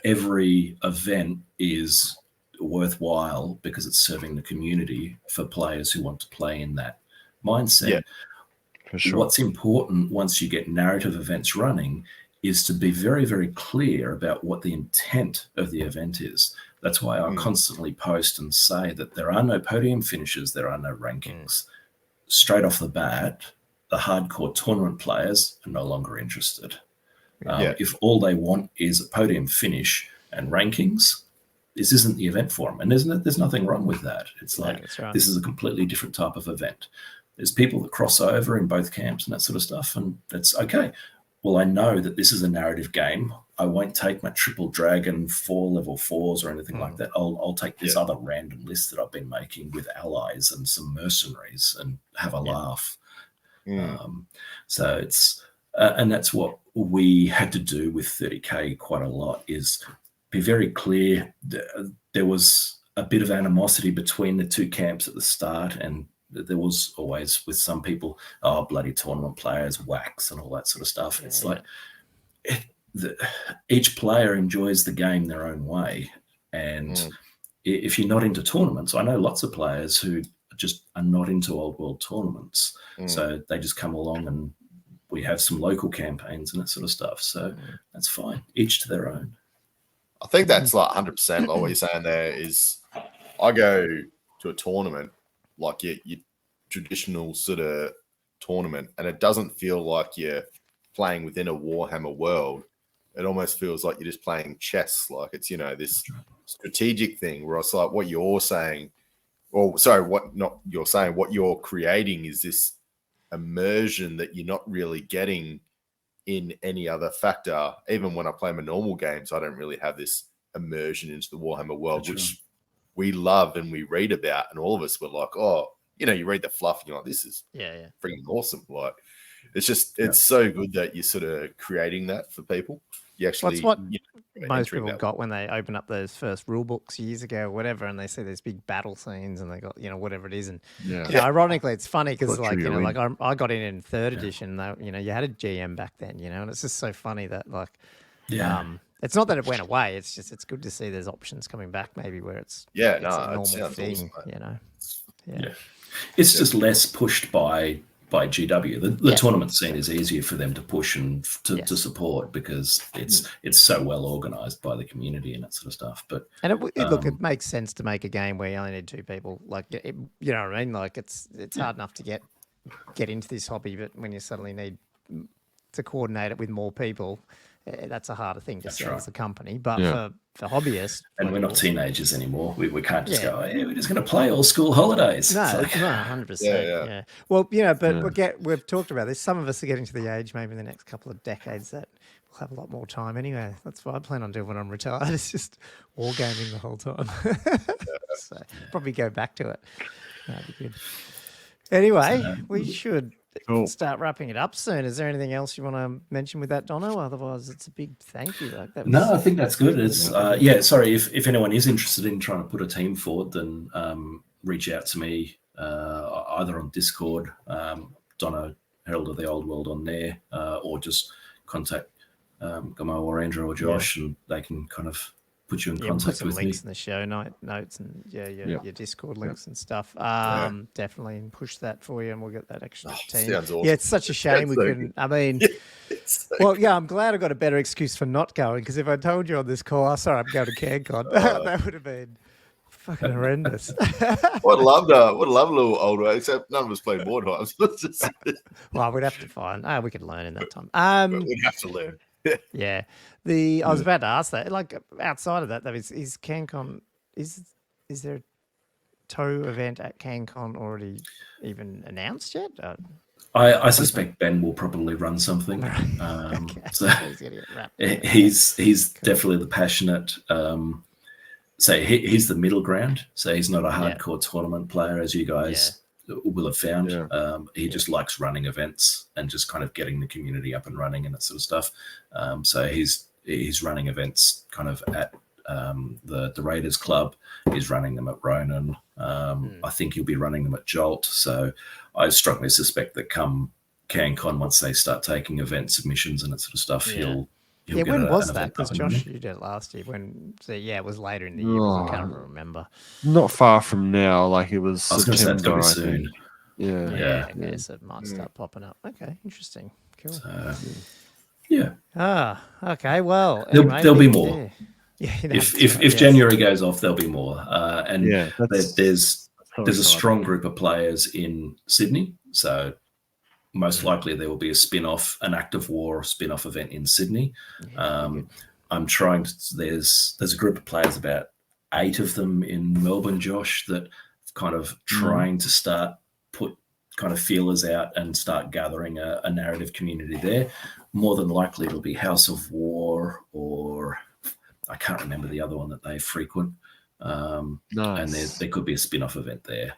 Every event is worthwhile because it's serving the community for players who want to play in that mindset. For sure. What's important once you get narrative events running is to be very, very clear about what the intent of the event is. That's why I constantly post and say that there are no podium finishes, there are no rankings. Straight off the bat, the hardcore tournament players are no longer interested. If all they want is a podium finish and rankings, this isn't the event for them. And there's nothing wrong with that. It's like, this is a completely different type of event. There's people that cross over in both camps and that sort of stuff, and that's okay. Well, I know that this is a narrative game. I won't take my triple dragon 4 level 4s or anything like that. I'll take this other random list that I've been making with allies and some mercenaries and have a laugh. So it's and that's what we had to do with 30K quite a lot, is be very clear. There was a bit of animosity between the two camps at the start, and there was always with some people, bloody tournament players, wax and all that sort of stuff. It's like each player enjoys the game their own way. And if you're not into tournaments, I know lots of players who just are not into Old World tournaments. So they just come along and we have some local campaigns and that sort of stuff. So that's fine. Each to their own. I think that's like 100% like what you're saying there is I go to a tournament, like your traditional sort of tournament, and it doesn't feel like you're playing within a Warhammer world. It almost feels like you're just playing chess. Like it's, this strategic thing where it's like what you're saying, or sorry, what you're creating is this immersion that you're not really getting in any other factor. Even when I play my normal games, I don't really have this immersion into the Warhammer world, which we love and we read about, and all of us were like, oh, you read the fluff and you're like, this is freaking awesome. Like, it's so good that you're sort of creating that for people. You actually, that's what most people got when they open up those first rule books years ago or whatever, and they see these big battle scenes and they got, whatever it is. And ironically, it's funny because like I got in third edition. Though, you had a GM back then, and it's just so funny that it's not that it went away. It's just it's good to see there's options coming back, maybe where it's a normal thing. Awesome, it's just less pushed by GW. The tournament scene is easier for them to push and to support because it's so well organized by the community and that sort of stuff. But it makes sense to make a game where you only need 2 people. Like you know what I mean? Like it's hard enough to get into this hobby, but when you suddenly need to coordinate it with more people, that's a harder thing to sell as a company. But for hobbyists, and we're not teenagers anymore. We can't just go, hey, we're just going to play all school holidays. No, 100%. Yeah. Well, but we've talked about this. Some of us are getting to the age, maybe in the next couple of decades, that we'll have a lot more time anyway. That's what I plan on doing when I'm retired. It's just wargaming the whole time. So probably go back to it. That'd be good. Anyway, we should start wrapping it up soon. Is there anything else you want to mention with that, Dono? Otherwise, it's a big thank you. No, I think that's good. It's sorry, if anyone is interested in trying to put a team forward, then reach out to me either on Discord, Dono, Herald of the Old World on there, or just contact Gamo or Andrew or Josh, and they can kind of put you in contact put some with links me. in the show notes and your Discord links and stuff. Definitely push that for you, and we'll get that extra team. Awesome. Yeah, it's such a shame we couldn't. I mean, I'm glad I got a better excuse for not going, because if I told you on this call, sorry, I'm going to CanCon, that would have been fucking horrendous. What a little old way, except none of us played Mordheim. Well, we'd have to find. We could learn in that time. We'd have to learn. Yeah. I was about to ask that. Like, outside of that, though, is CanCon, is there a tow event at CanCon already even announced yet? I suspect Ben will probably run something. So he's definitely the passionate. So he's the middle ground. So he's not a hardcore tournament player, as you guys will have found. He just likes running events and just kind of getting the community up and running and that sort of stuff. So he's running events kind of at the Raiders Club. He's running them at Ronin. I think he'll be running them at Jolt. So I strongly suspect that come CanCon, once they start taking event submissions and that sort of stuff, he'll get when was that? Because Josh, you did it last year. It was later in the year. I can't remember. Not far from now. Like it was. I was going to say it's going to be soon. Okay, so it might start popping up. Okay, interesting. Cool. Okay. Well, there'll be more. Yeah. If January goes off, there'll be more. And there's a strong group of players in Sydney, so most likely there will be an active war spin-off event in Sydney. I'm trying to. There's a group of players, about 8 of them in Melbourne, Josh, that kind of trying to start put kind of feelers out and start gathering a narrative community there. More than likely it'll be House of War, or I can't remember the other one that they frequent. And there could be a spin-off event there.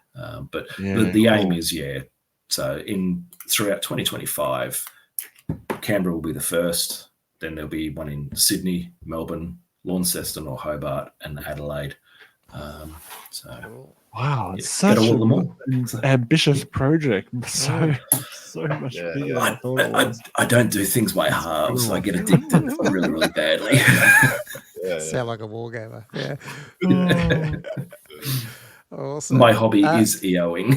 But the aim is, so throughout 2025, Canberra will be the first. Then there'll be one in Sydney, Melbourne, Launceston or Hobart, and Adelaide. Wow, it's such an ambitious project. So much bigger. I don't do things by halves. I get addicted really, really badly. Sound like a wargamer. Yeah. Awesome. My hobby is EOing.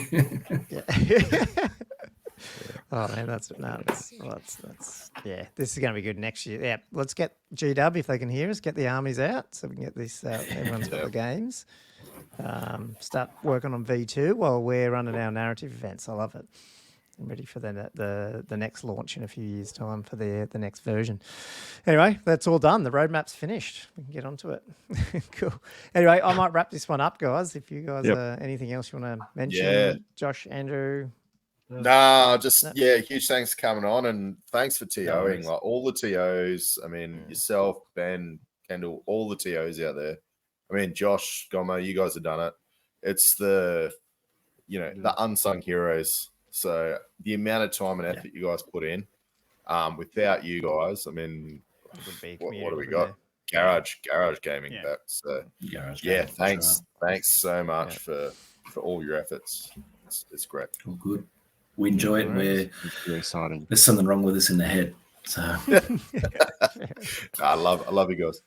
Oh man, that's this is going to be good next year. Yeah, let's get GW, if they can hear us, get the armies out so we can get this out. Everyone's got the games. Start working on V2 while we're running our narrative events. I love it. getting ready for the next launch in a few years' time for the next version. Anyway, that's all done. The roadmap's finished. We can get onto it. Cool. Anyway, I might wrap this one up, guys. If you guys anything else you want to mention, Yeah. Josh, Andrew. No, huge thanks for coming on, and thanks for TOing. worries. Like all the TOs, I mean, yourself, Ben, Kendall, all the TOs out there. I mean, Josh, Gomo, you guys have done it. It's the unsung heroes. So the amount of time and effort you guys put in, without you guys, I mean, what do we got? Garage gaming back. So thanks so much for all your efforts. It's great. All good. We enjoy it. It's very exciting. There's something wrong with us in the head. So I love you guys.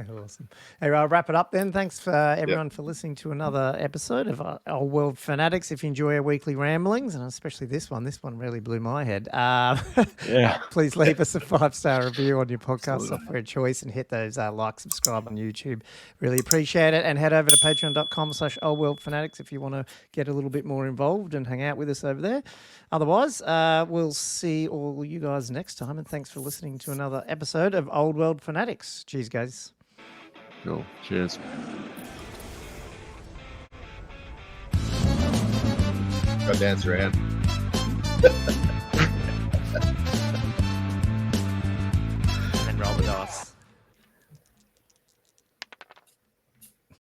Awesome. Anyway, I'll wrap it up then. Thanks for everyone for listening to another episode of Old World Fanatics. If you enjoy our weekly ramblings, and especially this one really blew my head. Please leave us a 5-star review on your podcast software of choice and hit those like, subscribe on YouTube. Really appreciate it. And head over to patreon.com/oldworldfanatics if you want to get a little bit more involved and hang out with us over there. Otherwise, we'll see all you guys next time. And thanks for listening to another episode of Old World Fanatics. Cheers, guys. Cool. Cheers. Go dance around.